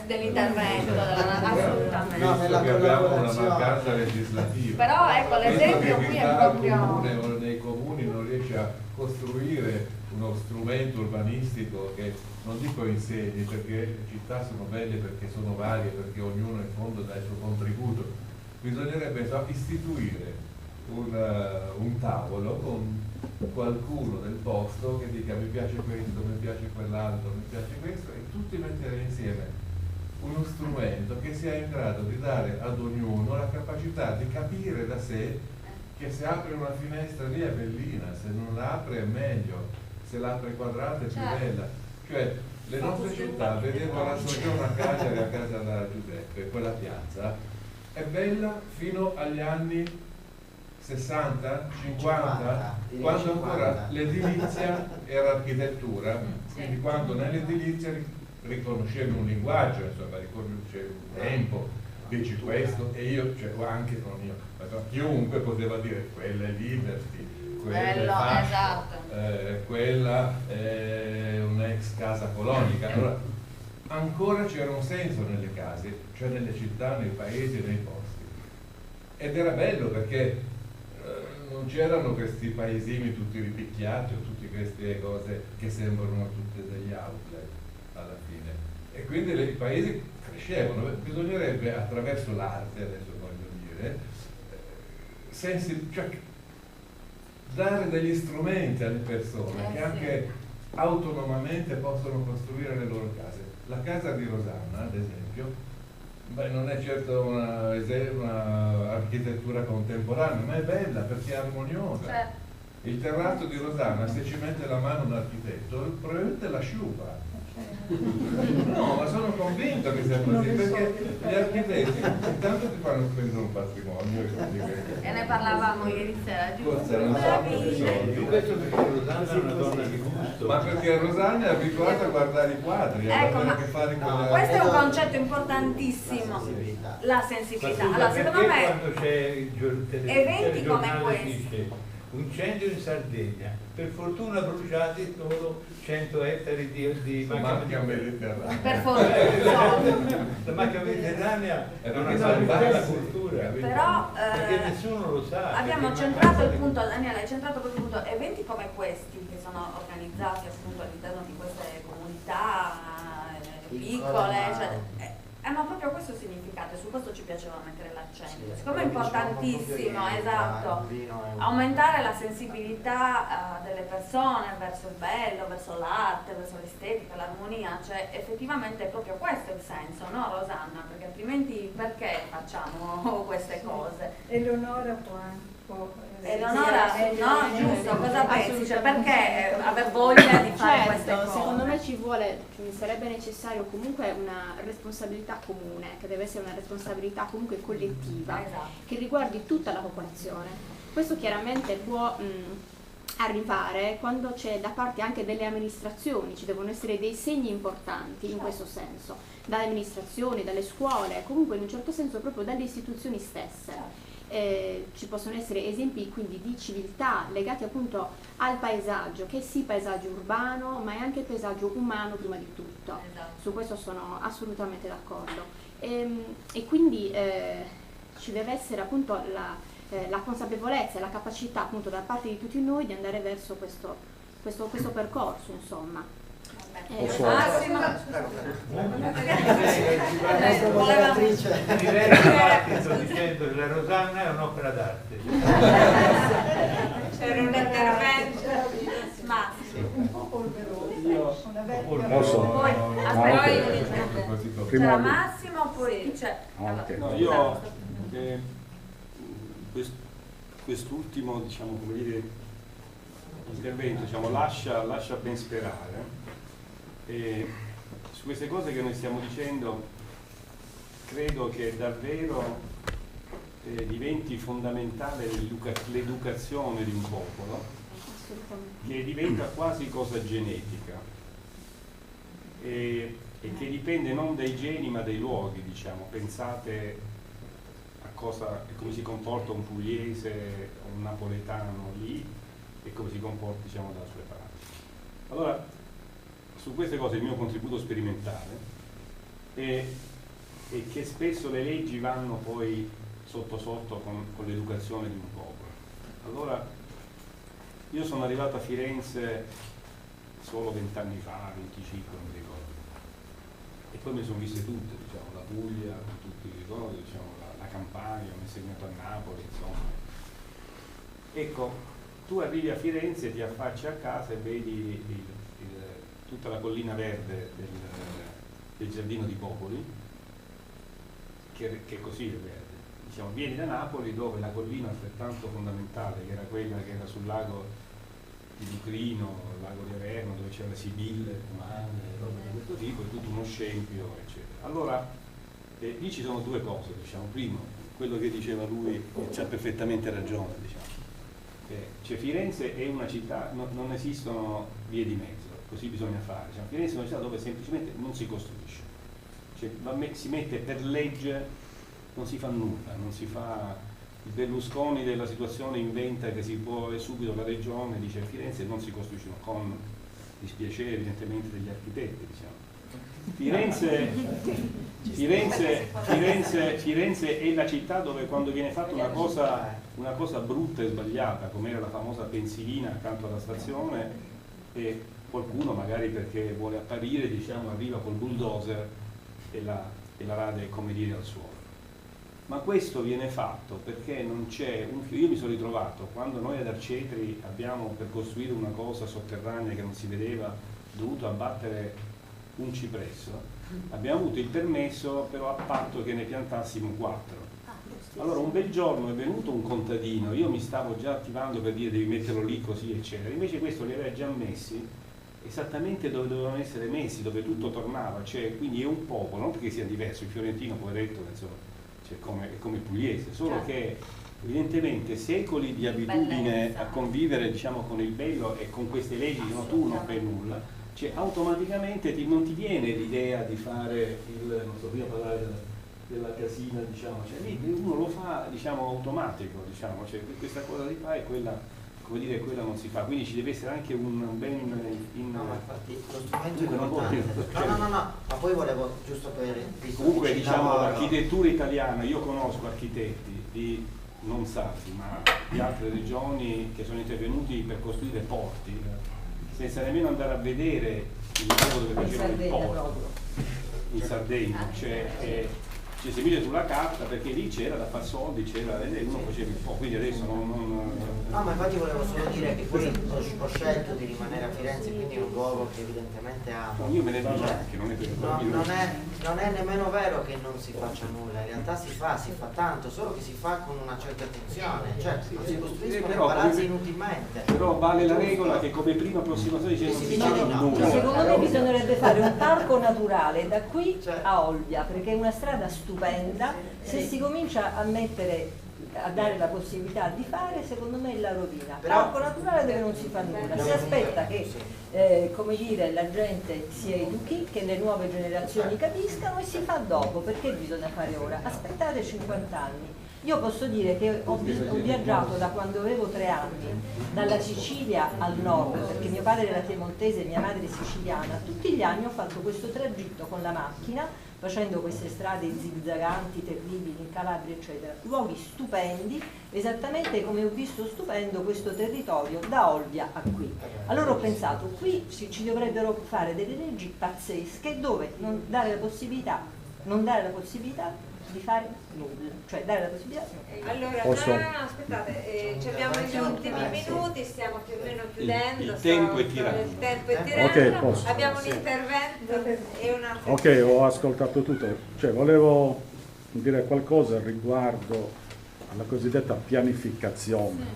dell'intervento, assolutamente. No, visto che abbiamo una mancanza legislativa. Però ecco, l'esempio qui è proprio... comune o nei comuni non riesce a costruire uno strumento urbanistico che, non dico insegni, perché le città sono belle perché sono varie, perché ognuno in fondo dà il suo contributo. Bisognerebbe istituire un tavolo con qualcuno del posto che dica: mi piace questo, mi piace quell'altro, mi piace questo, e tutti mettere insieme uno strumento che sia in grado di dare ad ognuno la capacità di capire da sé che se apre una finestra lì è bellina, se non la apre è meglio, se l'apre quadrata è più bella. Cioè le nostre città, vedevo la soggiorno a Cagliari, a casa da Giuseppe, quella piazza è bella fino agli anni 60, 50, quando ancora l'edilizia era architettura, quindi quando nell'edilizia riconoscevi un linguaggio, insomma, riconoscevi un tempo, dici questo, e io, cioè anche non io, ma chiunque poteva dire quella è Liberty, quella è esatto. Quella è un'ex casa colonica. Allora, ancora c'era un senso nelle case, cioè nelle città, nei paesi, nei posti, ed era bello perché non c'erano questi paesini tutti ripicchiati o tutte queste cose che sembrano tutte degli outlet alla fine, e quindi i paesi crescevano. Bisognerebbe, attraverso l'arte, adesso voglio dire, cioè, dare degli strumenti alle persone che anche autonomamente possono costruire le loro case. La casa di Rosanna, ad esempio, non è certo una architettura contemporanea, ma è bella perché è armoniosa. Il terrazzo di Rosanna, se ci mette la mano un architetto, probabilmente la sciupa. No, ma sono convinto che sia così, perché gli architetti intanto ti fanno spendere un patrimonio e ne parlavamo ieri sera, giusto? Forse non sanno soldi. Questo perché Rosanna è una donna di gusto, ma perché Rosanna è abituata a guardare i quadri, a ecco, guardare a che fare con le questo è un concetto importantissimo, la sensibilità. Allora, secondo me quando c'è eventi come questi, dice incendio in Sardegna, per fortuna bruciati solo 100 ettari di macchia mediterranea. Per fortuna. La macchia mediterranea è una salvata cultura, però perché nessuno lo sa. Abbiamo centrato il punto, Daniela, hai centrato quel punto, eventi come questi che sono organizzati appunto all'interno di queste comunità piccole, cioè, hanno proprio questo significato e su questo ci piaceva mettere l'accento. Siccome è importantissimo, esatto, aumentare la sensibilità delle persone verso il bello, verso l'arte, verso l'estetica, l'armonia, cioè effettivamente è proprio questo il senso, no Rosanna? Perché altrimenti perché facciamo queste cose? Eleonora può Eleonora, no, giusto, cosa pensi? Cioè, perché aver voglia di fare queste cose? Secondo me mi sarebbe necessario comunque una responsabilità comune, che deve essere una responsabilità comunque collettiva, che riguardi tutta la popolazione. Questo chiaramente può arrivare quando c'è da parte anche delle amministrazioni, ci devono essere dei segni importanti in questo senso, dalle amministrazioni, dalle scuole, comunque in un certo senso proprio dalle istituzioni stesse. Ci possono essere esempi quindi di civiltà legati appunto al paesaggio, che è sì paesaggio urbano ma è anche paesaggio umano prima di tutto. Su questo sono assolutamente d'accordo e quindi ci deve essere appunto la consapevolezza e la capacità appunto da parte di tutti noi di andare verso questo percorso, insomma. Sto dicendo che la Rosanna è un'opera d'arte. C'era un intervento Massimo. Un po' polveroso. Una vecchia. Non so. Poi c'era Massimo, poi c'è. No, io quest'ultimo, diciamo, come dire, intervento, diciamo, lascia ben sperare. E su queste cose che noi stiamo dicendo credo che davvero diventi fondamentale l'educazione di un popolo, che diventa quasi cosa genetica e che dipende non dai geni ma dai luoghi, diciamo. Pensate a come si comporta un pugliese o un napoletano lì e come si comporta, diciamo, dalle sue parti. Allora, su queste cose il mio contributo sperimentale è che spesso le leggi vanno poi sotto sotto con l'educazione di un popolo. Allora, io sono arrivato a Firenze solo 20 anni fa, 25, non mi ricordo, e poi mi sono viste tutte, diciamo, la Puglia, tutti i ricordi, diciamo, la Campania, mi ho insegnato a Napoli, insomma. Ecco, tu arrivi a Firenze, ti affacci a casa e vedi tutta la collina verde del Giardino di Popoli, che così è verde. Diciamo, vieni da Napoli dove la collina altrettanto fondamentale, che era quella che era sul lago di Lucrino, il lago di Averno, dove c'era Sibille, umane, roba di questo tipo, e tutto uno scempio, eccetera. Allora, lì ci sono due cose, diciamo. Primo, quello che diceva lui, c'ha perfettamente ragione, diciamo. Cioè, Firenze è una città, non esistono vie di mezzo. Così bisogna fare. Diciamo, Firenze è una città dove semplicemente non si costruisce, cioè, si mette per legge, non si fa nulla, non si fa. Il Berlusconi della situazione inventa che si può, e subito la regione dice a Firenze non si costruiscono, con dispiacere evidentemente degli architetti, diciamo. Firenze è la città dove quando viene fatta una cosa brutta e sbagliata, come era la famosa pensilina accanto alla stazione, e qualcuno magari perché vuole apparire, diciamo, arriva col bulldozer e la rade, come dire, al suolo. Ma questo viene fatto perché non c'è io mi sono ritrovato, quando noi ad Arcetri abbiamo, per costruire una cosa sotterranea che non si vedeva, dovuto abbattere un cipresso, abbiamo avuto il permesso però a patto che ne piantassimo 4. Allora un bel giorno è venuto un contadino, io mi stavo già attivando per dire devi metterlo lì così eccetera, invece questo li aveva già messi esattamente dove dovevano essere messi, dove tutto tornava, cioè quindi è un popolo, non perché sia diverso, il fiorentino poveretto insomma, cioè è come il pugliese, solo che evidentemente secoli di abitudine a convivere diciamo con il bello e con queste leggi che no, tu non fai nulla, cioè automaticamente non ti viene l'idea di fare non so, prima parlare della casina, diciamo, cioè lì uno lo fa diciamo automatico, diciamo, cioè questa cosa si fa e quella, come dire, quella non si fa, quindi ci deve essere anche un ben no, ma infatti lo strumento è importante. No, ma poi volevo giusto per comunque diciamo l'architettura italiana, io conosco architetti di non Sarsi ma di altre regioni che sono intervenuti per costruire porti senza nemmeno andare a vedere il luogo dove facevano il porto in Sardegna, cioè si mise sulla carta perché lì c'era da far soldi, c'era e uno faceva il po', quindi adesso non... No, ma infatti volevo solo dire che poi ho scelto di rimanere a Firenze, quindi è un luogo che evidentemente amo. No, io me ne vado anche, non è per non è nemmeno vero che non si faccia nulla, in realtà si fa tanto, solo che si fa con una certa attenzione, cioè non si costruiscono palazzi inutilmente. Però vale la regola che come prima approssimazione non si dice nulla. Secondo me bisognerebbe fare un parco naturale da qui a Olbia, perché è una strada stupenda, se si comincia a dare la possibilità di fare, secondo me è la rovina. Parco naturale dove non si fa nulla, si aspetta che come dire, la gente si educhi, che le nuove generazioni capiscano e si fa dopo, perché bisogna fare ora? Aspettate 50 anni. Io posso dire che ho viaggiato da quando avevo 3 anni, dalla Sicilia al nord, perché mio padre era piemontese e mia madre siciliana, tutti gli anni ho fatto questo tragitto con la macchina, facendo queste strade zigzaganti, terribili, in Calabria, eccetera. Luoghi stupendi, esattamente come ho visto stupendo questo territorio da Olbia a qui. Allora ho pensato, qui ci dovrebbero fare delle leggi pazzesche dove non dare la possibilità di fare nulla, cioè dare la possibilità. Allora, aspettate, abbiamo gli ultimi minuti, stiamo più o meno chiudendo. Il tempo è tiranno. Il tempo è tiranno. Abbiamo un intervento e un'altra. Ok, ho ascoltato tutto. Cioè, volevo dire qualcosa riguardo alla cosiddetta pianificazione.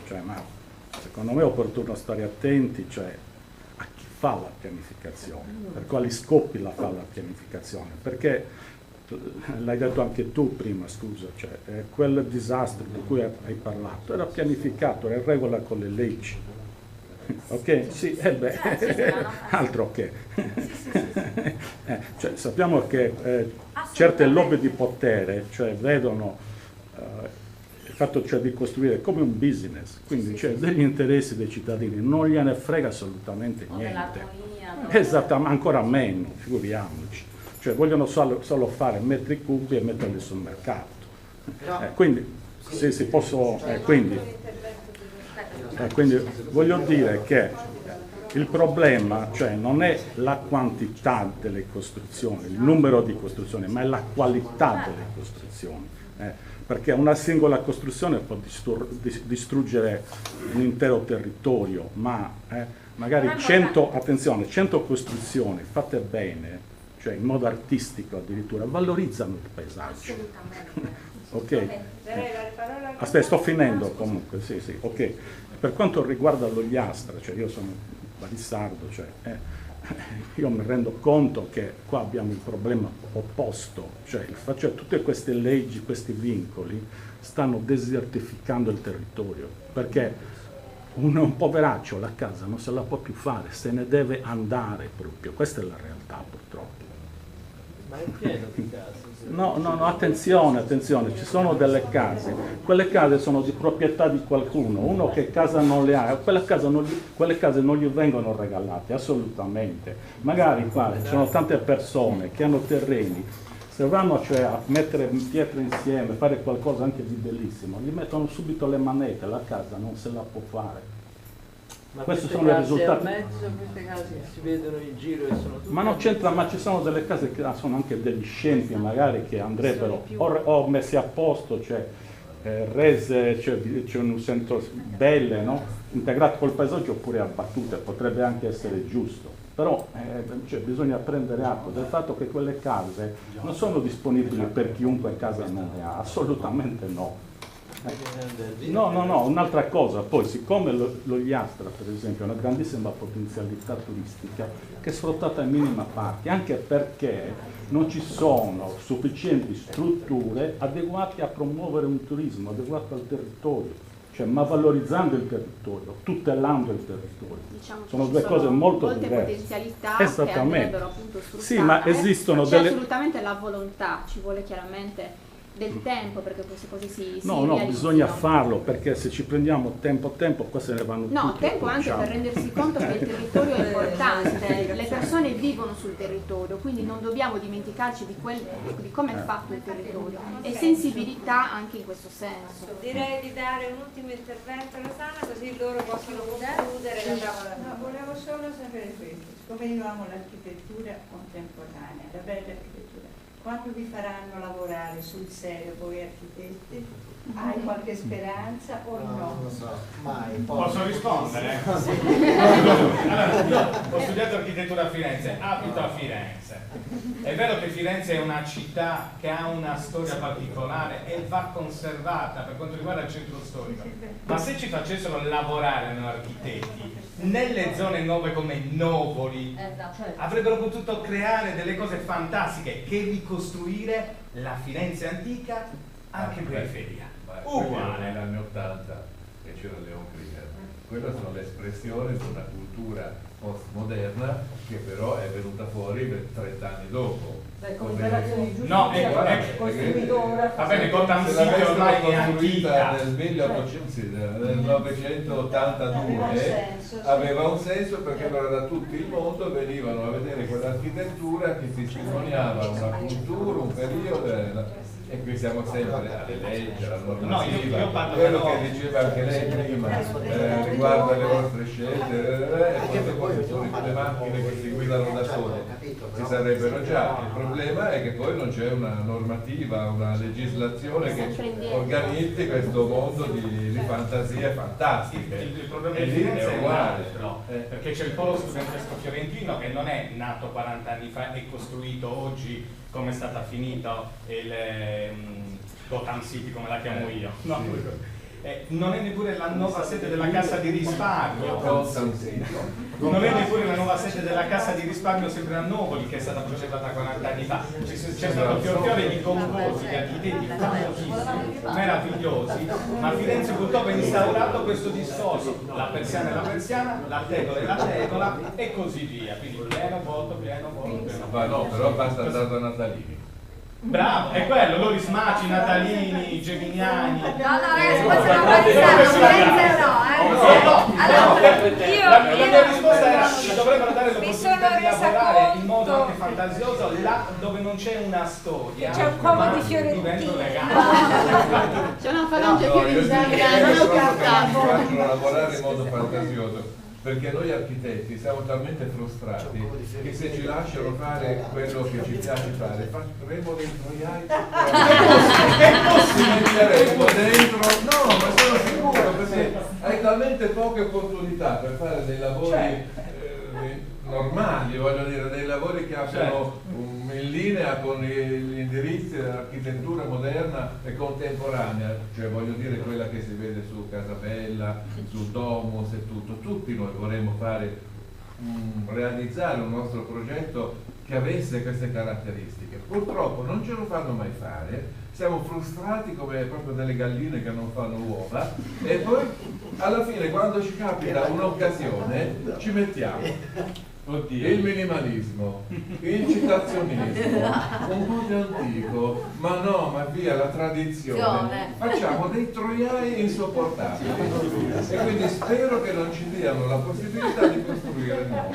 Cioè, ma secondo me è opportuno stare attenti, cioè, a chi fa la pianificazione, per quali scopi la fa la pianificazione, perché l'hai detto anche tu prima, scusa, cioè, quel disastro di cui hai parlato era pianificato, era in regola con le leggi. Ok? Sì, altro che. Cioè, sappiamo che certe lobby di potere, cioè, vedono il fatto, cioè, di costruire come un business, quindi cioè, degli interessi dei cittadini, non gliene frega assolutamente niente. Esattamente, ancora meno, figuriamoci. Cioè vogliono solo fare metri cubi e metterli sul mercato. Quindi, se posso, quindi voglio dire che il problema, cioè, non è la quantità delle costruzioni, il numero di costruzioni, ma è la qualità delle costruzioni. Perché una singola costruzione può distruggere un intero territorio, ma magari 100 costruzioni fatte bene, cioè in modo artistico addirittura, valorizzano il paesaggio. Ok? Aspetta, sto finendo comunque, sì, ok. Per quanto riguarda l'Ogliastra, cioè io sono barissardo, cioè, io mi rendo conto che qua abbiamo il problema opposto, cioè tutte queste leggi, questi vincoli stanno desertificando il territorio, perché un poveraccio la casa non se la può più fare, se ne deve andare proprio, questa è la realtà purtroppo. Ma è pieno di case. No, attenzione, ci sono delle case, quelle case sono di proprietà di qualcuno, uno che casa non le ha, quelle case non gli vengono regalate, assolutamente. Magari qua ci sono tante persone che hanno terreni, se vanno cioè a mettere pietre insieme, fare qualcosa anche di bellissimo, gli mettono subito le manette, la casa non se la può fare. Ma questi queste sono i case risultati. a mezzo, queste case che si vedono in giro e sono tutte... Ma non c'entra, ma ci sono delle case che sono anche degli scempi magari che andrebbero o messi a posto, cioè rese, cioè un senso belle, no? Integrate col paesaggio oppure abbattute, potrebbe anche essere giusto. Però cioè, bisogna prendere atto del fatto che quelle case non sono disponibili per chiunque casa non ne ha, assolutamente no. No, un'altra cosa, poi siccome lo Iastra per esempio ha una grandissima potenzialità turistica che è sfruttata in minima parte, anche perché non ci sono sufficienti strutture adeguate a promuovere un turismo adeguato al territorio, cioè ma valorizzando il territorio, tutelando il territorio. Diciamo sono due cose molto molte diverse. Potenzialità Esattamente. che andrebbero appunto sfruttate. Sì, ma esistono c'è delle... assolutamente la volontà, ci vuole chiaramente del tempo perché queste cose si No, bisogna farlo, perché se ci prendiamo tempo, qua se ne vanno No, tutti. tempo anche per rendersi conto che il territorio è importante, le persone vivono sul territorio, quindi non dobbiamo dimenticarci di come è fatto il territorio e sensibilità anche in questo senso. Direi di dare un ultimo intervento a Rosanna, così loro possono concludere. No, volevo solo sapere questo, siccome io amo l'architettura contemporanea, la bella architettura, quando vi faranno lavorare sul serio voi architetti? Hai qualche speranza o no? Non lo so, mai. Posso rispondere? Sì. Allora, io ho studiato architettura a Firenze, abito a Firenze. È vero che Firenze è una città che ha una storia particolare e va conservata per quanto riguarda il centro storico, ma se ci facessero lavorare noi architetti nelle zone nuove come Novoli, avrebbero potuto creare delle cose fantastiche che ricostruire la Firenze antica anche periferia. Uguale. Negli anni 80 che c'era Leon Krieger, quelle sono le espressioni di una cultura postmoderna che però è venuta fuori 30 anni dopo. Con operazioni giuste, no, costruito ora. Va bene, Gotham City ormai è antica. Nel 1982 aveva un senso perché da tutto il mondo venivano a vedere quell'architettura che testimoniava una cultura, un periodo. E qui siamo sempre alle leggi, alla normativa, quello che diceva anche lei prima riguarda le vostre scelte, e queste cose sono le macchine che si guidano da sole, ci sarebbero già. Il problema è che poi non c'è una normativa, una legislazione che organizzi questo mondo di fantasie fantastiche. Il problema e di lì Firenze è uguale, però, perché c'è il polo studentesco fiorentino che non è nato 40 anni fa e costruito oggi come è stata finita il Gotham City, come la chiamo io. No, non è neppure la nuova sede della Cassa di Risparmio. Non è neppure la nuova sede della Cassa di Risparmio sempre a Novoli, che è stata progettata 40 anni fa. C'è stato fiore di concorsi, di architetti famosissimi, meravigliosi, ma Firenze purtroppo ha instaurato questo discorso. La persiana è la persiana, la tegola è la tegola e così via. Quindi pieno voto, pieno voto, pieno voto. Ma no, però basta andare da Natalini. Bravo, è quello, Loris Maci, Natalini, Geminiani. No, la mia risposta era ci dovrebbero dare l'opportunità di lavorare in modo anche fantasioso là dove non c'è una storia. C'è un po' di fiorentino. C'è una falange fiorentina, non ho captato. Facciano lavorare in modo fantasioso. Perché noi architetti siamo talmente frustrati che se ci lasciano fare quello che ci piace fare, faremo dentro gli altri. Ci metteremo dentro, no, ma sono sicuro, perché hai talmente poche opportunità per fare dei lavori normali, voglio dire, dei lavori che abbiano in linea con gli indirizzi dell'architettura moderna e contemporanea, cioè voglio dire quella che si vede su Casabella, su Domus e tutto. Tutti noi vorremmo realizzare un nostro progetto che avesse queste caratteristiche. Purtroppo non ce lo fanno mai fare, siamo frustrati come proprio delle galline che non fanno uova e poi alla fine quando ci capita un'occasione ci mettiamo. Oddio. Il minimalismo, il citazionismo, un po' di antico, ma no, ma via la tradizione. Facciamo dei troiai insopportabili e quindi spero che non ci diano la possibilità di costruire nuovo.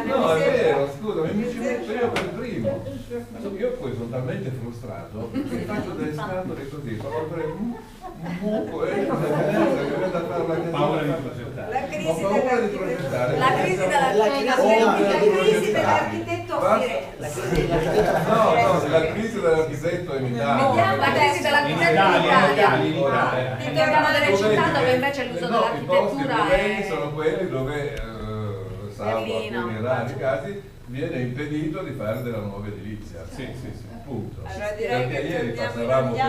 No, è vero, scusami, mi ci metto io per primo. Io poi sono talmente frustrato che faccio delle scatole così, proprio un buco e mi viene da fare la paura di progettare. La crisi dell'architetto a Firenze. No, la crisi dell'architetto in Italia. Vediamo la crisi dell'architetto in Italia. Abbiamo delle città dove invece l'uso I posti dell'architettura più belli sono quelli dove salvo Berlino, alcuni rari casi, viene impedito di fare della nuova edilizia. Sì, punto. Allora direi perché che ieri torniamo passavamo in per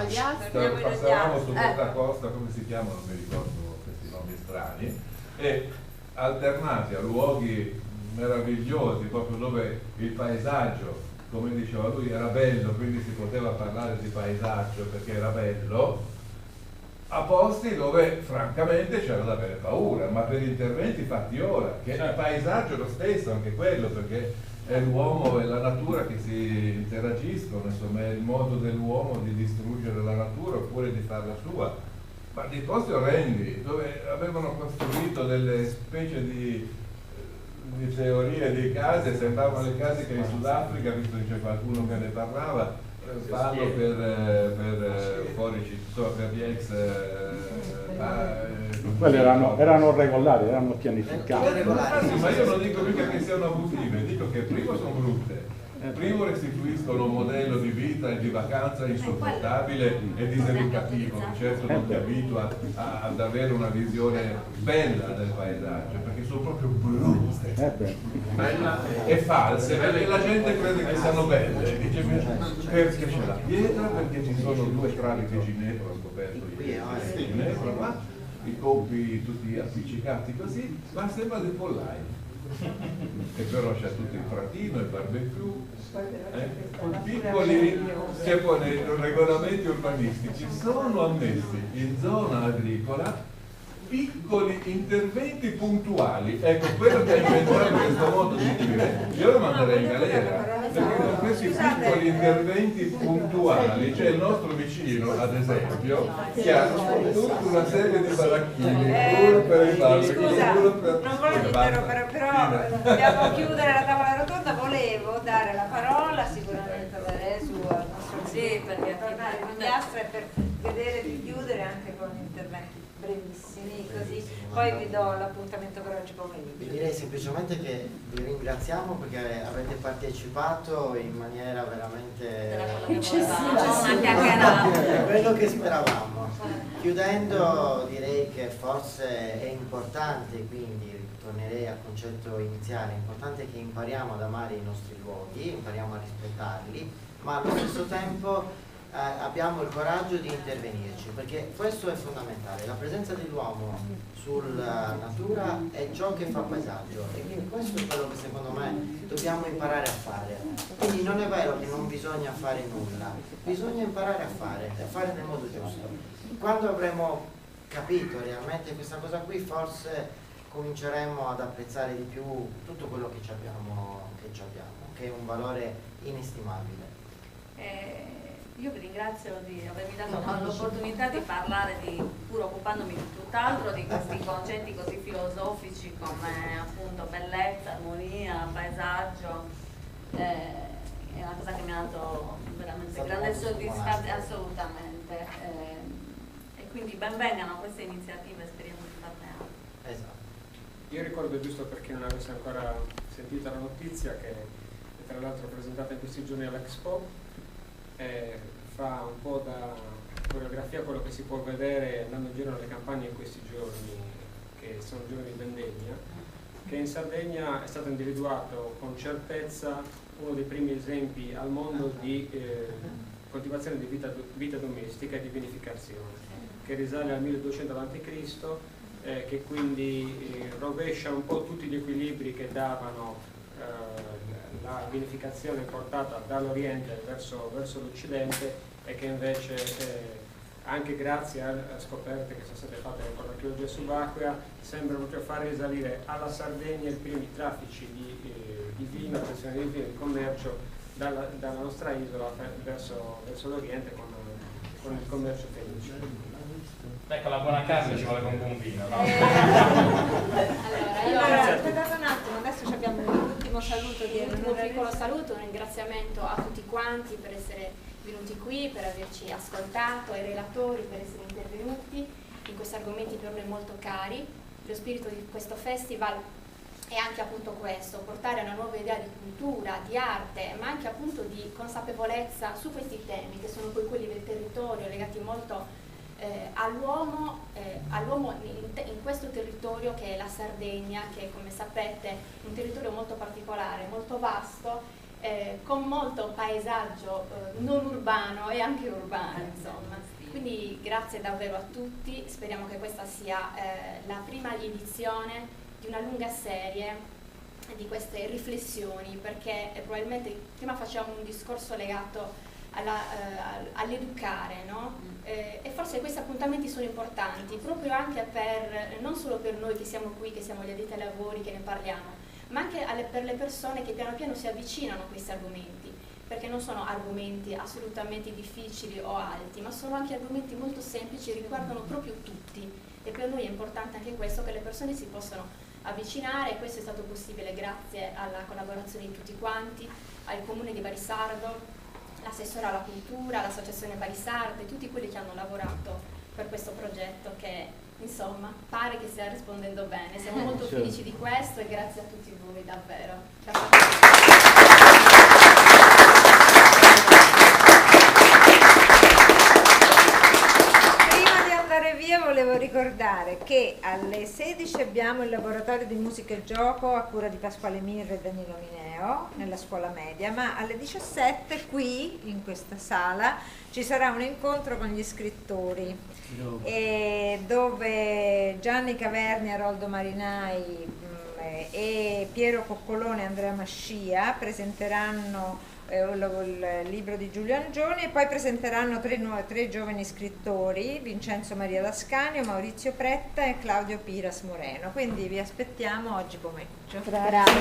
Ogliastra. qua, passavamo su questa costa, come si chiama, non mi ricordo questi nomi strani, e alternati a luoghi meravigliosi, proprio dove il paesaggio, come diceva lui, era bello, quindi si poteva parlare di paesaggio perché era bello, a posti dove francamente c'era da avere paura, ma per interventi fatti ora, che il paesaggio è lo stesso, anche quello, perché è l'uomo e la natura che si interagiscono, insomma è il modo dell'uomo di distruggere la natura oppure di farla sua, ma dei posti orrendi dove avevano costruito delle specie di teorie di case, sembravano le case che in Sudafrica, visto che c'è qualcuno che ne parlava, fanno per fuori città, per gli ex quelli erano regolari, erano pianificati. Ma io non dico mica che siano abusive, dico che prima sono brutte, primo restituiscono un modello di vita e di vacanza insopportabile e diseducativo, che certo non ti abitua ad avere una visione bella del paesaggio, perché sono proprio brutte e false, e la gente crede che siano belle, dice perché c'è la pietra, perché ci sono 2 travi di Ginevra, ho scoperto di Ginevra, ma i coppi tutti appiccicati così, ma sembra dei pollai. E però c'è tutto il pratino, il barbecue, piccoli, che poi nei regolamenti urbanistici sono ammessi in zona agricola piccoli interventi puntuali. Ecco, quello che ha inventato questo modo di dire, io lo manderei in galera, perché con questi piccoli interventi puntuali c'è il nostro vicino, ad esempio, che ha tutta una serie di baracchini, uno per il barbecue, uno per... Non voglio interrompere, però dobbiamo chiudere la tavola rotonda. Volevo dare la parola sicuramente a Teresu, al nostro sì, perché tornare in Ogliastra e per vedere di chiudere anche con interventi brevissimi, così poi vi do l'appuntamento per oggi pomeriggio. Vi direi semplicemente che vi ringraziamo perché avete partecipato in maniera veramente eccessiva, quello che speravamo. Chiudendo direi che forse è importante, quindi tornerei al concetto iniziale, è importante che impariamo ad amare i nostri luoghi, impariamo a rispettarli, ma allo stesso tempo abbiamo il coraggio di intervenirci, perché questo è fondamentale. La presenza dell'uomo sulla natura è ciò che fa paesaggio, e quindi questo è quello che secondo me dobbiamo imparare a fare. Quindi non è vero che non bisogna fare nulla, bisogna imparare a fare e fare nel modo giusto. Quando avremo capito realmente questa cosa qui, forse cominceremo ad apprezzare di più tutto quello che abbiamo, che è un valore inestimabile. Io vi ringrazio di avermi dato l'opportunità di parlare, pur occupandomi di tutt'altro, di questi concetti così filosofici come appunto bellezza, armonia, paesaggio. È una cosa che mi ha dato veramente grande soddisfazione, assolutamente. E quindi benvengano queste iniziative, speriamo di farne altre. Esatto. Io ricordo, giusto per chi non avesse ancora sentito la notizia, che è tra l'altro presentata in questi giorni all'Expo, fa un po' da coreografia quello che si può vedere andando in giro nelle campagne in questi giorni, che sono giorni di vendemmia, che in Sardegna è stato individuato con certezza uno dei primi esempi al mondo di coltivazione di vita domestica e di vinificazione, che risale al 1200 a.C., che quindi rovescia un po' tutti gli equilibri che davano la vinificazione portata dall'Oriente verso l'Occidente, e che invece anche grazie a scoperte che sono state fatte con l'archeologia subacquea sembra proprio far risalire alla Sardegna i primi traffici di vino, attenzione di vino, di commercio dalla nostra isola verso l'Oriente con il commercio fenicio. Ecco, la buona carne ci vuole con buon vino, no? Allora, aspettate un attimo, adesso abbiamo l'ultimo saluto un piccolo saluto, un ringraziamento a tutti quanti per essere venuti qui, per averci ascoltato, ai relatori per essere intervenuti in questi argomenti per noi molto cari. Lo spirito di questo festival è anche appunto questo, portare una nuova idea di cultura, di arte, ma anche appunto di consapevolezza su questi temi che sono poi quelli del territorio, legati molto all'uomo in questo territorio che è la Sardegna, che come sapete è un territorio molto particolare, molto vasto, con molto paesaggio non urbano e anche urbano, insomma. Quindi grazie davvero a tutti, speriamo che questa sia la prima edizione di una lunga serie di queste riflessioni, perché probabilmente prima facciamo un discorso legato all'educare, no? E forse questi appuntamenti sono importanti proprio anche non solo per noi che siamo qui, che siamo gli addetti ai lavori, che ne parliamo, ma anche per le persone che piano piano si avvicinano a questi argomenti, perché non sono argomenti assolutamente difficili o alti, ma sono anche argomenti molto semplici, riguardano proprio tutti, e per noi è importante anche questo, che le persone si possano avvicinare, e questo è stato possibile grazie alla collaborazione di tutti quanti, al Comune di Barisardo, l'assessore alla cultura, l'associazione Barisardo e tutti quelli che hanno lavorato per questo progetto che insomma pare che stia rispondendo bene. Siamo molto felici di questo e grazie a tutti voi davvero. Prima di andare via volevo ricordare che alle 16 abbiamo il laboratorio di musica e gioco a cura di Pasquale Mirra e Danilo Mineo nella scuola media, ma alle 17 qui in questa sala ci sarà un incontro con gli scrittori dove Gianni Caverni, Aroldo Marinai e Piero Coccolone e Andrea Mascia presenteranno il libro di Giulio Angioni, e poi presenteranno tre giovani scrittori, Vincenzo Maria Lascanio, Maurizio Pretta e Claudio Piras Moreno. Quindi vi aspettiamo oggi pomeriggio. Grazie.